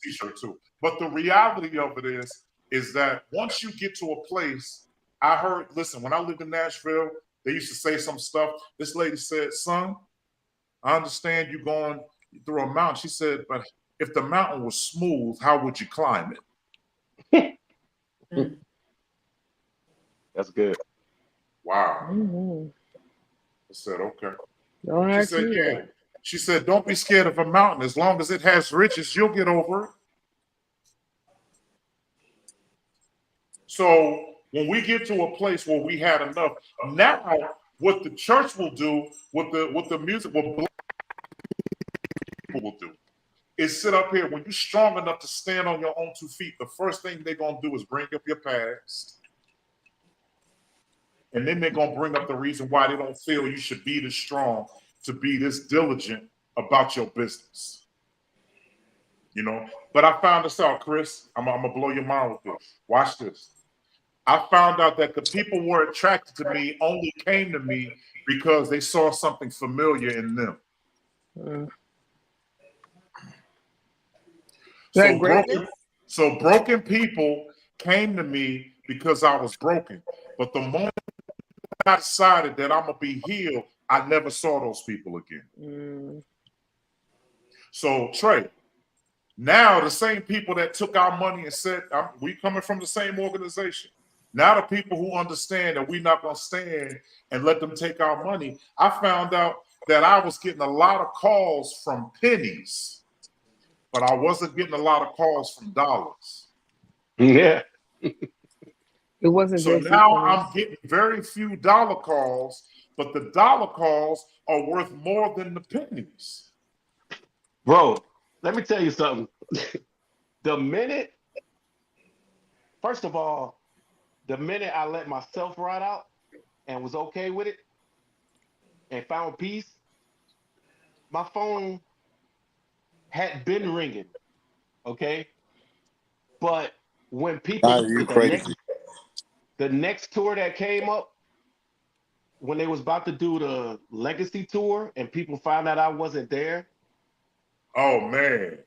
T-shirt too. But the reality of it is that once you get to a place, I heard, listen, when I lived in Nashville, they used to say some stuff. This lady said, son, I understand you going through a mountain. She said, but if the mountain was smooth, how would you climb it? That's good. Wow. I said, okay. She said, yeah. She said, don't be scared of a mountain. As long as it has riches, you'll get over it. So when we get to a place where we had enough, now what the church will do, what the music, what black people will do, is sit up here. When you're strong enough to stand on your own 2 feet, the first thing they're going to do is bring up your past. And then they're going to bring up the reason why they don't feel you should be this strong, to be this diligent about your business. You know? But I found this out, Chris. I'm going to blow your mind with this. Watch this. I found out that the people who were attracted to me only came to me because they saw something familiar in them. So broken people came to me because I was broken. But the moment I decided that I'm gonna be healed, I never saw those people again. So Trey, now the same people that took our money and said we coming from the same organization. Now the people who understand that we're not gonna stand and let them take our money, I found out that I was getting a lot of calls from pennies, but I wasn't getting a lot of calls from dollars. Yeah. It wasn't so JC now pennies. I'm getting very few dollar calls, but the dollar calls are worth more than the pennies. Bro, let me tell you something. First of all, the minute I let myself ride out and was okay with it and found peace, my phone had been ringing, okay? But when people, You crazy. the next tour that came up, when they was about to do the Legacy tour and people found out I wasn't there. Oh man.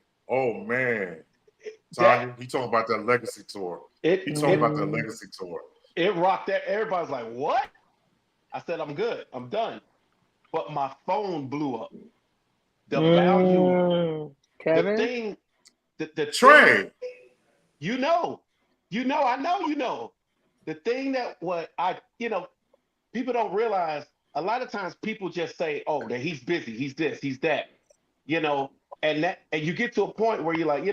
Tanya, he talking about that Legacy tour. He talking about that Legacy tour. It rocked that. Everybody's like, what? I said, I'm good. I'm done. But my phone blew up. The value, Kevin? the thing, the Trey. Thing, I know. The thing that people don't realize, a lot of times people just say, oh, that he's busy, he's this, he's that, and you get to a point where you're like,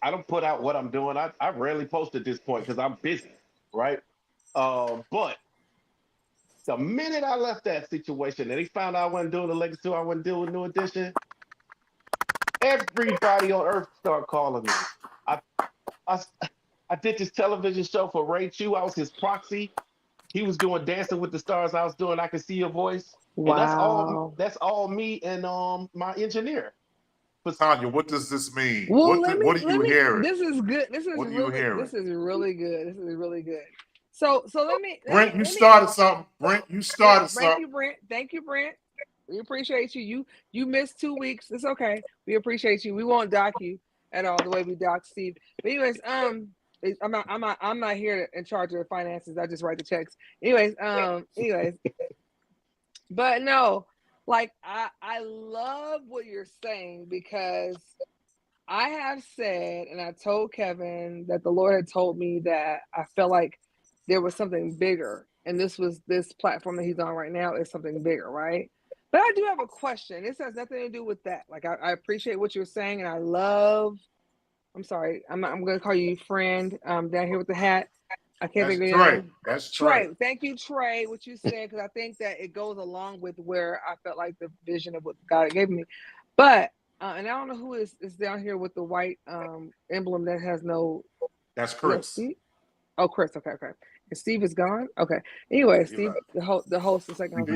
I don't put out what I'm doing. I rarely post at this point because I'm busy, right? But the minute I left that situation and he found out I wasn't doing the Legacy Tour, I wasn't doing New Edition, everybody on earth started calling me. I did this television show for Ray Chu. I was his proxy. He was doing Dancing with the Stars. I was doing I Can See Your Voice. Wow. And that's all me and my engineer. But Tanya, what does this mean? Well, what are you hearing? This is good. This is really good. So Brent, you started something. Thank you, Brent. We appreciate you. You missed 2 weeks. It's okay. We appreciate you. We won't dock you at all the way we dock Steve. But anyways, I'm not here in charge of the finances. I just write the checks. Anyways, but no, like I love what you're saying, because I have said, and I told Kevin that the Lord had told me that I felt like there was something bigger, and this platform that he's on right now is something bigger, right? But I do have a question. This has nothing to do with that. Like I appreciate what you're saying, and I'm sorry, I'm going to call you friend. Down here with the hat. I can't think of your name. That's Trey. Thank you, Trey, what you said, because I think that it goes along with where I felt like the vision of what God gave me. But and I don't know who is down here with the white emblem that has no. That's Chris. Oh, Chris. Okay. And Steve is gone. Okay. Anyway, Steve, the host, the second host.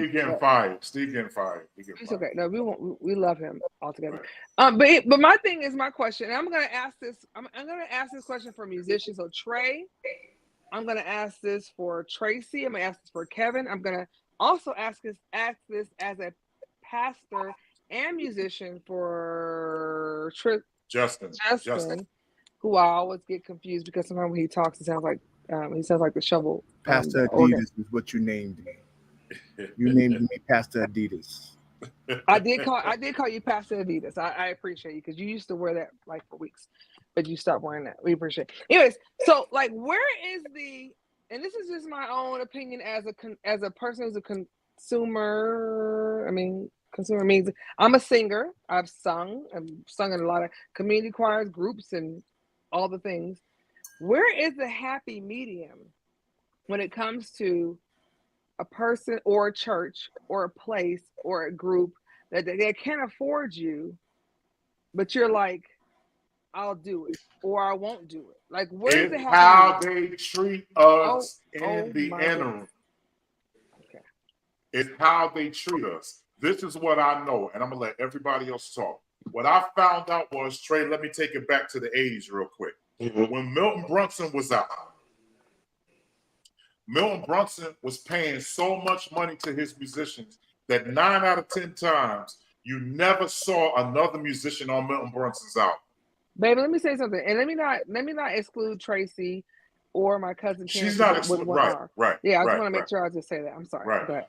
Steve getting fired. It's okay. No, we won't. We love him altogether. Right. But my thing is, my question. And I'm gonna ask this. I'm gonna ask this question for musicians. So Trey, I'm gonna ask this for Tracy. I'm gonna ask this for Kevin. I'm gonna also ask this as a pastor and musician for Justin, who I always get confused because sometimes when he talks, it sounds like the shovel. Pastor Adidas is what you named me. You named me Pastor Adidas. I did call you Pastor Adidas. I appreciate you, because you used to wear that like for weeks, but you stopped wearing that. We appreciate it. Anyways, so like, where is and this is just my own opinion as a person who's a consumer. I mean, consumer means I'm a singer. I've sung in a lot of community choirs, groups, and all the things. Where is the happy medium when it comes to a person or a church or a place or a group that they can't afford you, but you're like, I'll do it or I won't do it? Like, where's the happy how medium? they treat us in the interim. Okay. It's how they treat us. This is what I know, and I'm gonna let everybody else talk. What I found out was, Trey, let me take it back to the 80s real quick. When Milton Brunson was out, Milton Brunson was paying so much money to his musicians that 9 out of 10 times you never saw another musician on Milton Brunson's album. Baby, let me say something, and let me not exclude Tracy or my cousin She's Candace not with one right, R. right. Yeah, I just right, want to make right. sure I just say that. I'm sorry. Right. Go ahead.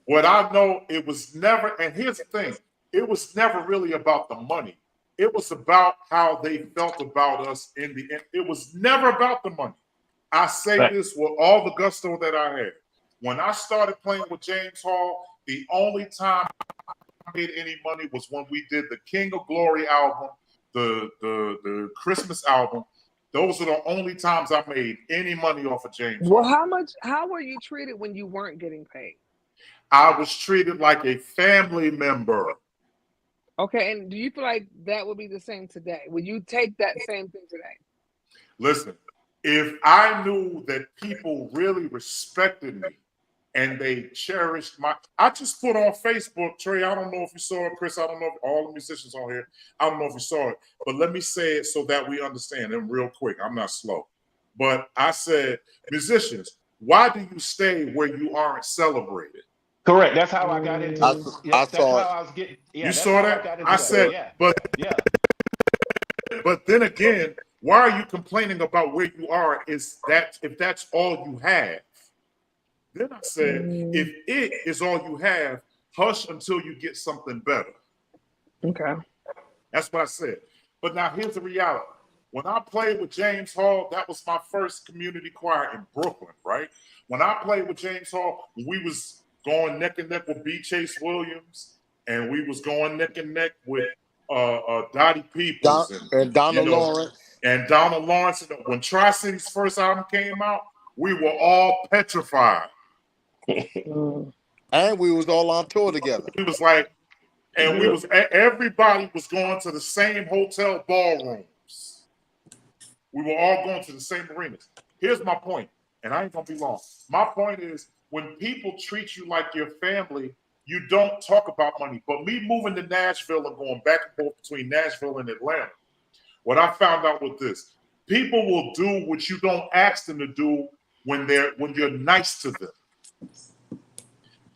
What I know, it was never, and here's the thing, it was never really about the money. It was about how they felt about us in the end. It was never about the money. I say this with all the gusto that I had. When I started playing with James Hall, the only time I made any money was when we did the King of Glory album, the Christmas album. Those are the only times I made any money off of James Well, Hall. how were you treated when you weren't getting paid? I was treated like a family member. Okay, and do you feel like that would be the same today? Would you take that same thing today? Listen, if I knew that people really respected me and they cherished I just put on Facebook, Trey, I don't know if you saw it, Chris, I don't know if all the musicians on here, I don't know if you saw it, but let me say it so that we understand and real quick. I'm not slow. But I said, musicians, why do you stay where you aren't celebrated? Correct. That's how I got into it. I That's saw how it. I was getting. Yeah, You that's saw how that? I got into I that. said, Yeah. but then again, why are you complaining about where you are? Is that if that's all you have? Then I said, if it is all you have, hush until you get something better. Okay. That's what I said. But now here's the reality. When I played with James Hall, that was my first community choir in Brooklyn, right? When I played with James Hall, we was going neck and neck with B. Chase Williams, and we was going neck and neck with Dottie Peoples and Donald Lawrence. And Donald Lawrence. When Tri-City's first album came out, we were all petrified. And we was all on tour together. It was like, and we was everybody was going to the same hotel ballrooms. We were all going to the same arenas. Here's my point, and I ain't gonna be long. My point is, when people treat you like your family, you don't talk about money. But me moving to Nashville and going back and forth between Nashville and Atlanta, what I found out with this, people will do what you don't ask them to do when you're nice to them.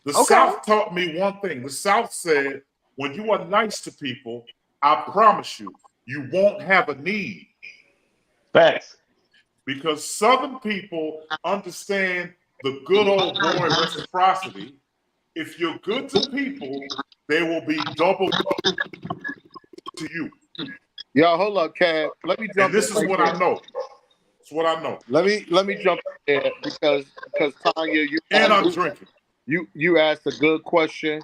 The South taught me one thing. The South said, when you are nice to people, I promise you, you won't have a need. Facts. Because Southern people understand the good old boy reciprocity. If you're good to people, they will be double to you. Yo, hold up, Cab. Let me jump. And this is what I know. It's what I know. Let me jump in there because Tanya, I'm drinking. You asked a good question,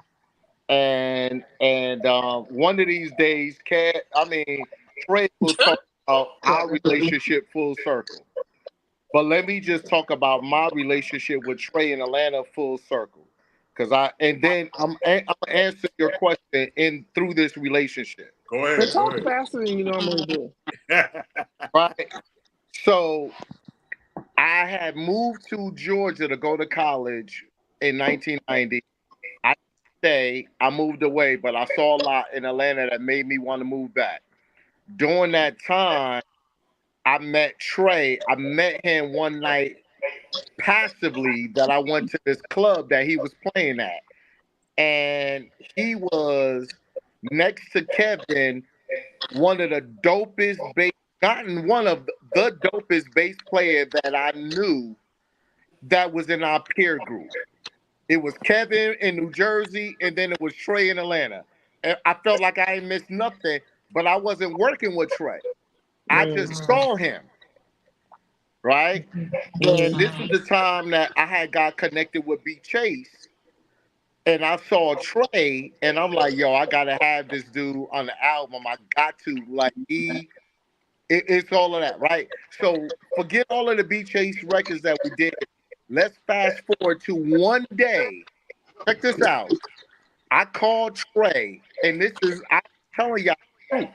and one of these days, Trey will talk about our relationship full circle. But let me just talk about my relationship with Trey in Atlanta full circle, and then I'm answer your question through this relationship. Go ahead. But talk faster than you normally do. Right. So I had moved to Georgia to go to college in 1990. I moved away, but I saw a lot in Atlanta that made me want to move back. During that time, I met Trey. I met him one night passively that I went to this club that he was playing at. And he was next to Kevin, one of the dopest the dopest bass player that I knew that was in our peer group. It was Kevin in New Jersey, and then it was Trey in Atlanta. And I felt like I ain't missed nothing, but I wasn't working with Trey. I just saw him, right? And this was the time that I had got connected with B. Chase, and I saw Trey, and I'm like, yo, I gotta have this dude on the album. I got to, like, it's all of that, right? So forget all of the B. Chase records that we did. Let's fast forward to one day. Check this out. I called Trey, and I'm telling y'all the truth.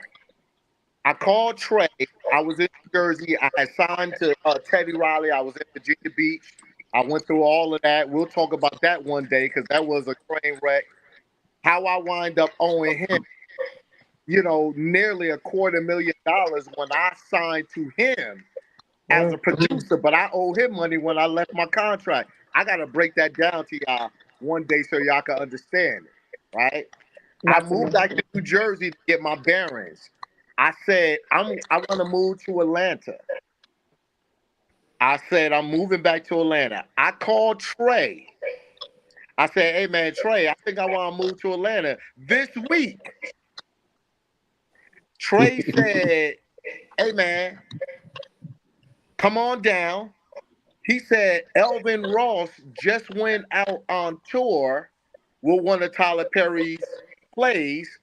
I called Trey. I was in New Jersey. I had signed to Teddy Riley. I was in Virginia Beach. I went through all of that. We'll talk about that one day because that was a train wreck. How I wind up owing him, nearly $250,000 when I signed to him as a producer, but I owe him money when I left my contract. I got to break that down to y'all one day so y'all can understand it, right? I moved back to New Jersey to get my bearings. I said, I want to move to Atlanta. I said, I'm moving back to Atlanta. I called Trey. I said, hey, man, Trey, I think I want to move to Atlanta this week. Trey said, hey, man, come on down. He said, Elvin Ross just went out on tour with one of Tyler Perry's plays,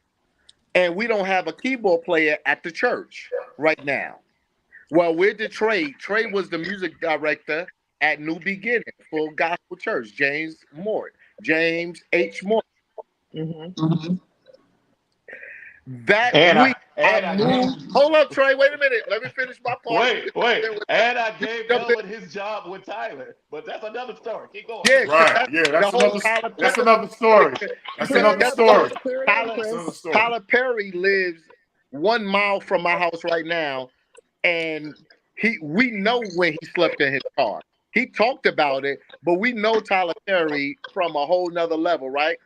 and we don't have a keyboard player at the church right now. Well, where did Trey? Trey was the music director at New Beginning for Gospel Church, James H. Mort. Mm-hmm. That week, I moved. Hold up, Trey. Wait a minute. Let me finish my part. Wait. And I gave Elvin his job with Tyler, but that's another story. Keep going. Yeah, right. Yeah, the whole that's another story. That's another story. Tyler Perry lives 1 mile from my house right now, and we know when he slept in his car. He talked about it, but we know Tyler Perry from a whole nother level, right?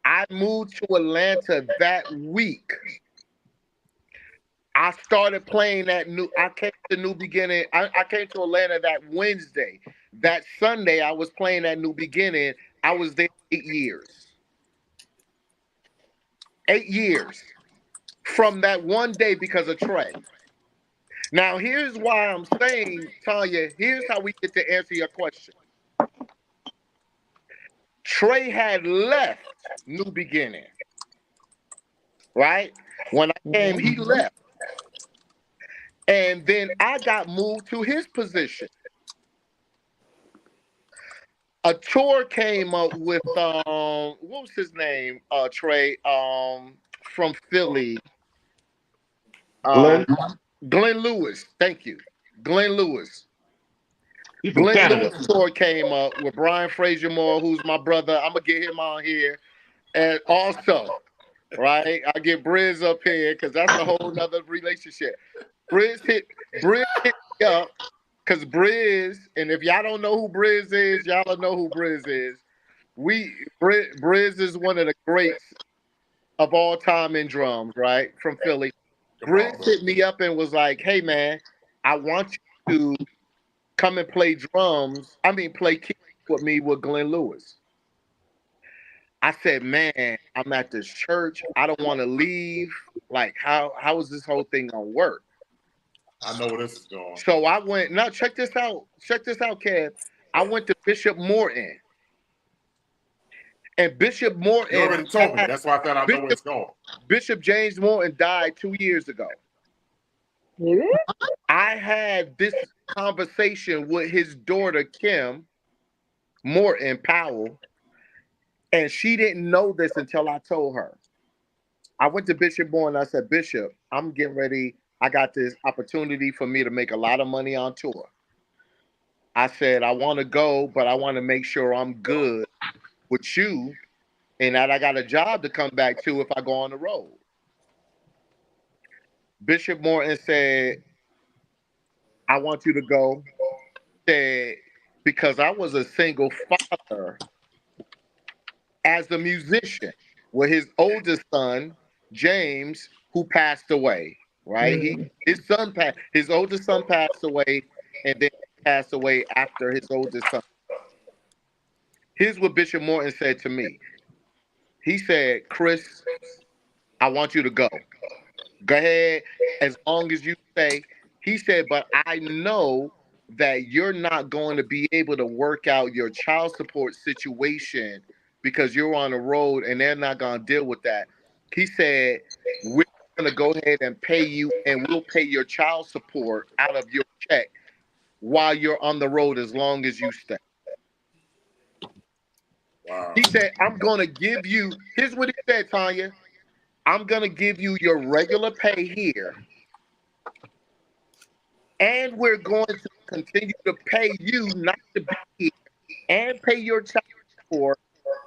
I moved to Atlanta that week. I started playing I came to New Beginning. I came to Atlanta that Wednesday. That Sunday, I was playing at New Beginning. I was there 8 years. 8 years from that one day because of Trey. Now, here's why I'm saying, Tanya, here's how we get to answer your question. Trey had left New Beginning, right? When I came, he left. And then I got moved to his position. A tour came up with what was his name? Trey, from Philly. Glenn Lewis. Thank you. Glenn Lewis. He's from Glenn Canada. Lewis tour came up with Brian Fraser Moore, who's my brother. I'm gonna get him on here. And also, right, I get Briz up here because that's a whole nother relationship. Briz hit me up because Briz, and if y'all don't know who Briz is, y'all don't know who Briz is. Briz is one of the greats of all time in drums, right? From Philly. Briz hit me up and was like, hey man, I want you to come and play play keys with me with Glenn Lewis. I said, man, I'm at this church. I don't want to leave. Like, how is this whole thing gonna work? I know where this is going. So I went, now check this out. Check this out, Kev. I went to Bishop Morton. And Bishop Morton. You already told me. That's why I thought I know where it's going. Bishop James Morton died 2 years ago. Really? I had this conversation with his daughter, Kim Morton Powell, and she didn't know this until I told her. I went to Bishop Morton. I said, Bishop, I'm getting ready. I got this opportunity for me to make a lot of money on tour. I said, I want to go, but I want to make sure I'm good with you and that I got a job to come back to if I go on the road. Bishop Morton said, I want you to go. Said, because I was a single father as a musician with his oldest son, James, who passed away, right? His oldest son passed away, and then he passed away after his oldest son. Here's what Bishop Morton said to me. He said, Chris, I want you to go. Go ahead, as long as you stay. He said, but I know that you're not going to be able to work out your child support situation because you're on the road and they're not going to deal with that. He said, we're going to go ahead and pay you and we'll pay your child support out of your check while you're on the road as long as you stay. Wow. He said, I'm going to give you, here's what he said, Tanya. I'm going to give you your regular pay here. And we're going to continue to pay you not to be here and pay your child support.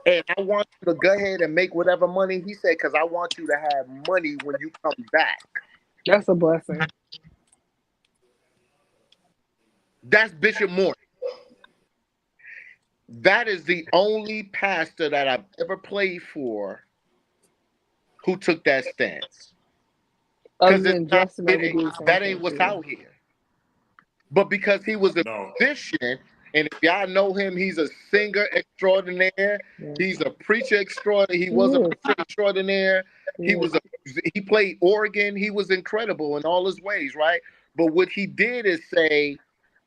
And I want you to go ahead and make whatever money, he said, because I want you to have money when you come back. That's a blessing. That's Bishop Morton. That is the only pastor that I've ever played for who took that stance. Because that ain't what's out here. but because he was a musician, and if y'all know him, he's a singer extraordinaire. Yeah. He's a preacher extraordinaire. He was a preacher extraordinaire. He played organ. He was incredible in all his ways, right? But what he did is say,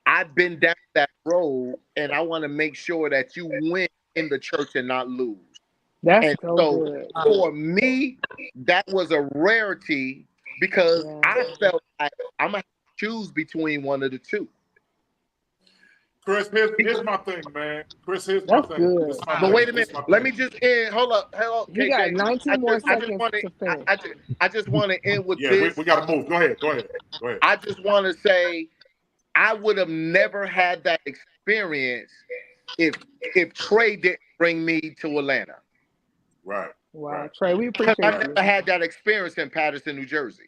I've been down that road, and I want to make sure that you win in the church and not lose. That's so good. For me, that was a rarity because I felt like I'm going to choose between one of the two. Chris, here's my thing, man. Chris, here's my thing. Good. But wait a minute. Let me just end. Hold up. He got 19 more seconds to finish. I just want to end with this. this. We got to move. Go ahead. I just want to say I would have never had that experience if Trey didn't bring me to Atlanta. Right. Wow, right. Trey, we appreciate you. I never had that experience in Patterson, New Jersey.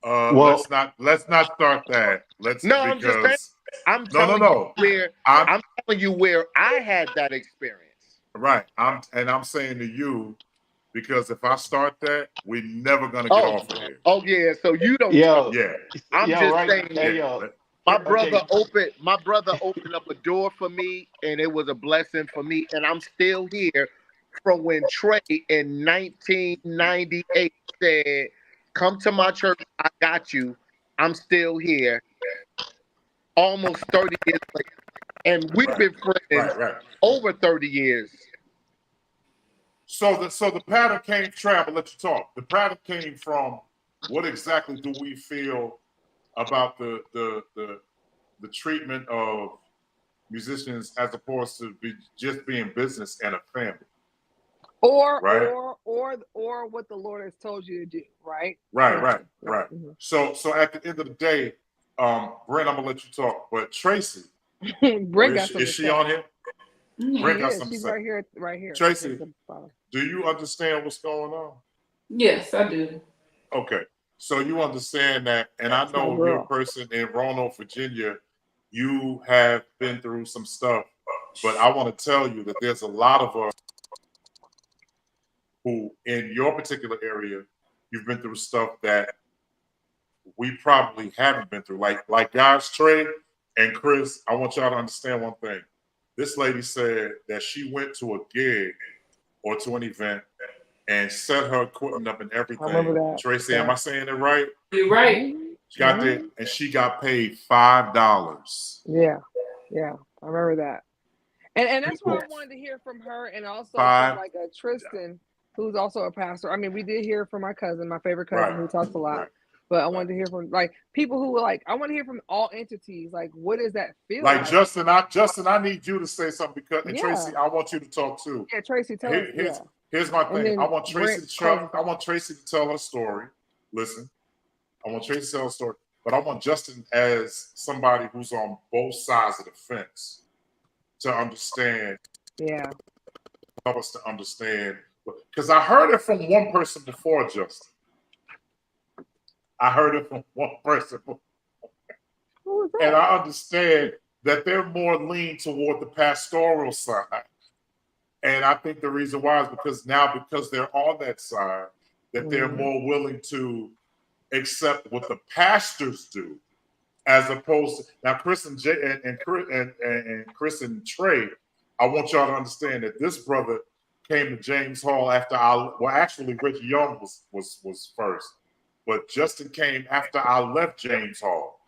Let's not start that. I'm just saying. I'm telling you where I had that experience. Right. I'm saying to you, because if I start that, we're never gonna get off of here. Oh yeah. So you don't. I'm just saying. Hey, my brother opened up a door for me, and it was a blessing for me. And I'm still here from when Trey in 1998 said, "Come to my church. I got you." I'm still here. Almost 30 years later. And we've been friends over 30 years. So the pattern came, Trey, I'll let you talk. The pattern came from what exactly do we feel about the treatment of musicians as opposed to just being business and a family. Or what the Lord has told you to do, right? Right. Mm-hmm. So at the end of the day, Brent, I'm gonna let you talk, but Tracy, is she on here? Brent got something to say. Right here. Tracy, do you understand what's going on? Yes, I do. Okay, so you understand that, and I know you're a person in Roanoke, Virginia. You have been through some stuff, but I want to tell you that there's a lot of us who, in your particular area, you've been through stuff that we probably haven't been through. Like guys, Trey and Chris, I want y'all to understand one thing. This lady said that she went to a gig or to an event and set her equipment up and everything. I remember that. Tracy, am I saying it right? You're right. She got there and she got paid $5. Yeah, I remember that. And that's what I wanted to hear from her, and also from like a Tristan, who's also a pastor. I mean, we did hear from my cousin, my favorite cousin, who talks a lot. Right. But I wanted to hear from like people who were like, I want to hear from all entities. Like, what does that feel like? Justin, I need you to say something because Tracy, I want you to talk too. Yeah, Tracy, tell us. Here's my thing. I want Tracy to tell her story. Listen, I want Tracy to tell her story, but I want Justin as somebody who's on both sides of the fence to understand. Yeah. Help us to understand. Because I heard it from one person before, Justin. I heard it from one person before. Who was that? And I understand that they're more lean toward the pastoral side. And I think the reason why is because they're on that side, that they're more willing to accept what the pastors do, as opposed to now Chris and Chris and Trey. I want y'all to understand that this brother came to James Hall after actually Rich Young was first, but Justin came after I left James Hall.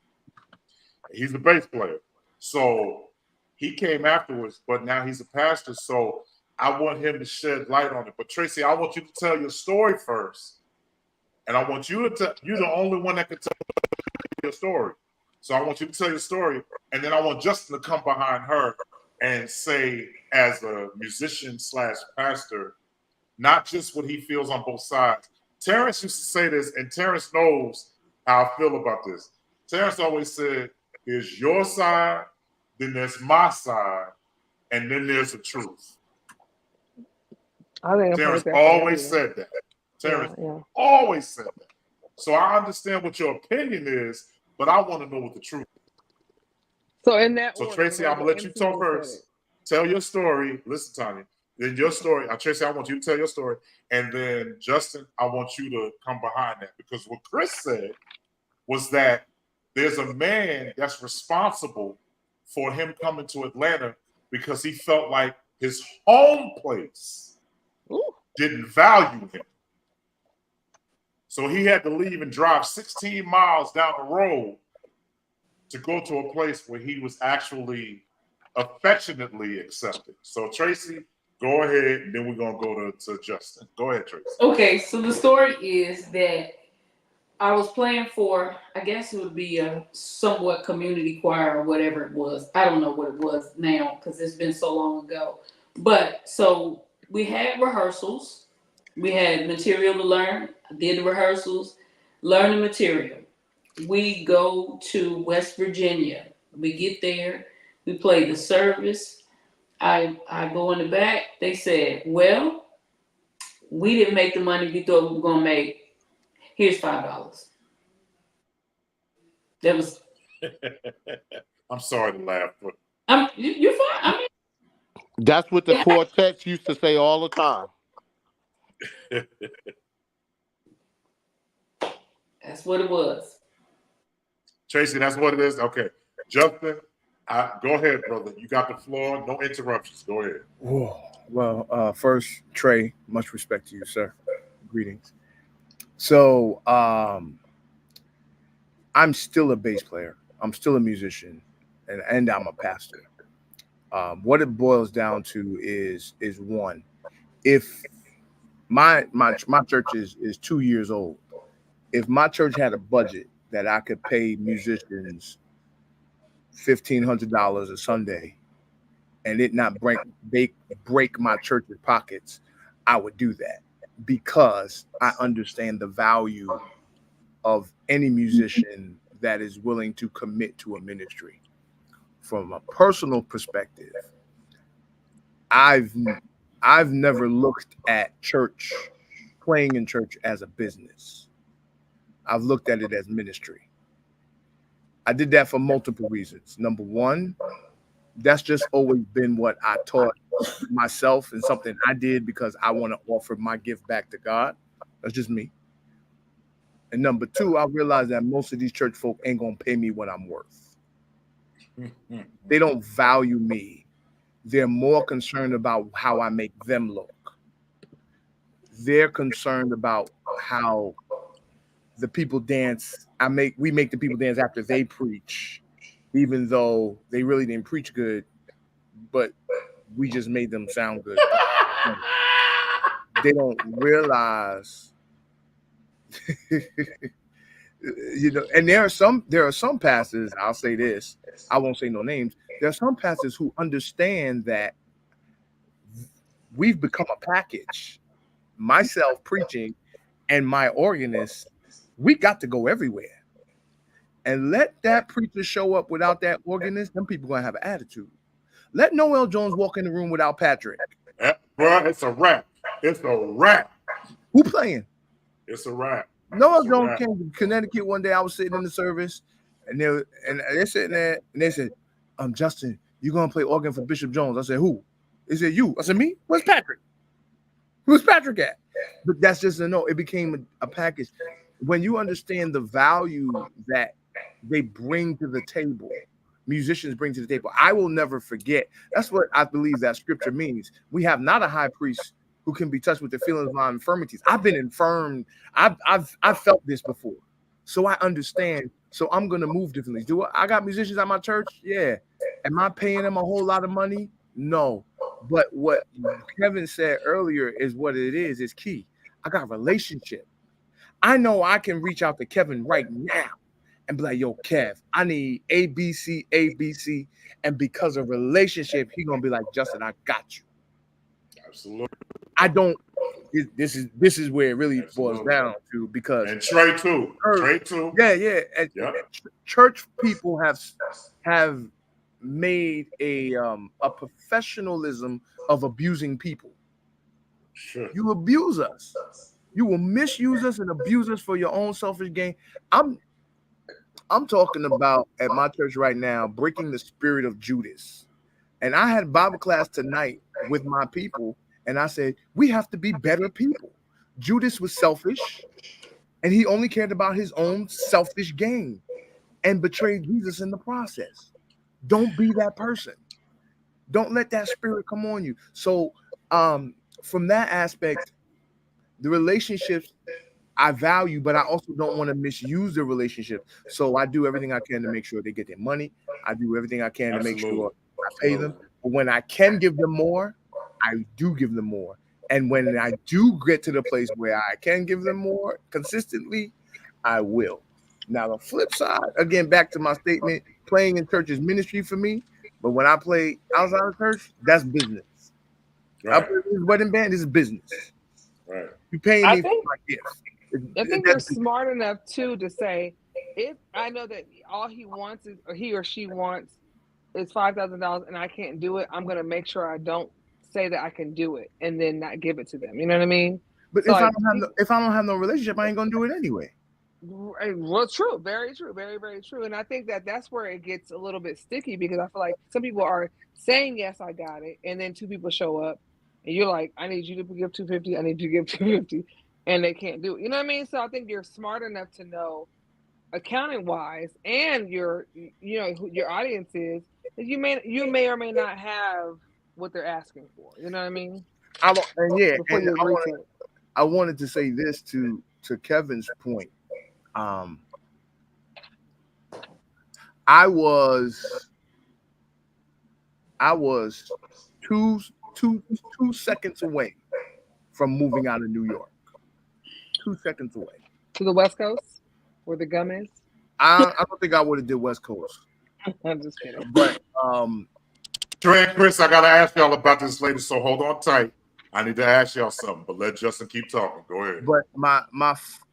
He's the bass player, so he came afterwards. But now he's a pastor, so I want him to shed light on it. But Tracy, I want you to tell your story first, and I want you to you're the only one that can tell your story. So I want you to tell your story, and then I want Justin to come behind her and say, as a musician / pastor, not just what he feels on both sides. Terrence used to say this, and Terrence knows how I feel about this. Terrence always said, there's your side, then there's my side, and then there's the truth. Terrence always said that. Terrence always said that. So I understand what your opinion is, but I want to know what the truth is. So in that order, Tracy, I'm going to let you talk first. Tell your story. Listen, Tanya. Then your story. Tracy, I want you to tell your story. And then, Justin, I want you to come behind that. Because what Chris said was that there's a man that's responsible for him coming to Atlanta because he felt like his home place didn't value him. So he had to leave and drive 16 miles down the road to go to a place where he was actually affectionately accepted. So Tracy, go ahead, and then we're going to go to Justin. Go ahead, Tracy. Okay, so the story is that I was playing for, I guess it would be a somewhat community choir or whatever it was. I don't know what it was now because it's been so long ago. But so we had rehearsals. We had material to learn. I did the rehearsals, learn the material. We go to West Virginia. We get there. We play the service. I go in the back. They said, well, we didn't make the money we thought we were going to make. Here's $5. That was. I'm sorry to laugh, but you're fine. I mean, that's what the quartets used to say all the time. That's what it was. Tracy, that's what it is. Okay, Justin, go ahead, brother. You got the floor. No interruptions. Go ahead. Whoa. Well, first, Trey, much respect to you, sir. Greetings. So, I'm still a bass player. I'm still a musician, and I'm a pastor. What it boils down to is one, if my church is 2 years old. If my church had a budget that I could pay musicians $1,500 a Sunday, and it not break my church's pockets, I would do that because I understand the value of any musician that is willing to commit to a ministry. From a personal perspective, I've never looked at playing in church as a business. I've looked at it as ministry. I did that for multiple reasons. Number one, that's just always been what I taught myself and something I did because I want to offer my gift back to God. That's just me. And number two, I realized that most of these church folk ain't going to pay me what I'm worth. They don't value me. They're more concerned about how I make them look. They're concerned about how the people dance. We make the people dance after they preach, even though they really didn't preach good, but we just made them sound good. They don't realize, and there are some pastors, I'll say this, I won't say no names. There are some pastors who understand that we've become a package. Myself preaching and my organist, we got to go everywhere. And let that preacher show up without that organist, them people gonna have an attitude. Let Noel Jones walk in the room without Patrick. Bro, it's a wrap. It's a wrap. Who playing? It's a wrap. Noel Jones came to Connecticut one day. I was sitting in the service, and they're sitting there, and they said, Justin, you gonna play organ for Bishop Jones? I said, who? They said, you. I said, me? Where's Patrick? Who's Patrick at? But that's just a no. It became a package. When you understand the value that they bring to the table, musicians bring to the table, I will never forget. That's what I believe that scripture means. We have not a high priest who can be touched with the feelings of my infirmities. I've been infirmed. I've felt this before, so I understand. So I'm gonna move differently. I got musicians at my church? Yeah. Am I paying them a whole lot of money? No. But what Kevin said earlier is what it is. It's key. I got a relationship. I know I can reach out to Kevin right now and be like, yo, Kev, I need ABC, ABC. And because of relationship, he's going to be like, Justin, I got you. Absolutely. I don't, this is where it really boils down to, because. And Trey too. Trey too. Yeah. And church people have made a professionalism of abusing people. Sure. You abuse us. You will misuse us and abuse us for your own selfish gain. I'm talking about at my church right now, breaking the spirit of Judas. And I had Bible class tonight with my people, and I said, we have to be better people. Judas was selfish, and he only cared about his own selfish gain. and betray Jesus in the process. Don't be that person. Don't let that spirit come on you. So from that aspect, the relationships I value, but I also don't want to misuse the relationship. So I do everything I can to make sure they get their money. I do everything I can to make sure I pay them. But when I can give them more, I do give them more. And when I do get to the place where I can give them more consistently, I will. Now, the flip side, again, back to my statement, playing in church is ministry for me. But when I play outside of church, that's business. Right. I play this wedding band, this is business. Right. You paying I me think for my gifts. I think you're smart enough too to say, if I know that all he wants is, or he or she wants is $5,000 and I can't do it, I'm gonna make sure I don't say that I can do it and then not give it to them. You know what I mean? But So if like, I don't have no relationship, I ain't gonna do it anyway. well, true, very true, very very true. And I think that that's where it gets a little bit sticky because I feel like some people are saying yes, I got it, and then two people show up, and you're like, I need you to give 250, I need you to give 250, and they can't do it. You know what I mean? So I think you're smart enough to know, accounting wise, and your who your audience is, that you may or may not have what they're asking for. You know what I mean? Before you agree to it. I wanted to say this to Kevin's point. I was two seconds away from moving out of New York. 2 seconds away. To the West Coast, where the gum is? I don't think I would have did West Coast. I'm just kidding. But Trey and Chris, I gotta ask y'all about this later, so hold on tight. I need to ask y'all something, but let Justin keep talking. Go ahead. But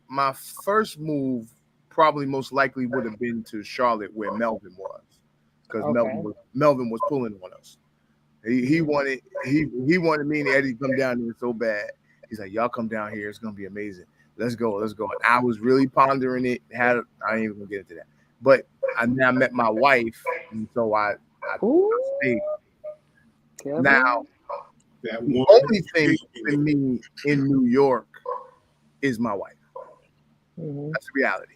my first move probably most likely would have been to Charlotte, where Melvin was, because Melvin was pulling on us. He wanted me and Eddie to come down there so bad. He's like, y'all come down here, it's gonna be amazing. Let's go. And I was really pondering it. I ain't even gonna get into that. But I met my wife, and so I stayed. Now, the only thing for me in New York is my wife. That's the reality.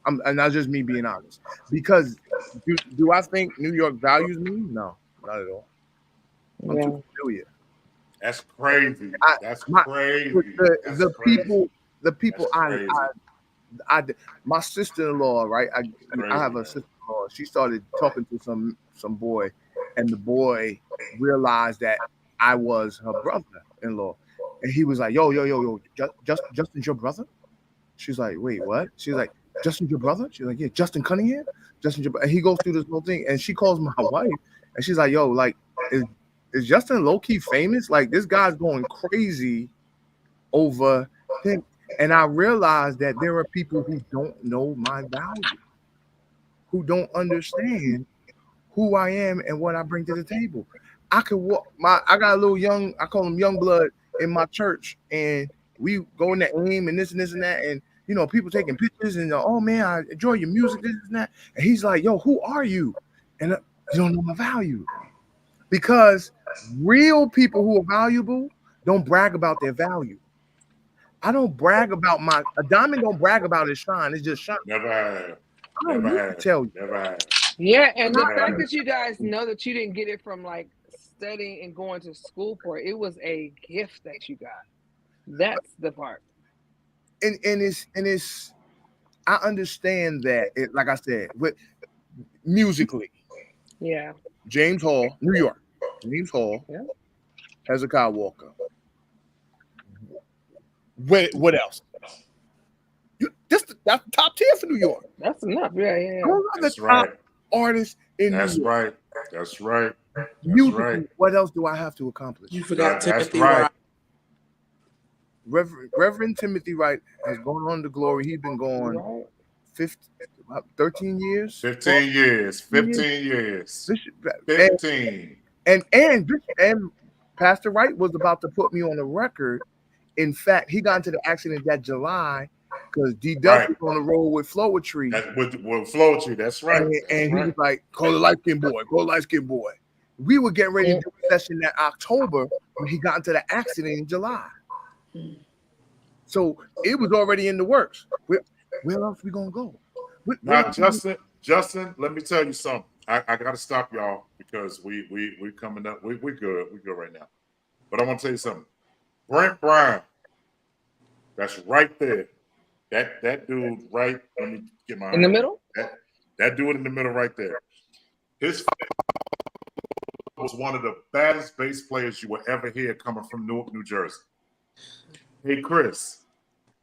And that's just me being honest. Because do I think New York values me? No, not at all. I'm too familiar. That's crazy. That's crazy. The people my sister-in-law, right? I have a sister-in-law. She started talking to some boy, and the boy realized that I was her brother-in-law, and he was like, "Yo, Justin's your brother?" She's like, "Wait, what?" She's like, "Justin's your brother?" She's like, "Yeah, Justin Cunningham, Justin's your brother." And he goes through this whole thing, and she calls my wife, and she's like, "Yo, like, is Justin low-key famous? Like, this guy's going crazy over him." And I realized that there are people who don't know my value, who don't understand who I am and what I bring to the table. I got a little young, I call him young blood in my church, and we go in the aim and this and that, and people taking pictures and oh man, I enjoy your music, this and that. And he's like, "Yo, who are you?" And you don't know my value. Because real people who are valuable don't brag about their value. I don't brag about a diamond don't brag about its shine. It's just shine. Never have. I don't need to tell you. Never have. Yeah, and the fact that you guys know that you didn't get it from like studying and going to school for it was a gift that you got. That's the part. And it's I understand that like I said, with musically. Yeah. James Hall, New York. James Hall. Yeah. Hezekiah Walker. What else? That's top tier for New York. That's enough. Yeah. That's right. Artists in New York. That's right. Musically, what else do I have to accomplish? You forgot Timothy Wright. Reverend Timothy Wright has gone on to glory. He's been gone 13 years. 15 years. 15 years. 15. And Pastor Wright was about to put me on the record. In fact, he got into the accident that July because D-Duck was on the road with Flowetry. With Flowetry, that's right. And he was like, "Call the light skin boy. We were getting ready to do a session that October when he got into the accident in July. So it was already in the works. Where else we gonna go? Now, Justin, Justin, let me tell you something. I got to stop y'all because we coming up. We good. We good right now. But I want to tell you something. Brent Brown, that's right there. That dude right. Let me get my in the middle. That dude in the middle right there. His father was one of the baddest bass players you will ever hear coming from Newark, New Jersey. Hey, Chris,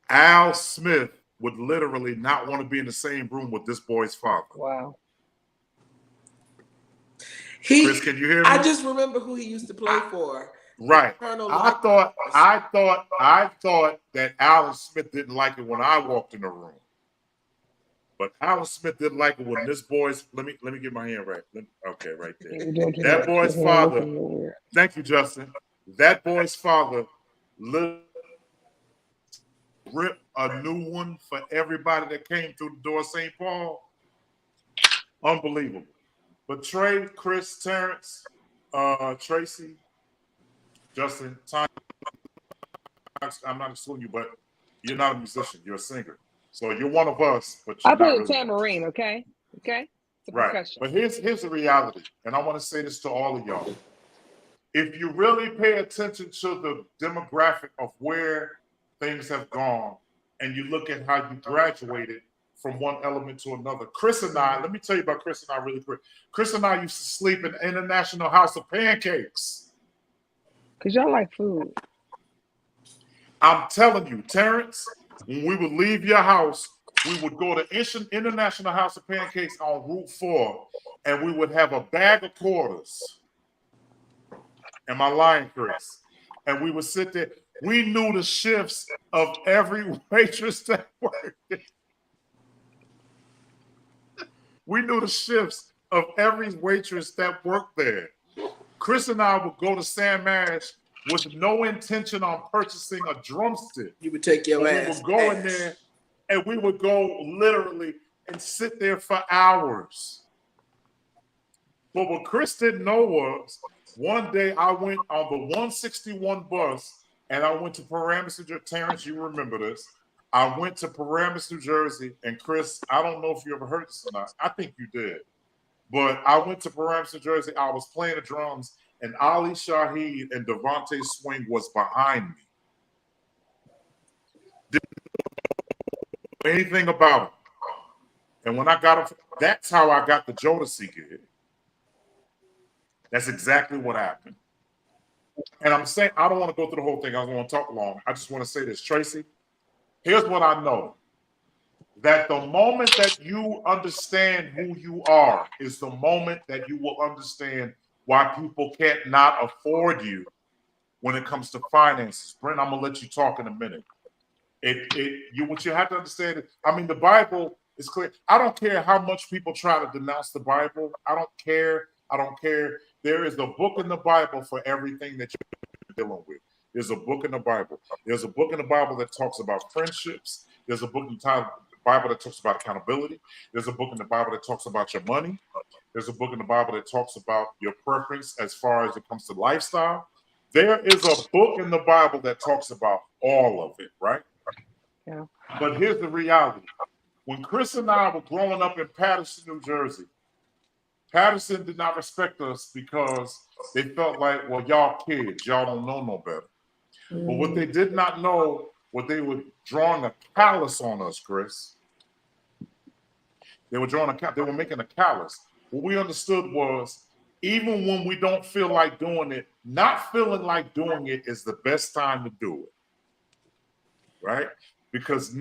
Al Smith would literally not want to be in the same room with this boy's father. Wow. Chris, can you hear me? I just remember who he used to play for. Right. I thought that Alan Smith didn't like it when I walked in the room. But Alan Smith didn't like it when this boy's let me get my hand right. Okay, right there. That boy's father. Thank you, Justin. That boy's father ripped a new one for everybody that came through the door of St. Paul. Unbelievable. But Trey, Chris, Terrence, Tracy, Justin, Tom, I'm not excluding you, but you're not a musician. You're a singer. So you're one of us, but you're I play not the really tambourine, okay? Okay? It's a right. percussion. But here's the reality, and I want to say this to all of y'all. If you really pay attention to the demographic of where things have gone, and you look at how you graduated from one element to another. Chris and I, let me tell you about Chris and I really quick. Chris and I used to sleep in International House of Pancakes. Because y'all like food. I'm telling you, Terrence, when we would leave your house, we would go to International House of Pancakes on Route 4, and we would have a bag of quarters. Am I lying, Chris? And we would sit there. We knew the shifts of every waitress that worked. We knew the shifts of every waitress that worked there. Chris and I would go to Sam Ash with no intention on purchasing a drumstick. You would take your ass. We would go in there and we would go literally and sit there for hours. But what Chris didn't know was one day I went on the 161 bus and I went to Paramus, New Jersey. Terrence, you remember this. I went to Paramus, New Jersey, and Chris, I don't know if you ever heard this or not. I think you did. But I went to Paramus, New Jersey. I was playing the drums, and Ali Shaheed and Devontae Swing was behind me. Didn't know anything about him. And when I got him, that's how I got the Jodeci gig. That's exactly what happened. And I'm saying, I don't want to go through the whole thing. I don't want to talk long. I just want to say this, Tracy. Here's what I know. That the moment that you understand who you are is the moment that you will understand why people can't not afford you when it comes to finances. Brent, I'm gonna let you talk in a minute. What you have to understand is, I mean, the Bible is clear. I don't care how much people try to denounce the Bible. I don't care. There is a book in the Bible for everything that you're dealing with. There's a book in the Bible. There's a book in the Bible that talks about friendships. There's a book in the Bible that talks about accountability. There's a book in the Bible that talks about your money. There's a book in the Bible that talks about your preference as far as it comes to lifestyle. There is a book in the Bible that talks about all of it, right? Yeah. But here's the reality. When Chris and I were growing up in Patterson, New Jersey, Patterson did not respect us because they felt like, well, y'all kids, y'all don't know no better. But what they did not know, what they were drawing a callus on us, Chris. They were making a callus. What we understood was, even when we don't feel like doing it, not feeling like doing it is the best time to do it. Right? Because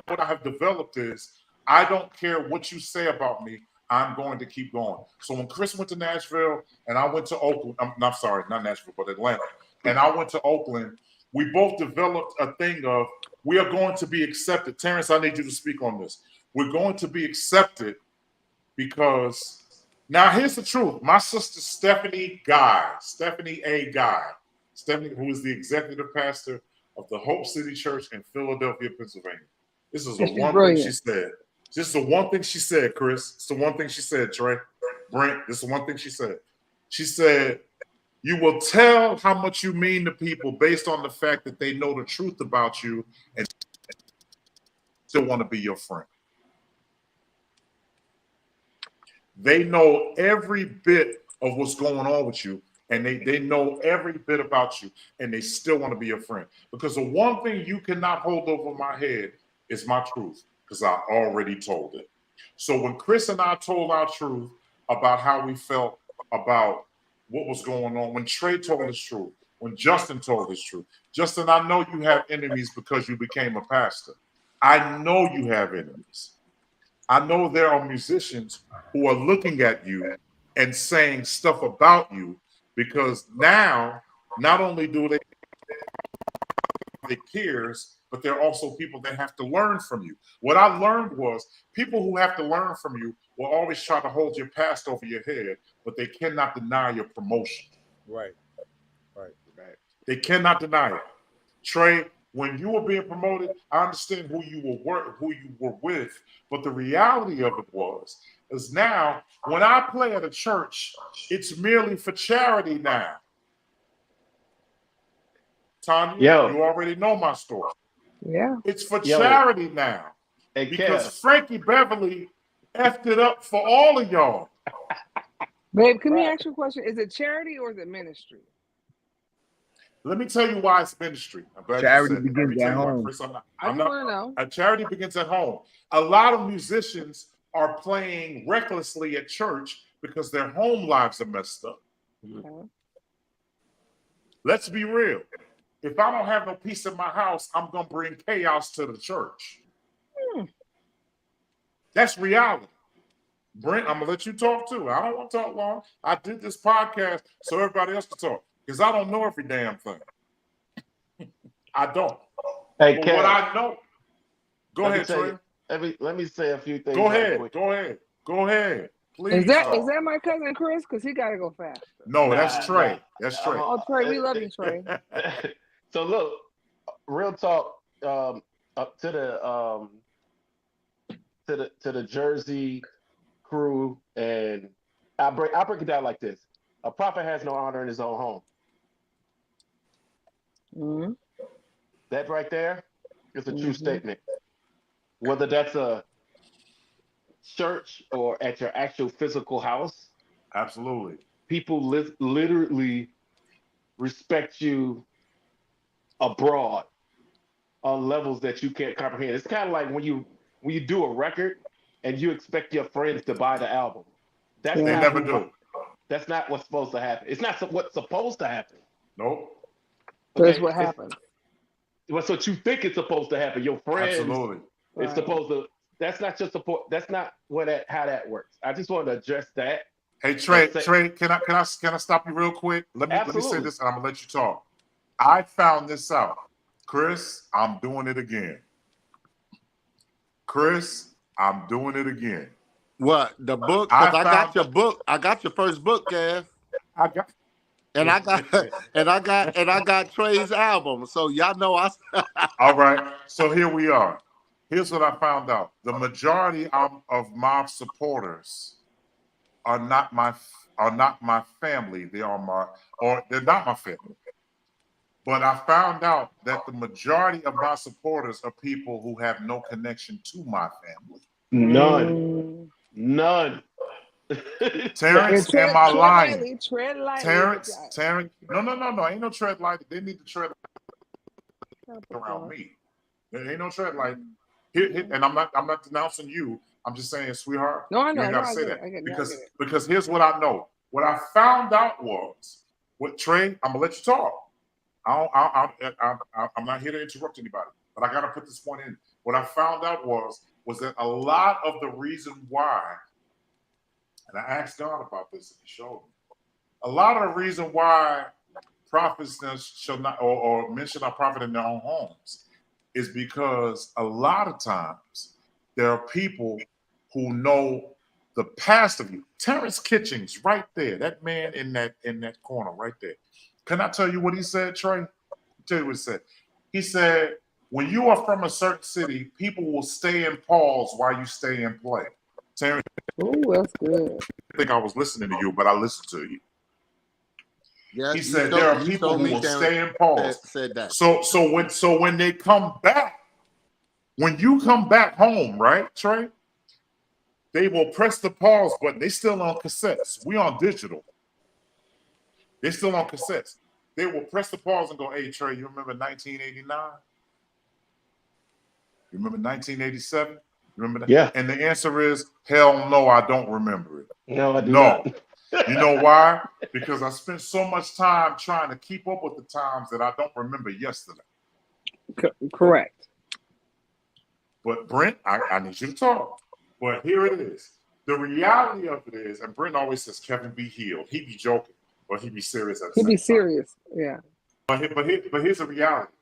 what I have developed is, I don't care what you say about me, I'm going to keep going. So when Chris went to Nashville and I went to Oakland, I'm sorry, not Nashville, but Atlanta, and I went to Oakland, we both developed a thing of, we are going to be accepted. Terrence, I need you to speak on this. We're going to be accepted because, now here's the truth. My sister Stephanie A. Guy, who is the executive pastor of the Hope City Church in Philadelphia, Pennsylvania. This is the one thing she said. This is the one thing she said, Chris. It's the one thing she said, Trey. Brent, this is the one thing she said. She said, you will tell how much you mean to people based on the fact that they know the truth about you and still want to be your friend. They know every bit of what's going on with you, and they know every bit about you, and they still want to be your friend. Because the one thing you cannot hold over my head is my truth, because I already told it. So when Chris and I told our truth about how we felt about what was going on, when Trey told his truth, when Justin told his truth, Justin, I know you have enemies because you became a pastor. I know you have enemies. I know there are musicians who are looking at you and saying stuff about you, because now not only do they peers, but they're also people that have to learn from you. What I learned was people who have to learn from you will always try to hold your past over your head, but they cannot deny your promotion. Right. They cannot deny it. Trey, when you were being promoted, I understand who you were with, but the reality of it is now when I play at a church, it's merely for charity now. Tanya, you already know my story. Yeah. It's for charity now. Hey, because Kev. Frankie Beverly effed it up for all of y'all. Babe, can we ask you a question? Is it charity or is it ministry? Let me tell you why it's ministry. I'm glad charity you said begins that. at home. Chris, I just want to know. A charity begins at home. A lot of musicians are playing recklessly at church because their home lives are messed up. Okay. Let's be real. If I don't have no peace in my house, I'm going to bring chaos to the church. That's reality. Brent, I'm going to let you talk too. I don't want to talk long. I did this podcast so everybody else can talk, because I don't know every damn thing. I don't. Hey, but Kev, what I know, go ahead, Trey. Let me say a few things. Go ahead. Please. Is that my cousin Chris? Because he got to go fast. No, that's Trey. That's Trey. Oh, Trey, we love you, Trey. So look, real talk. Up to the Jersey crew, and I break it down like this: a prophet has no honor in his own home. Mm-hmm. That right there is a true statement. Whether that's a church or at your actual physical house, absolutely. People literally respect you abroad on levels that you can't comprehend. It's kind of like when you do a record and you expect your friends to buy the album. They never do. That's not what's supposed to happen. It's not what's supposed to happen. Nope. That's what happens. That's what you think it's supposed to happen. Your friends. Absolutely. It's supposed to. That's not just support. That's not how that works. I just wanted to address that. Hey Trey, can I stop you real quick? Let me say this, and I'm gonna let you talk. I found this out. Chris, I'm doing it again. Chris, I'm doing it again. What, the book? Because I got your book. I got your first book, Kev. I got Trey's album. So y'all know I. All right. So here we are. Here's what I found out. The majority of my supporters are not my family. They're not my family. But I found out that the majority of my supporters are people who have no connection to my family. None. Terrence, am I lying? Tread lightly. Terrence. No. Ain't no tread lightly. They need to tread around me. There ain't no tread lightly. And I'm not denouncing you. I'm just saying, sweetheart. No, I know. You ain't got to say that. Because here's what I know. What I found out was, what Trey, I'm gonna let you talk. I'm not here to interrupt anybody, but I gotta put this point in. What I found out was that a lot of the reason why, and I asked God about this and he showed me, a lot of the reason why prophets shall not or men shall not profit in their own homes is because a lot of times there are people who know the past of you. Terrence Kitchings, right there, that man in that corner, right there. Can I tell you what he said, Trey? I'll tell you what he said. He said, when you are from a certain city, people will stay and pause while you stay and play. Terrence, that's good. I think I was listening to you, but I listened to you. Yes, he said there are people who will stay and pause. Said that. So when they come back, when you come back home, right, Trey? they will press the pause button. They still on cassettes. We on digital. They still on cassettes. They will press the pause and go, hey, Trey, you remember 1989? You remember 1987? You remember that? Yeah. And the answer is, hell no, I don't remember it. No, I do not. You know why? Because I spent so much time trying to keep up with the times that I don't remember yesterday. Correct. But Brent, I need you to talk. But here it is. The reality of it is, and Brent always says, Kevin, be healed. He be joking, but he be serious at the same time. He be serious, yeah. But here's the reality.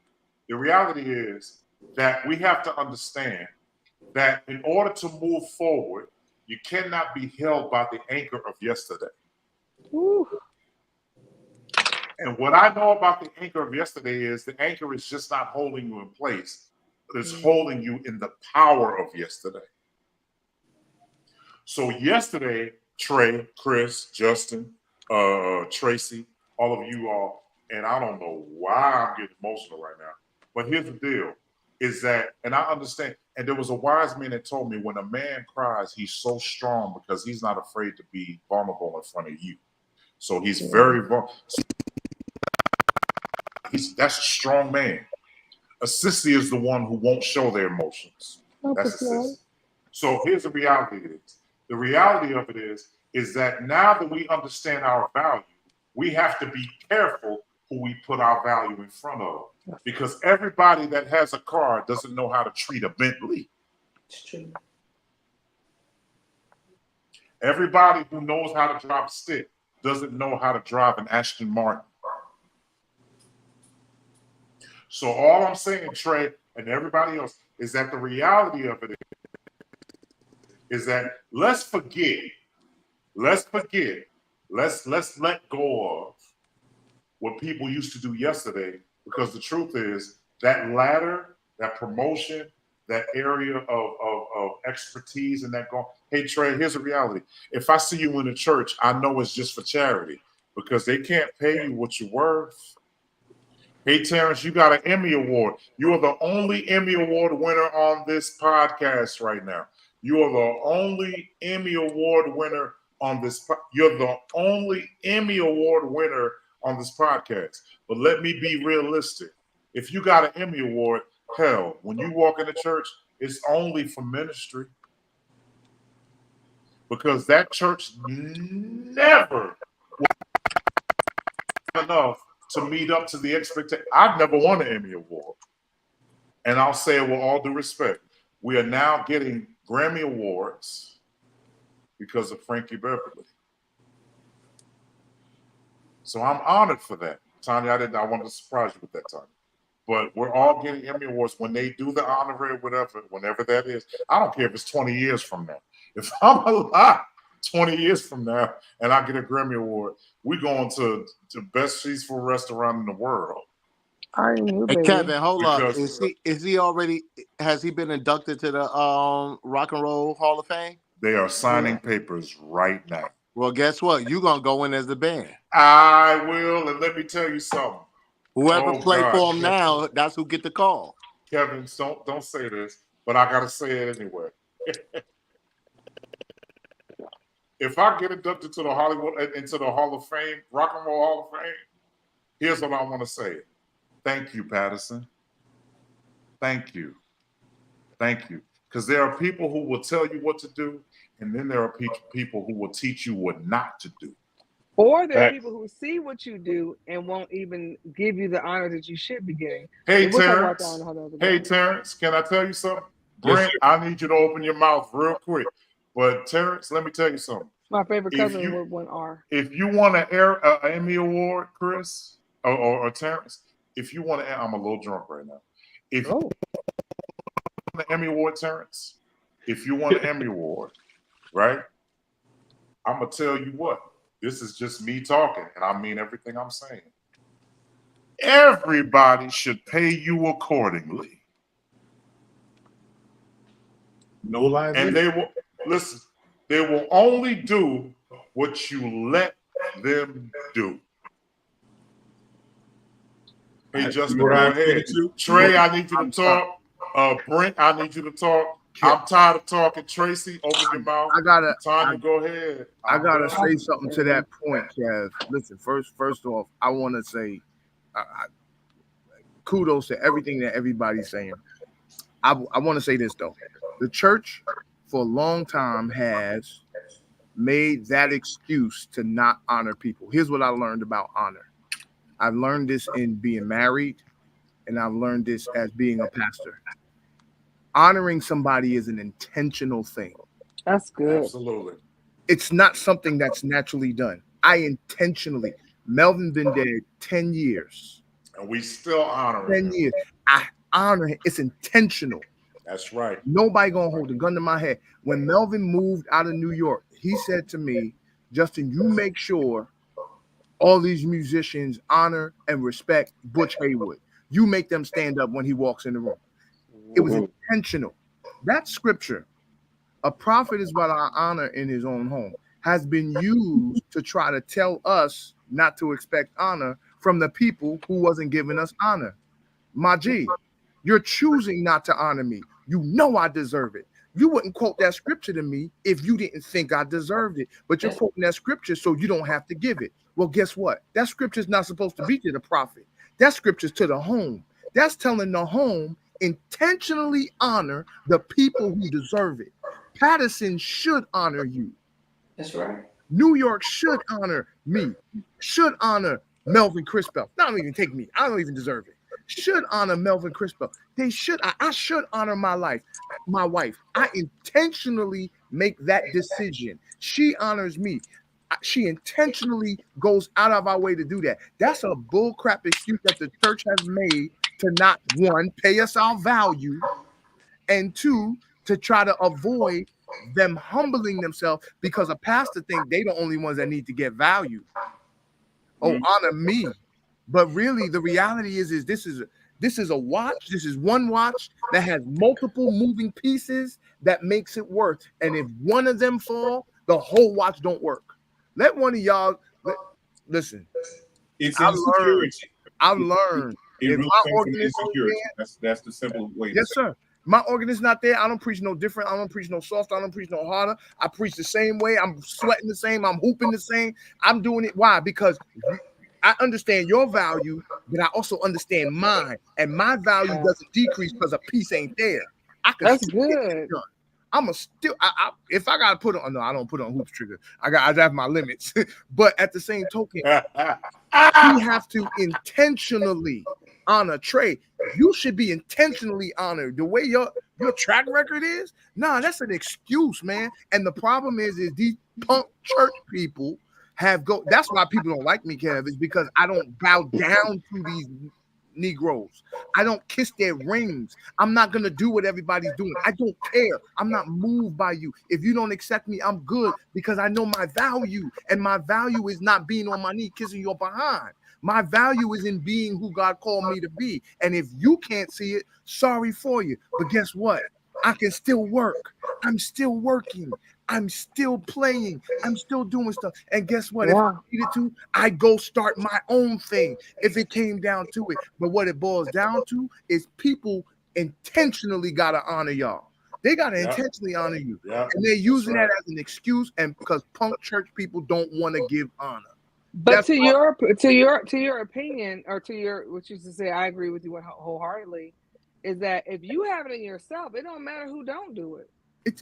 The reality is that we have to understand that in order to move forward, you cannot be held by the anchor of yesterday. Ooh. And what I know about the anchor of yesterday is the anchor is just not holding you in place, but it's holding you in the power of yesterday. So yesterday, Trey, Chris, Justin, Tracy, all of you all, and I don't know why I'm getting emotional right now, but here's the deal, is that, and I understand, and there was a wise man that told me when a man cries, he's so strong because he's not afraid to be vulnerable in front of you. So he's very vulnerable. That's a strong man. A sissy is the one who won't show their emotions. That's a sissy. So here's the reality of it. The reality of it is that now that we understand our value, we have to be careful who we put our value in front of. Because everybody that has a car doesn't know how to treat a Bentley. It's true. Everybody who knows how to drive a stick doesn't know how to drive an Aston Martin. So all I'm saying, Trey, and everybody else, is that the reality of it is that let's let go of what people used to do yesterday, because the truth is that ladder, that promotion, that area of expertise and that hey, Trey, here's the reality. If I see you in the church, I know it's just for charity because they can't pay you what you're worth. Hey, Terrence, you got an Emmy Award. You are the only Emmy Award winner on this podcast right now. You are the only Emmy Award winner on this. You're the only Emmy Award winner on this podcast. But let me be realistic. If you got an Emmy Award, hell, when you walk into church, it's only for ministry. Because that church never enough to meet up to the expectation. I've never won an Emmy Award. And I'll say it with all due respect. We are now getting Grammy Awards because of Frankie Beverly. So I'm honored for that. Tanya, I wanted to surprise you with that, Tanya. But we're all getting Emmy Awards when they do the honorary, whenever that is. I don't care if it's 20 years from now. If I'm alive 20 years from now and I get a Grammy Award, we're going to the best peaceful restaurant in the world. Hey, Kevin, hold up. Is he already, has he been inducted to the Rock and Roll Hall of Fame? They are signing papers right now. Well, guess what? You're going to go in as the band. I will, and let me tell you something. Whoever play for him now, that's who get the call. Kevin, don't say this, but I got to say it anyway. If I get inducted to the into the Hall of Fame, Rock and Roll Hall of Fame, here's what I want to say. Thank you, Patterson. Thank you. Thank you. Because there are people who will tell you what to do, and then there are people who will teach you what not to do. Or there are people who see what you do and won't even give you the honor that you should be getting. Hey, Terrence. Hey, Terrence, can I tell you something? Brent, I need you to open your mouth real quick. But Terrence, let me tell you something. My favorite cousin would win R. If you want an Emmy Award, Chris, or Terrence, if you want to, I'm a little drunk right now. If you want an Emmy Award, Terrence, if you want an Emmy Award, right? I'm going to tell you what. This is just me talking, and I mean everything I'm saying. Everybody should pay you accordingly. No lies. And they will, listen, they will only do what you let them do. Hey, Justin, go ahead. Trey, I need you to talk. Brent, I need you to talk. I'm tired of talking. Tracy, open your mouth. Tanya, go ahead. I gotta say something to that point, Kev. Listen, first off, I want to say kudos to everything that everybody's saying. I want to say this though. The church for a long time has made that excuse to not honor people. Here's what I learned about honor. I've learned this in being married, and I've learned this as being a pastor. Honoring somebody is an intentional thing. That's good. Absolutely. It's not something that's naturally done. I intentionally. Melvin been dead 10 years. And we still honor him. 10 years. I honor him. It's intentional. That's right. Nobody gonna hold a gun to my head. When Melvin moved out of New York, he said to me, Justin, you make sure all these musicians honor and respect Butch Haywood. You make them stand up when he walks in the room. It was intentional. That scripture, a prophet is what I honor in his own home, has been used to try to tell us not to expect honor from the people who wasn't giving us honor. My G, you're choosing not to honor me. You know I deserve it. You wouldn't quote that scripture to me if you didn't think I deserved it, but you're quoting that scripture so you don't have to give it. Well, guess what? That scripture is not supposed to be to the prophet. That scripture's to the home. That's telling the home intentionally honor the people who deserve it. Patterson should honor you. That's right. New York should honor me. Should honor Melvin Crispell. Not even take me. I don't even deserve it. Should honor Melvin Crispell. They should. I should honor my wife. I intentionally make that decision. She honors me. She intentionally goes out of our way to do that. That's a bullcrap excuse that the church has made to not, one, pay us our value, and two, to try to avoid them humbling themselves because a pastor think they the only ones that need to get value. Oh, honor me. But really, the reality is this is a watch. This is one watch that has multiple moving pieces that makes it work. And if one of them fall, the whole watch don't work. Let one of y'all listen. It's insecurity. I've learned. It if really my comes from organist insecurity. there, That's the simple way. yes, sir. My organist not there. I don't preach no different. I don't preach no softer. I don't preach no harder. I preach the same way. I'm sweating the same. I'm hooping the same. I'm doing it. Why? Because I understand your value, but I also understand mine. And my value doesn't decrease because a piece ain't there. I can That's good. I'm a still. If I gotta put on, no, I don't put on hoops trigger. I have my limits. But at the same token, we have to intentionally honor Trey. You should be intentionally honored. The way your track record is, nah, that's an excuse, man. And the problem is these punk church people have go. That's why people don't like me, Kev, is because I don't bow down to these Negroes. I don't kiss their rings. I'm not gonna do what everybody's doing. I don't care. I'm not moved by you. If you don't accept me, I'm good because I know my value, and my value is not being on my knee kissing your behind. My value is in being who God called me to be. And if you can't see it, sorry for you. But guess what? I can still work. I'm still working. I'm still playing. I'm still doing stuff. And guess what? If I needed to, I'd go start my own thing if it came down to it. But what it boils down to is people intentionally got to honor y'all. They got to intentionally honor you. And they're using that as an excuse, and because punk church people don't want to give honor. But to your opinion, or to your what you used to say, I agree with you wholeheartedly, is that if you have it in yourself, it don't matter who don't do it.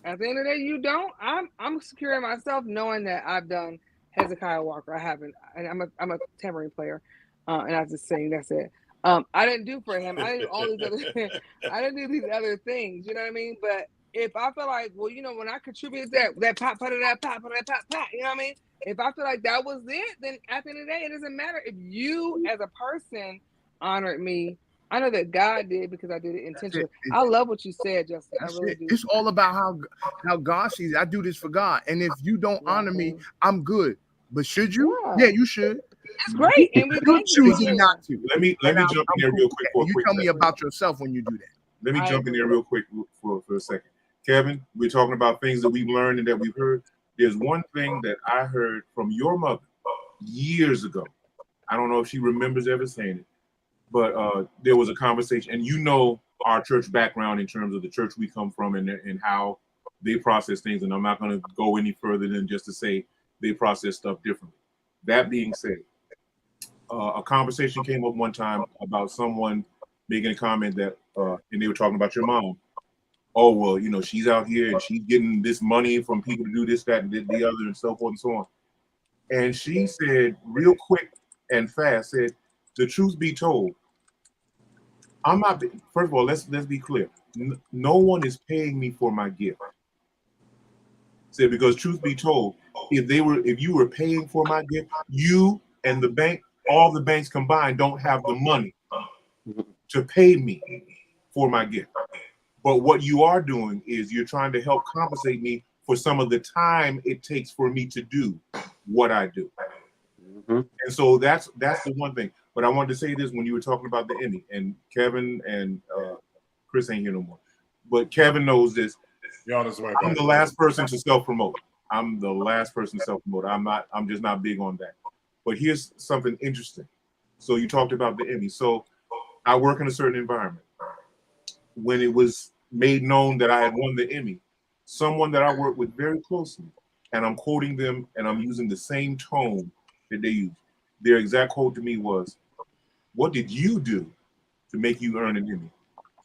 At the end of the day, you don't. I'm secure in myself, knowing that I've done Hezekiah Walker. I haven't, and I'm a tambourine player, and I just saying that's it. I didn't do for him. I didn't do all these other. I didn't do these other things. You know what I mean? But if I feel like, well, you know, when I contribute that pop, you know what I mean? If I feel like that was it, then at the end of the day, it doesn't matter if you as a person honored me. I know that God did because I did it intentionally. I love what you said, Justin. I really do. It's all about how God sees it. I do this for God. And if you don't honor me, I'm good. But should you? Yeah, you should. It's great. And you're choosing not to. Let me jump in there real quick. You tell me about yourself when you do that. Let me jump in there real quick for a second. Kevin, we're talking about things that we've learned and that we've heard. There's one thing that I heard from your mother years ago. I don't know if she remembers ever saying it, but there was a conversation, and you know our church background in terms of the church we come from and how they process things. And I'm not going to go any further than just to say they process stuff differently. That being said, a conversation came up one time about someone making a comment that, and they were talking about your mom. Oh, well, you know, she's out here and she's getting this money from people to do this, that, and the other, and so forth and so on. And she said, real quick and fast, said, the truth be told, I'm not. First of all, let's be clear. No one is paying me for my gift. Said because truth be told, if you were paying for my gift, you and the bank, all the banks combined, don't have the money to pay me for my gift. But what you are doing is you're trying to help compensate me for some of the time it takes for me to do what I do. And so that's the one thing. But I wanted to say this when you were talking about the Emmy, and Kevin and Chris ain't here no more. But Kevin knows this. I'm the last person to self-promote. I'm the last person to self-promote. I'm just not big on that. But here's something interesting. So you talked about the Emmy. So I work in a certain environment. When it was made known that I had won the Emmy, someone that I work with very closely, and I'm quoting them and I'm using the same tone that they use. Their exact quote to me was, "What did you do to make you earn an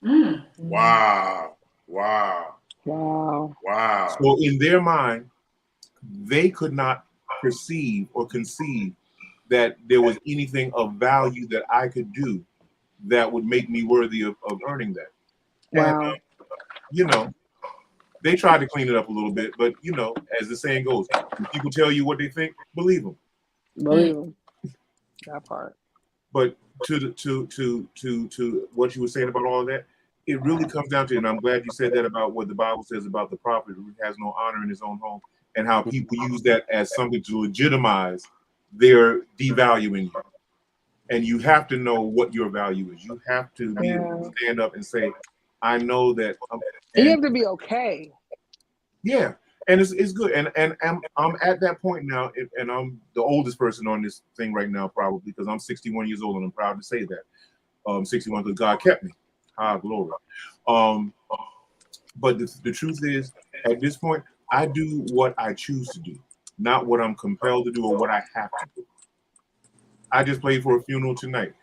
Emmy?" Wow. Wow. Wow. Wow. So in their mind, they could not perceive or conceive that there was anything of value that I could do that would make me worthy of earning that. Wow. And, you know, they tried to clean it up a little bit, but, you know, as the saying goes, when people tell you what they think, believe them. Believe them. That part. But to what you were saying about all of that, it really comes down to, and I'm glad you said that about what the Bible says about the prophet who has no honor in his own home, and how people use that as something to legitimize their devaluing you. And you have to know what your value is. You have to be able to stand up and say, I know that. You have to be okay. Yeah. And it's good. And I'm at that point now, and I'm the oldest person on this thing right now, probably, because I'm 61 years old, and I'm proud to say that. 61 because God kept me. Ah, glory. But the truth is, at this point, I do what I choose to do, not what I'm compelled to do or what I have to do. I just played for a funeral tonight.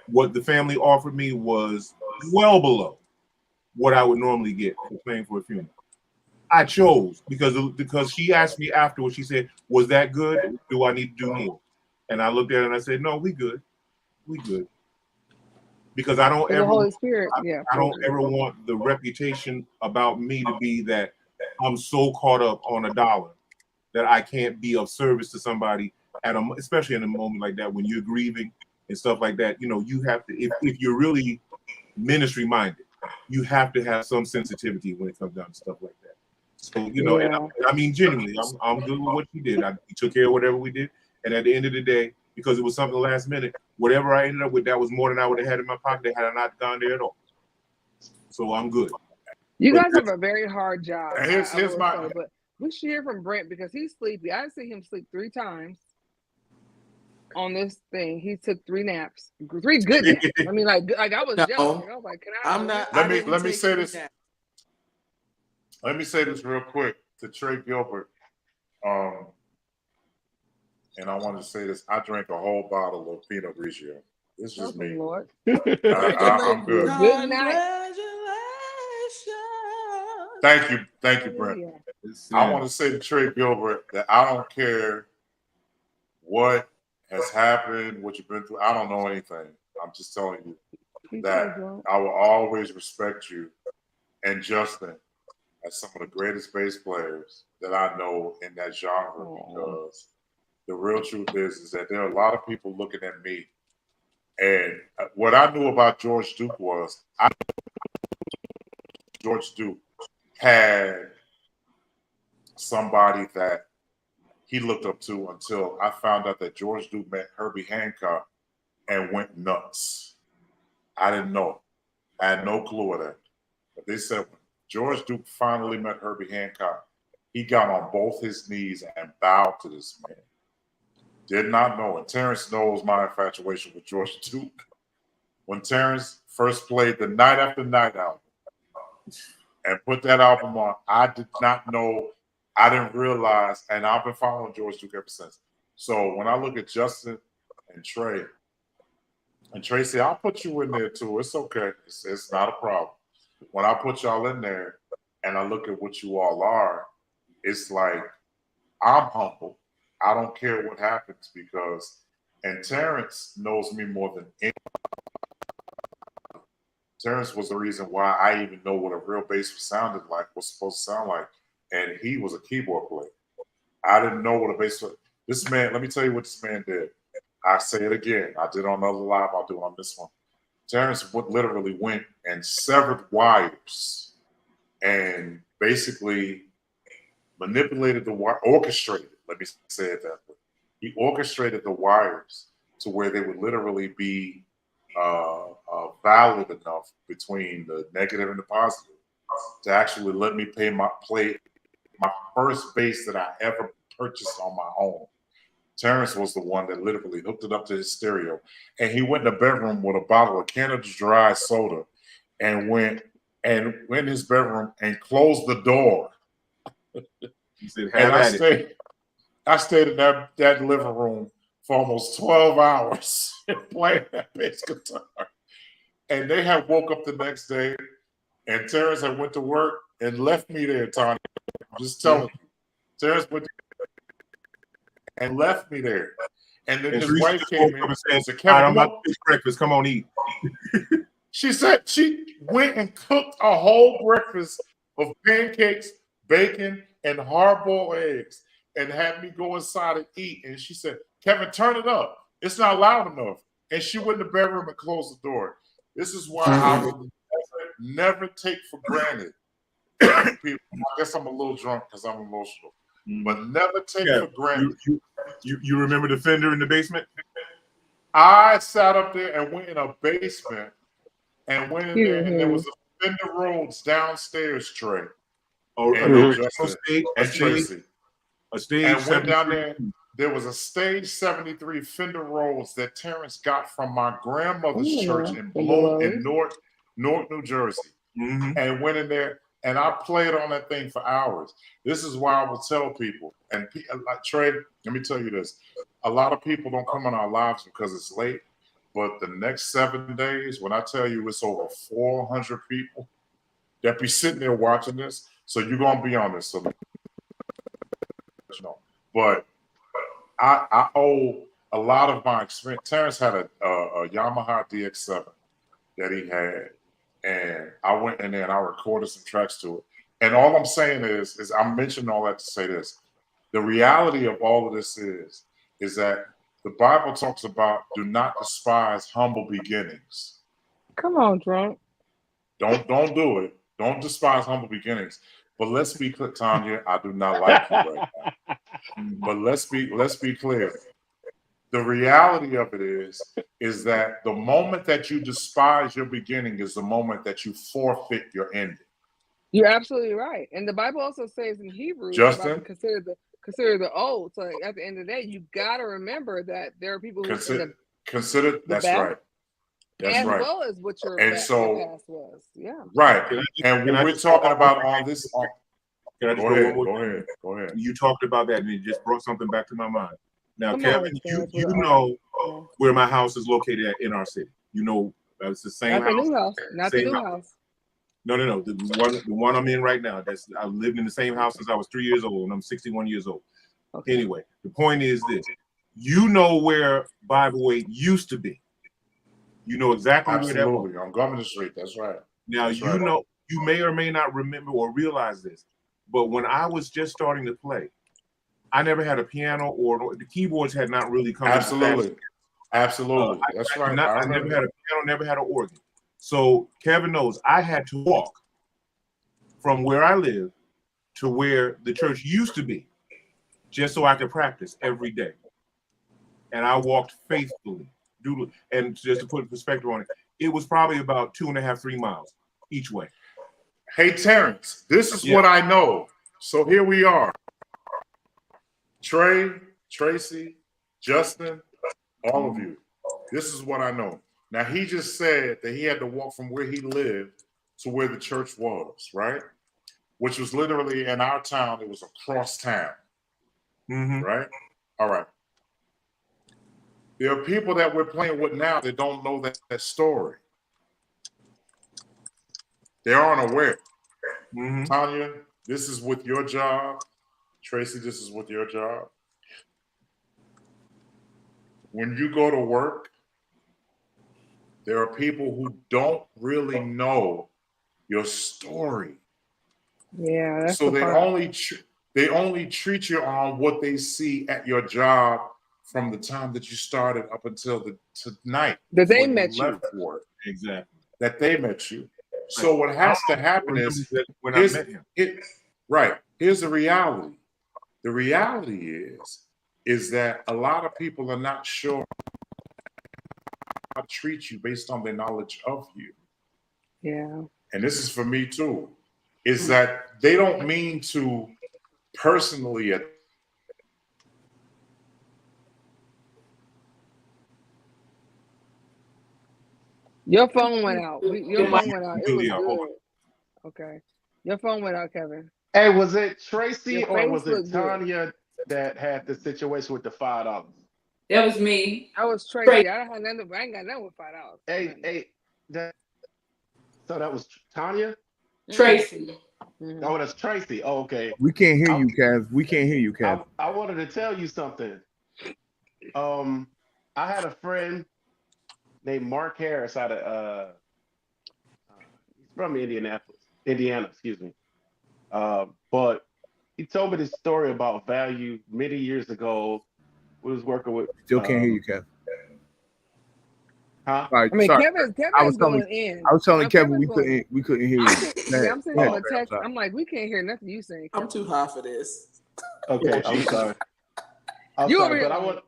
What the family offered me was well below what I would normally get for playing for a funeral. I chose because she asked me afterwards. She said, "Was that good? Do I need to do more?" And I looked at her and I said, "No, we good. We good." Because I don't The ever, Holy Spirit, I don't ever want the reputation about me to be that I'm so caught up on a dollar that I can't be of service to somebody especially in a moment like that when you're grieving and stuff like that. You know, you have to, if you're really ministry minded, you have to have some sensitivity when it comes down to stuff like that. So, you know, and I mean, genuinely, I'm good with what you did. We took care of whatever we did. And at the end of the day, because it was something last minute, whatever I ended up with, that was more than I would have had in my pocket had I not gone there at all. So I'm good. You guys have a very hard job. Here's my. But we should hear from Brent because he's sleepy. I see him sleep 3 times on this thing. He took 3 naps, 3 good naps. I mean, like I was jealous. I was like, can I? I'm not. Let me say this. Let me say this real quick to Trey Gilbert. And I want to say this. I drank a whole bottle of Pinot Grigio. This is just me. Lord. I'm good. Good night. Thank you, Brent. I want to say to Trey Gilbert that I don't care what has happened, what you've been through. I don't know anything. I'm just telling you that I will always respect you and Justin as some of the greatest bass players that I know in that genre because the real truth is that there are a lot of people looking at me. And what I knew about George Duke was George Duke had somebody that he looked up to until I found out that George Duke met Herbie Hancock and went nuts. I didn't know. I had no clue of that. But they said when George Duke finally met Herbie Hancock, he got on both his knees and bowed to this man. Did not know. And Terrence knows my infatuation with George Duke. When Terrence first played the Night After Night album and put that album on, I did not know, I didn't realize, and I've been following George Duke ever since. So when I look at Justin and Trey, and Tracy, I'll put you in there too. It's okay. It's not a problem. When I put y'all in there and I look at what you all are, it's like, I'm humble. I don't care what happens because, and Terrence knows me more than anyone. Terrence was the reason why I even know what a real bass sounded like, was supposed to sound like. And he was a keyboard player. I didn't know what a bass was. This man, let me tell you what this man did. I say it again. I did on another live. I'll do it on this one. Terrence literally went and severed wires and basically manipulated the wire, orchestrated, let me say it that way. He orchestrated the wires to where they would literally be valid enough between the negative and the positive to actually let me play my first bass that I ever purchased on my own. Terrence was the one that literally hooked it up to his stereo. And he went in the bedroom with a bottle of Canada Dry soda and went in his bedroom and closed the door. He said, and I stayed in that living room for almost 12 hours playing that bass guitar. And they had woke up the next day and Terrence had went to work and left me there, Tony. I'm just telling you. Terrence went and left me there. And then his wife came in and said, Kevin, I'm about to fix breakfast. Come on, eat. She said she went and cooked a whole breakfast of pancakes, bacon, and hard-boiled eggs and had me go inside and eat. And she said, Kevin, turn it up. It's not loud enough. And she went in the bedroom and closed the door. This is why I would never take for granted people. I guess I'm a little drunk because I'm emotional. But never take for granted. You remember the fender in the basement? I sat up there and went in a basement and went in there, and there was a Fender Rhodes downstairs, Trey. And Tracy. A stage and went down there. There was a stage 73 Fender Rhodes that Terrence got from my grandmother's church in Newark, New Jersey. And went in there, and I played on that thing for hours. This is why I will tell people, and like Trey, let me tell you this. A lot of people don't come on our lives because it's late, but the next 7 days, when I tell you it's over 400 people that be sitting there watching this, so you're going to be on this. So, but I owe a lot of my experience. Terrence had a Yamaha DX7 that he had, and I went in there and I recorded some tracks to it. And all I'm saying is I'm mentioning all that to say this. The reality of all of this is that the Bible talks about do not despise humble beginnings. Come on, drunk. Don't do it. Don't despise humble beginnings. But let's be clear, Tanya, I do not like you right now. But let's be clear. The reality of it is that the moment that you despise your beginning is the moment that you forfeit your ending. You're absolutely right. And the Bible also says in Hebrews Justin, about to consider the old. So at the end of the day, you got to remember that there are people who consider that's back, right. That's as right. well as what your past was. Yeah. Right. And when we're talking about all this, can I just go ahead. You talked about that and it just brought something back to my mind. Now, Kevin, you know where my house is located at in our city. You know, it's the same house. Not the new house. No. The one I'm in right now. I lived in the same house since I was 3 years old, and I'm 61 years old. Okay. Anyway, the point is this: you know where Bible Way used to be. You know exactly where that was. On Governor Street. That's right. Now know you may or may not remember or realize this, but when I was just starting to play, I never had a piano or the keyboards had not really come. Absolutely. That's right. I never had a piano, never had an organ. So Kevin knows I had to walk from where I live to where the church used to be just so I could practice every day. And I walked faithfully. And just to put perspective on it, it was probably about 2.5, 3 miles each way. Hey, Terrence, this is what I know. So here we are. Trey, Tracy, Justin, all of you. This is what I know. Now, he just said that he had to walk from where he lived to where the church was, right? Which was literally in our town, it was across town, right? All right. There are people that we're playing with now that don't know that story. They aren't aware. Tanya, this is with your job. Tracy, this is with your job. When you go to work, there are people who don't really know your story. Yeah, that's so the they part. they only treat you on what they see at your job from the time that you started up until tonight That they before you met you. left work. Exactly. That they met you. So what has to happen is when I met him. Here's the reality. The reality is that a lot of people are not sure how to treat you based on their knowledge of you. Yeah. And this is for me too, is that they don't mean to personally Your phone went out. Your phone went out. It was Yeah, good. Okay. Your phone went out, Kevin. Hey, was it Your Tracy or face was it looked good. Tanya that had the situation with the $5? That was me. That was Tracy. I ain't got nothing with $5. Hey, so that was Tanya? Tracy. Oh, that's Tracy. Oh, okay. We can't hear you, Kev. We can't hear you, Kev. I wanted to tell you something. I had a friend named Mark Harris out of he's from Indiana, excuse me. But he told me this story about value many years ago. We was working with Still can't hear you, Kev. Huh? I mean, sorry. Kevin's going in. I was telling Kevin we couldn't hear you. Yeah, I'm sending him a text. I'm like, we can't hear nothing you saying. I'm too high for this. Okay, I'm sorry. I'm You sorry, over but here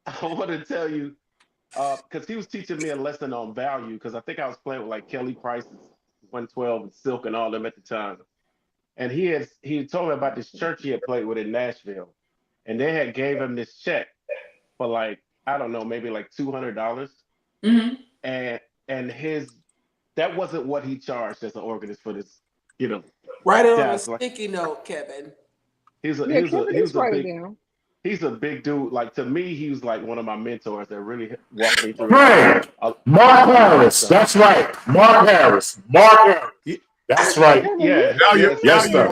I want to tell you because he was teaching me a lesson on value because I think I was playing with like Kelly Price's 112 and Silk and all them at the time. And he had told me about this church he had played with in Nashville. And they had gave him this check for like, I don't know, maybe like $200. And his that wasn't what he charged as an organist for this, Write it on a jazz. sticky note, Kevin. He's a big dude. Like to me, he was like one of my mentors that really walked me through. Right. Mark Harris. That's right. Mark Harris. That's right. Yeah. Yes, sir.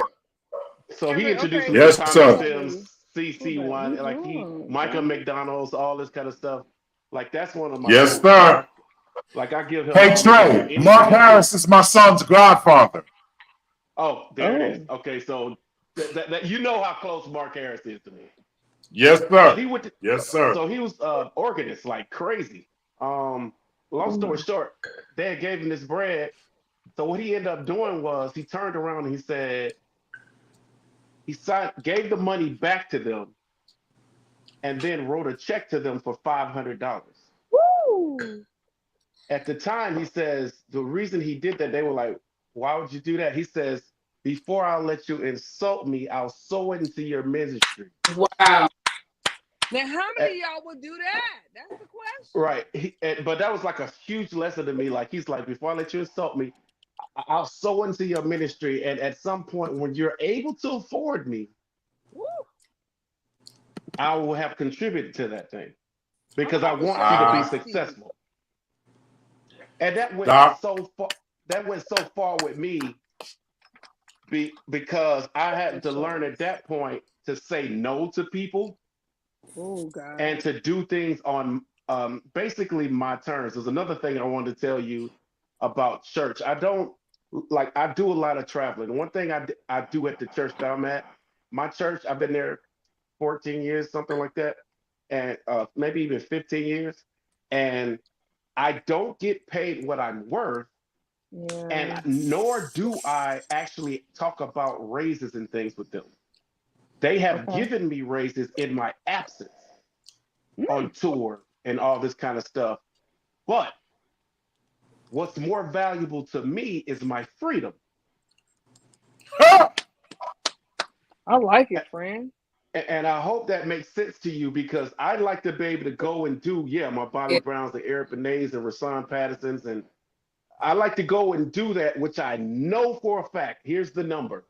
So he introduced me Yes, to Tommy sir. Sims, CC1, like Micah McDonald's, all this kind of stuff. Like that's one of my Yes, sir. Like I give him. Hey Trey, Mark Harris is my son's godfather. Oh, there it is. Okay, so that you know how close Mark Harris is to me. Yes, sir. Yes, sir. So he was organist like crazy. Long story short, they gave him this bread. So what he ended up doing was he turned around and he said gave the money back to them, and then wrote a check to them for $500. Woo! At the time, he says the reason he did that, they were like, "Why would you do that?" He says, "Before I'll let you insult me, I'll sow it into your ministry." Wow. Now, how many of y'all would do that? That's the question. Right. But that was like a huge lesson to me. Like, he's like, before I let you insult me, I'll sow into your ministry. And at some point, when you're able to afford me, I will have contributed to that thing because I want you to be successful. And that went so far. That went so far with me because I had to learn at that point to say no to people. Oh, God. And to do things on basically my terms. There's another thing I wanted to tell you about church. I do a lot of traveling. One thing I do at the church that I'm at, my church, I've been there 14 years, something like that, and maybe even 15 years. And I don't get paid what I'm worth. Yeah. And nor do I actually talk about raises and things with them. They have given me raises in my absence on tour and all this kind of stuff. But what's more valuable to me is my freedom. I like it, friend. And I hope that makes sense to you because I'd like to be able to go and do, my Bobby Browns and Eric Benets and Rashawn Pattersons. And I like to go and do that, which I know for a fact. Here's the number.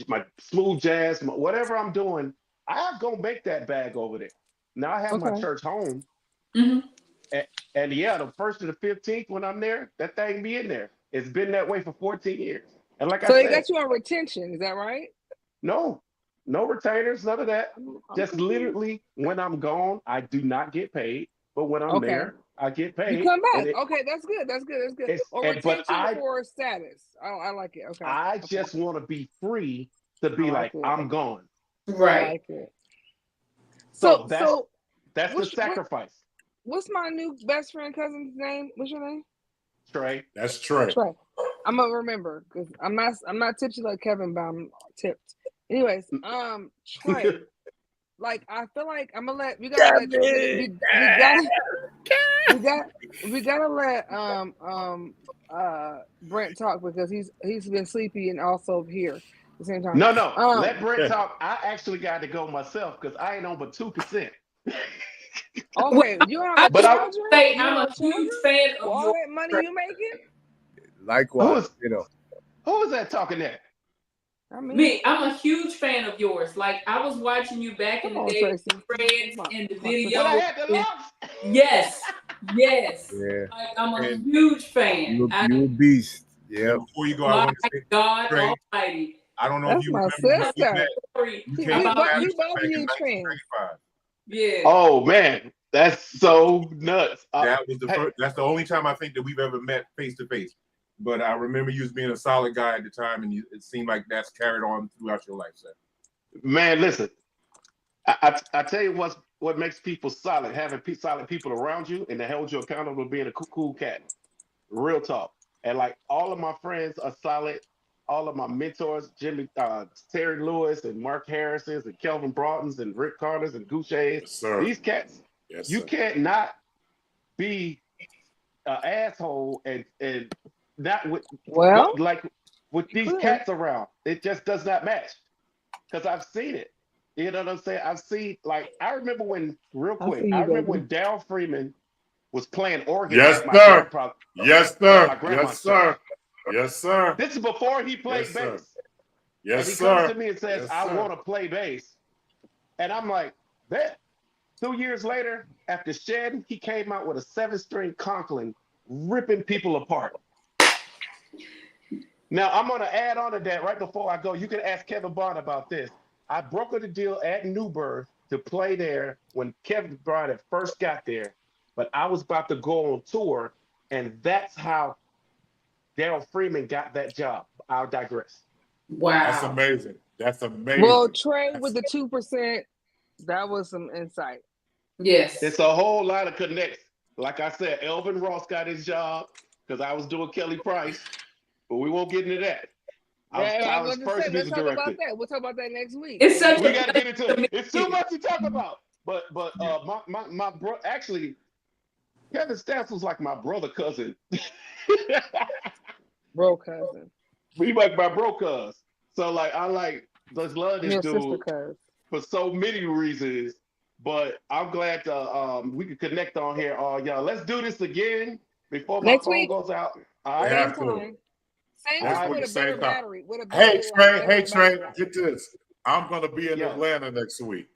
My smooth jazz, whatever I'm doing, I'm going to make that bag over there. Now I have my church home. Mm-hmm. And the 1st to the 15th when I'm there, that thing be in there. It's been that way for 14 years. And like I said. So they got you on retention, is that right? No retainers, none of that. Just literally when I'm gone, I do not get paid. But when I'm there, I get paid. You come back. Okay, that's good. That's good. Or retention before status. I like it. Okay. I just want to be free to be like I'm gone. Right. I like it. So that's the sacrifice. What's my new best friend cousin's name? What's your name? Trey. That's Trey. I'm gonna remember because I'm not tipsy like Kevin, but I'm tipped. Anyways, Trey, like I feel like I'm gonna let we gotta let Brent talk because he's been sleepy and also here at the same time. No, let Brent talk. I actually got to go myself because I ain't on but 2%. Okay, you have I'm a huge fan of all that money you making. Likewise, who is that talking there? Me, I'm a huge fan of yours. Like I was watching you back in the day, Fred's and the video. When I had the locks. Yes. Yeah. Like, I'm a huge fan. You a beast. Yeah. Before you go, I want to say, God Trey, Almighty. I don't know if you remember when we met. You came we to both huge fans. Yeah. Oh man, that's so nuts. That was the first. That's the only time I think that we've ever met face to face. But I remember you as being a solid guy at the time, and it seemed like that's carried on throughout your life, sir. Man, listen, I tell you what makes people solid, having solid people around you and that hold you accountable to being a cool cat. Real talk. And like all of my friends are solid. All of my mentors, Terry Lewis and Mark Harris's and Kelvin Broughton's and Rick Carter's and Goucher's. Yes, these cats, you can't not be an asshole and not with with these cats around. It just does not match. Because I've seen it. You know what I'm saying? I've seen, like, I remember when Daryl Freeman was playing organ at my grandpa. Yes, sir. Yes, sir. This is before he played bass. Yes, and he comes to me and says, I want to play bass. And I'm like, that. 2 years later, after shedding, he came out with a 7-string Conklin, ripping people apart. Now, I'm going to add on to that right before I go. You can ask Kevin Bond about this. I brokered a deal at Newburgh to play there when Kevin Bond had first got there, but I was about to go on tour, and that's how Daryl Freeman got that job. I'll digress. Wow. That's amazing. Well, Trey with the 2%, that was some insight. Yes. It's a whole lot of connects. Like I said, Elvin Ross got his job because I was doing Kelly Price, but we won't get into that. I was first music director. We'll talk about that next week. We got to get into it. It's too much to talk about. But my bro, actually, Kevin Stamps was like my brother cousin. Bro cousin. He like my bro cuz. So like I just love this dude for so many reasons. But I'm glad we can connect on here, all y'all. Let's do this again before my phone goes out. All right. Same time with a better battery. Hey Trey, get this. I'm gonna be in Atlanta next week.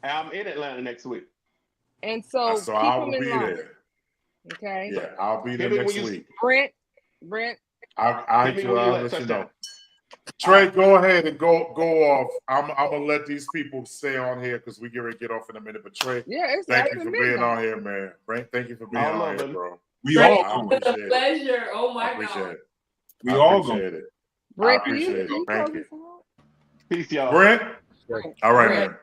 I'm in Atlanta next week. And so I will be there. Okay. Yeah, I'll be there next week. Brent. I'll let you know. Trey, go ahead and go off. I'm gonna let these people stay on here because we get ready to get off in a minute. But Trey, thank you for being on here, man. Brent, thank you for being on here, bro. We all appreciate it. Pleasure. Oh my God. We all appreciate it. Brent, appreciate it. Thank you. Peace, y'all. Brent. All right, man.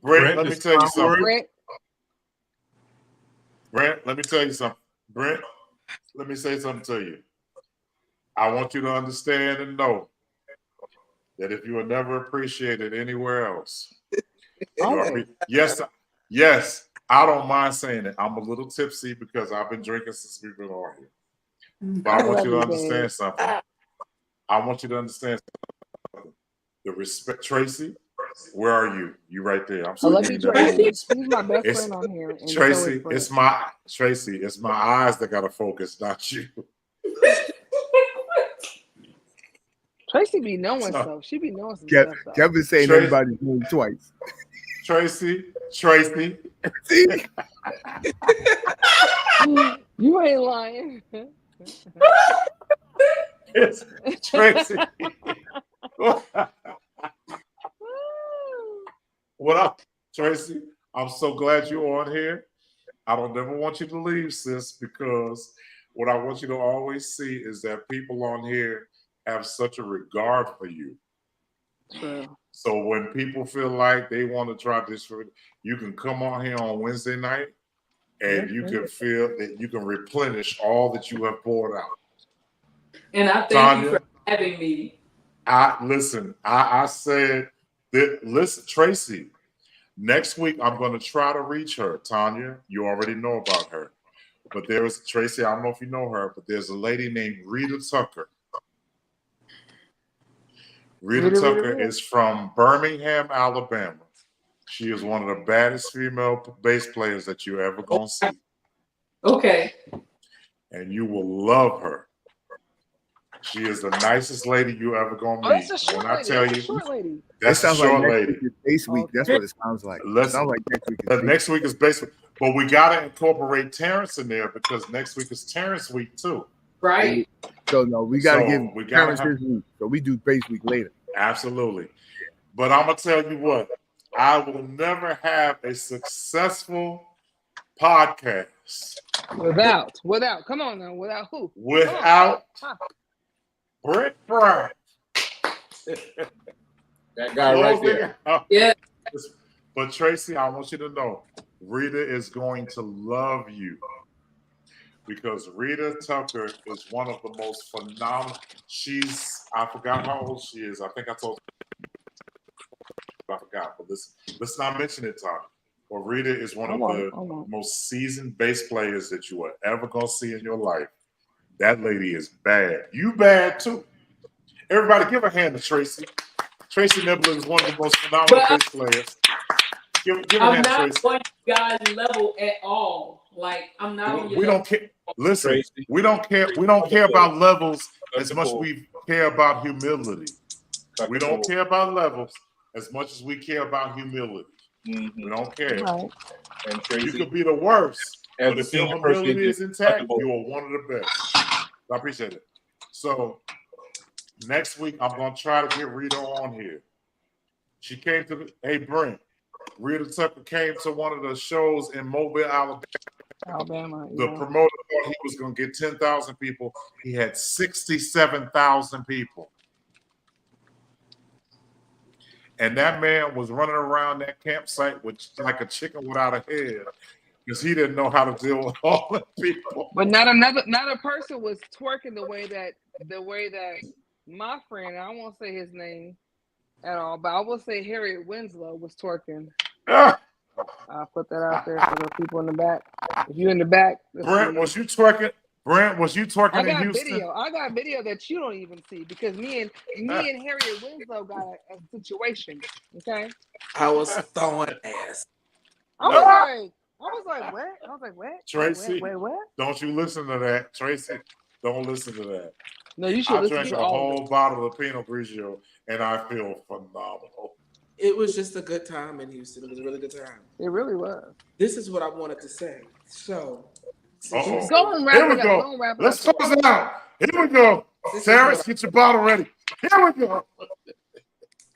Brent, let me tell you something. Brent, let me tell you something. Brent, let me say something to you. I want you to understand and know that if you are never appreciated anywhere else, yes, I don't mind saying it. I'm a little tipsy because I've been drinking since we've been on here. But I want you to understand something. I want you to understand something. The respect, Tracy, Where are you? You right there. I'm I still love giving you, you that Tracy. focus. He's my best It's friend on here, and so is Tracy. Brent. It's my eyes that gotta focus, not you. Tracy be knowing So, stuff. She be knowing some stuff though. Kevin saying Tracy, everybody's name twice. Tracy. See? You ain't lying. It's Tracy. What up, Tracy? I'm so glad you're on here. I don't never want you to leave, sis, because what I want you to always see is that people on here have such a regard for you. True. So when people feel like they want to try this, you can come on here on Wednesday night, and you can feel that you can replenish all that you have poured out. And I thank Tanya, you for having me. I said that, listen, Tracy, next week I'm going to try to reach her. Tanya, you already know about her. But there's Tracy, I don't know if you know her, but there's a lady named Rita Tucker. Rita Tucker is from Birmingham, Alabama. She is one of the baddest female bass players that you're ever going to see. Okay. And you will love her. She is the nicest lady you ever going to meet. That's a short When I lady. tell That's you, a short lady. that's a short lady. Next week is bass week. That's what it sounds like. It sounds like Next week is bass week. But we got to incorporate Terrence in there because next week is Terrence week too. Right. So no, we got to give Terrence his week. So we do bass week later. Absolutely. But I'm going to tell you what. I will never have a successful podcast without. Come on now. Without who? Without Brent Brown. That guy right there. Yeah. But Tracy, I want you to know, Rita is going to love you because Rita Tucker is one of the most phenomenal. I forgot how old she is. I think I told you. I forgot, but let's not mention it, Tom. But Rita is one of the most seasoned bass players that you are ever gonna see in your life. That lady is bad. You bad too. Everybody, give a hand to Tracy. Tracy Nibbler is one of the most phenomenal bass players. Give a hand to Tracy. I'm not on you guys' level at all. Like I'm not on your We level. don't care. Listen, Tracy, we don't care. We don't care about levels as much as we care about humility. We don't care about levels as much as we care about humility. Mm-hmm. We don't care. Right. And Tracy, you could be the worst, but if your humility is intact, you are one of the best. I appreciate it. So next week, I'm going to try to get Rita on here. She came to hey, Brent. Rita Tucker came to one of the shows in Mobile, Alabama. The promoter thought he was going to get 10,000 people. He had 67,000 people. And that man was running around that campsite with like a chicken without a head because he didn't know how to deal with all the people. But not a person was twerking the way that my friend, I won't say his name at all, but I will say Harriet Winslow was twerking. I'll put that out there for the people in the back. If you're in the back, Brent, was you twerking? Brent, was you twerking in Houston? I got video that you don't even see because me and Harriet Winslow got a situation. Okay. I was throwing ass. I was like, what? I was like, what? Tracy, wait, what? Don't you listen to that, Tracy? Don't listen to that. No, you should listen to to a whole bottle of Pinot Grigio, and I feel phenomenal. It was just a good time in Houston. It was a really good time. It really was. This is what I wanted to say. So, go and wrap Here we go. Let's close it out. Here we go. Terrence, get your bottle ready. Here we go.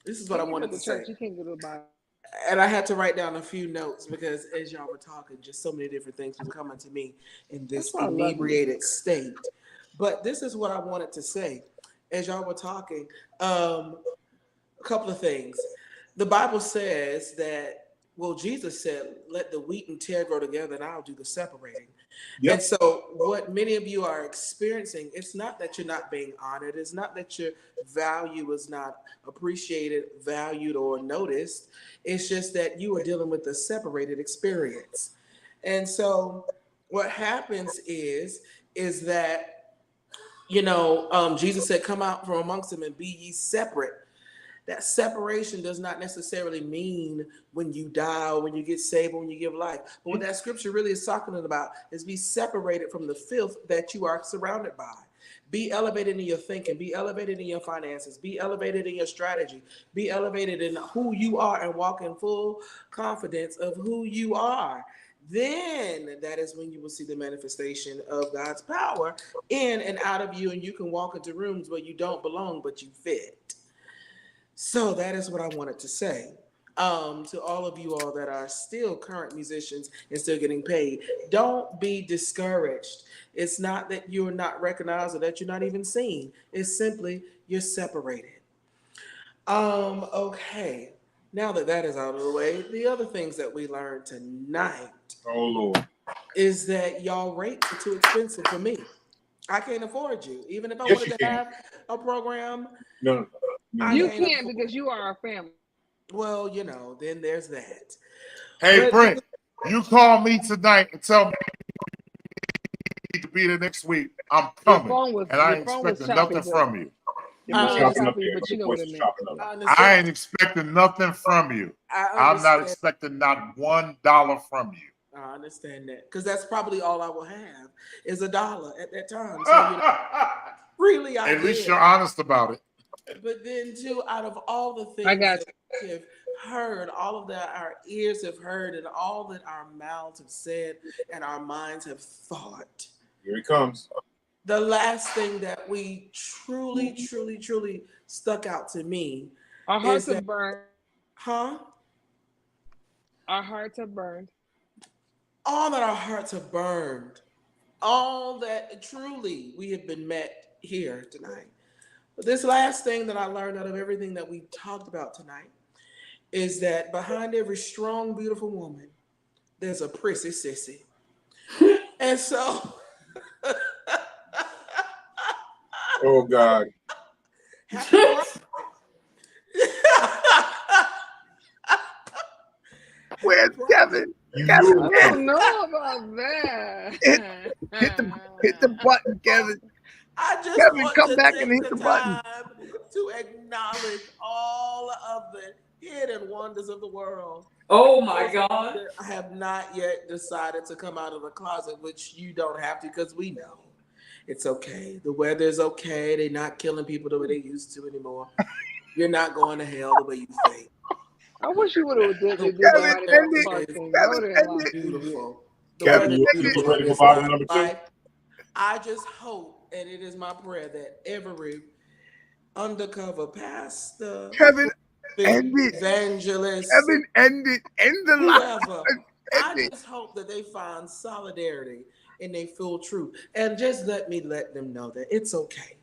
This is what I wanted to say. You can't go to a bar. And I had to write down a few notes because as y'all were talking, just so many different things were coming to me in this inebriated state. But this is what I wanted to say as y'all were talking. A couple of things. The Bible says that, well, Jesus said, let the wheat and tare grow together and I'll do the separating. Yep. And so what many of you are experiencing, it's not that you're not being honored. It's not that your value is not appreciated, valued, or noticed. It's just that you are dealing with a separated experience. And so what happens is that, Jesus said, come out from amongst them and be ye separate. That separation does not necessarily mean when you die or when you get saved or when you give life. But what that scripture really is talking about is be separated from the filth that you are surrounded by. Be elevated in your thinking. Be elevated in your finances. Be elevated in your strategy. Be elevated in who you are and walk in full confidence of who you are. Then that is when you will see the manifestation of God's power in and out of you, and you can walk into rooms where you don't belong, but you fit. So that is what I wanted to say. To all of you all that are still current musicians and still getting paid, don't be discouraged. It's not that you're not recognized or that you're not even seen. It's simply you're separated. Okay. Now that that is out of the way, the other things that we learned tonight Oh Lord. is that y'all rates are too expensive for me. I can't afford you. Even if I Yes, wanted you to can. have a program, No. You can't because you are our family. Well, you know, then there's that. Hey, But Brent, you call me tonight and tell me to be there next week. I'm coming, and I ain't expecting nothing from you. Your phone was choppy, but you know what I mean. I ain't expecting nothing from you. I'm not expecting not $1 from you. I understand that because that's probably all I will have is $1 at that time. So you know, really, I at least did. you're honest about it. But then, too, out of all the things I got that we have heard, all of that our ears have heard, and all that our mouths have said and our minds have thought, here it comes. the last thing that we truly stuck out to me Our hearts is have burned. Huh? Our hearts have burned. All that our hearts have burned, all that truly we have been met here tonight. But this last thing that I learned out of everything that we talked about tonight is that behind every strong, beautiful woman, there's a prissy sissy. And so, Oh God. happy birthday. Where's Kevin? I don't know about that. Hit the button, Kevin. I just Kevin, want come to back take and hit the the button. time to acknowledge all of the hidden wonders of the world. Oh my God. I have not yet decided to come out of the closet, which you don't have to because we know it's okay. The weather is okay. They're not killing people the way they used to anymore. You're not going to hell the way you think. I wish you would have did The the weather Hyde Park is thing. That would have been beautiful. The Kevin, weather you is beautiful. ready for It's bottle not number 2? like, I just hope, and it is my prayer, that every undercover pastor, Kevin, end it. evangelist, Kevin, end it. End the whoever, line. I just hope that they find solidarity in their full truth. And just let them know that it's okay.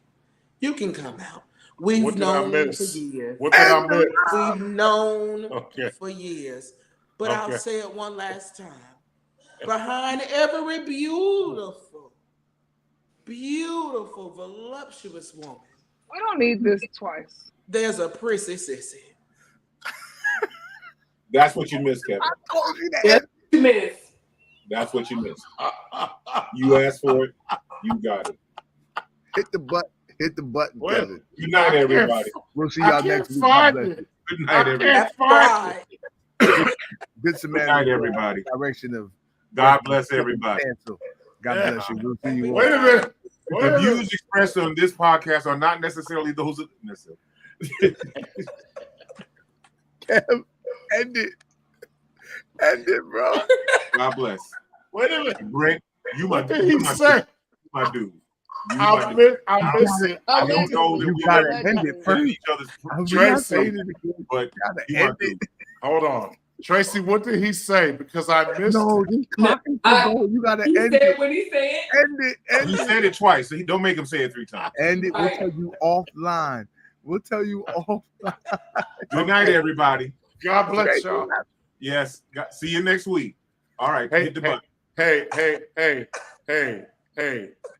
You can come out. We've known for years. What did I miss? We've known Okay. for years. But I'll Okay. say it one last time. Behind every beautiful, voluptuous woman, we don't need this twice. there's a prissy sissy. That's what you missed, Kevin. I told you that. Yes, you missed. That's what you missed. You asked for it. You got it. Hit the button. Hit the button, Well, Kevin. Good night, everybody. We'll see y'all next week. God Find bless it. you. Good night, everybody. Right. Good Samaritan. Good night, everybody. Direction of God bless everybody. God bless you. We'll see you all. Wait a minute. The views expressed on this podcast are not necessarily those of Kev, end it. End it, bro. God bless. Wait a minute. Brent, you my What did he say? my dude. I miss it. I don't know that You we gotta ever end it been first. each other's Tracy, but Gotta you my end it. dude. hold on. Tracy, what did he say? Because I missed No, it. he's talking to go. You gotta He end said it. what he said. End it. End He it. said it twice, so don't make him say it 3 times. End it. We'll tell you offline. We'll tell you offline. Good night, everybody. God bless y'all. Yes. See you next week. All right. Hit the button. Hey.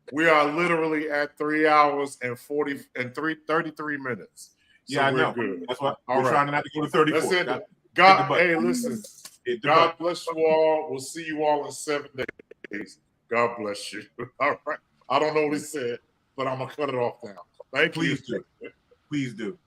We are literally at 3 hours and 33 minutes. So Yeah, I know. Good. That's why All we're trying not to go to 34. Let's hit Hit it. the God, button. hey, listen. Hit the God button. bless you all. We'll see you all in 7 days. God bless you. All right. I don't know what he said, but I'm gonna cut it off now. Thank you. Please do. Please do.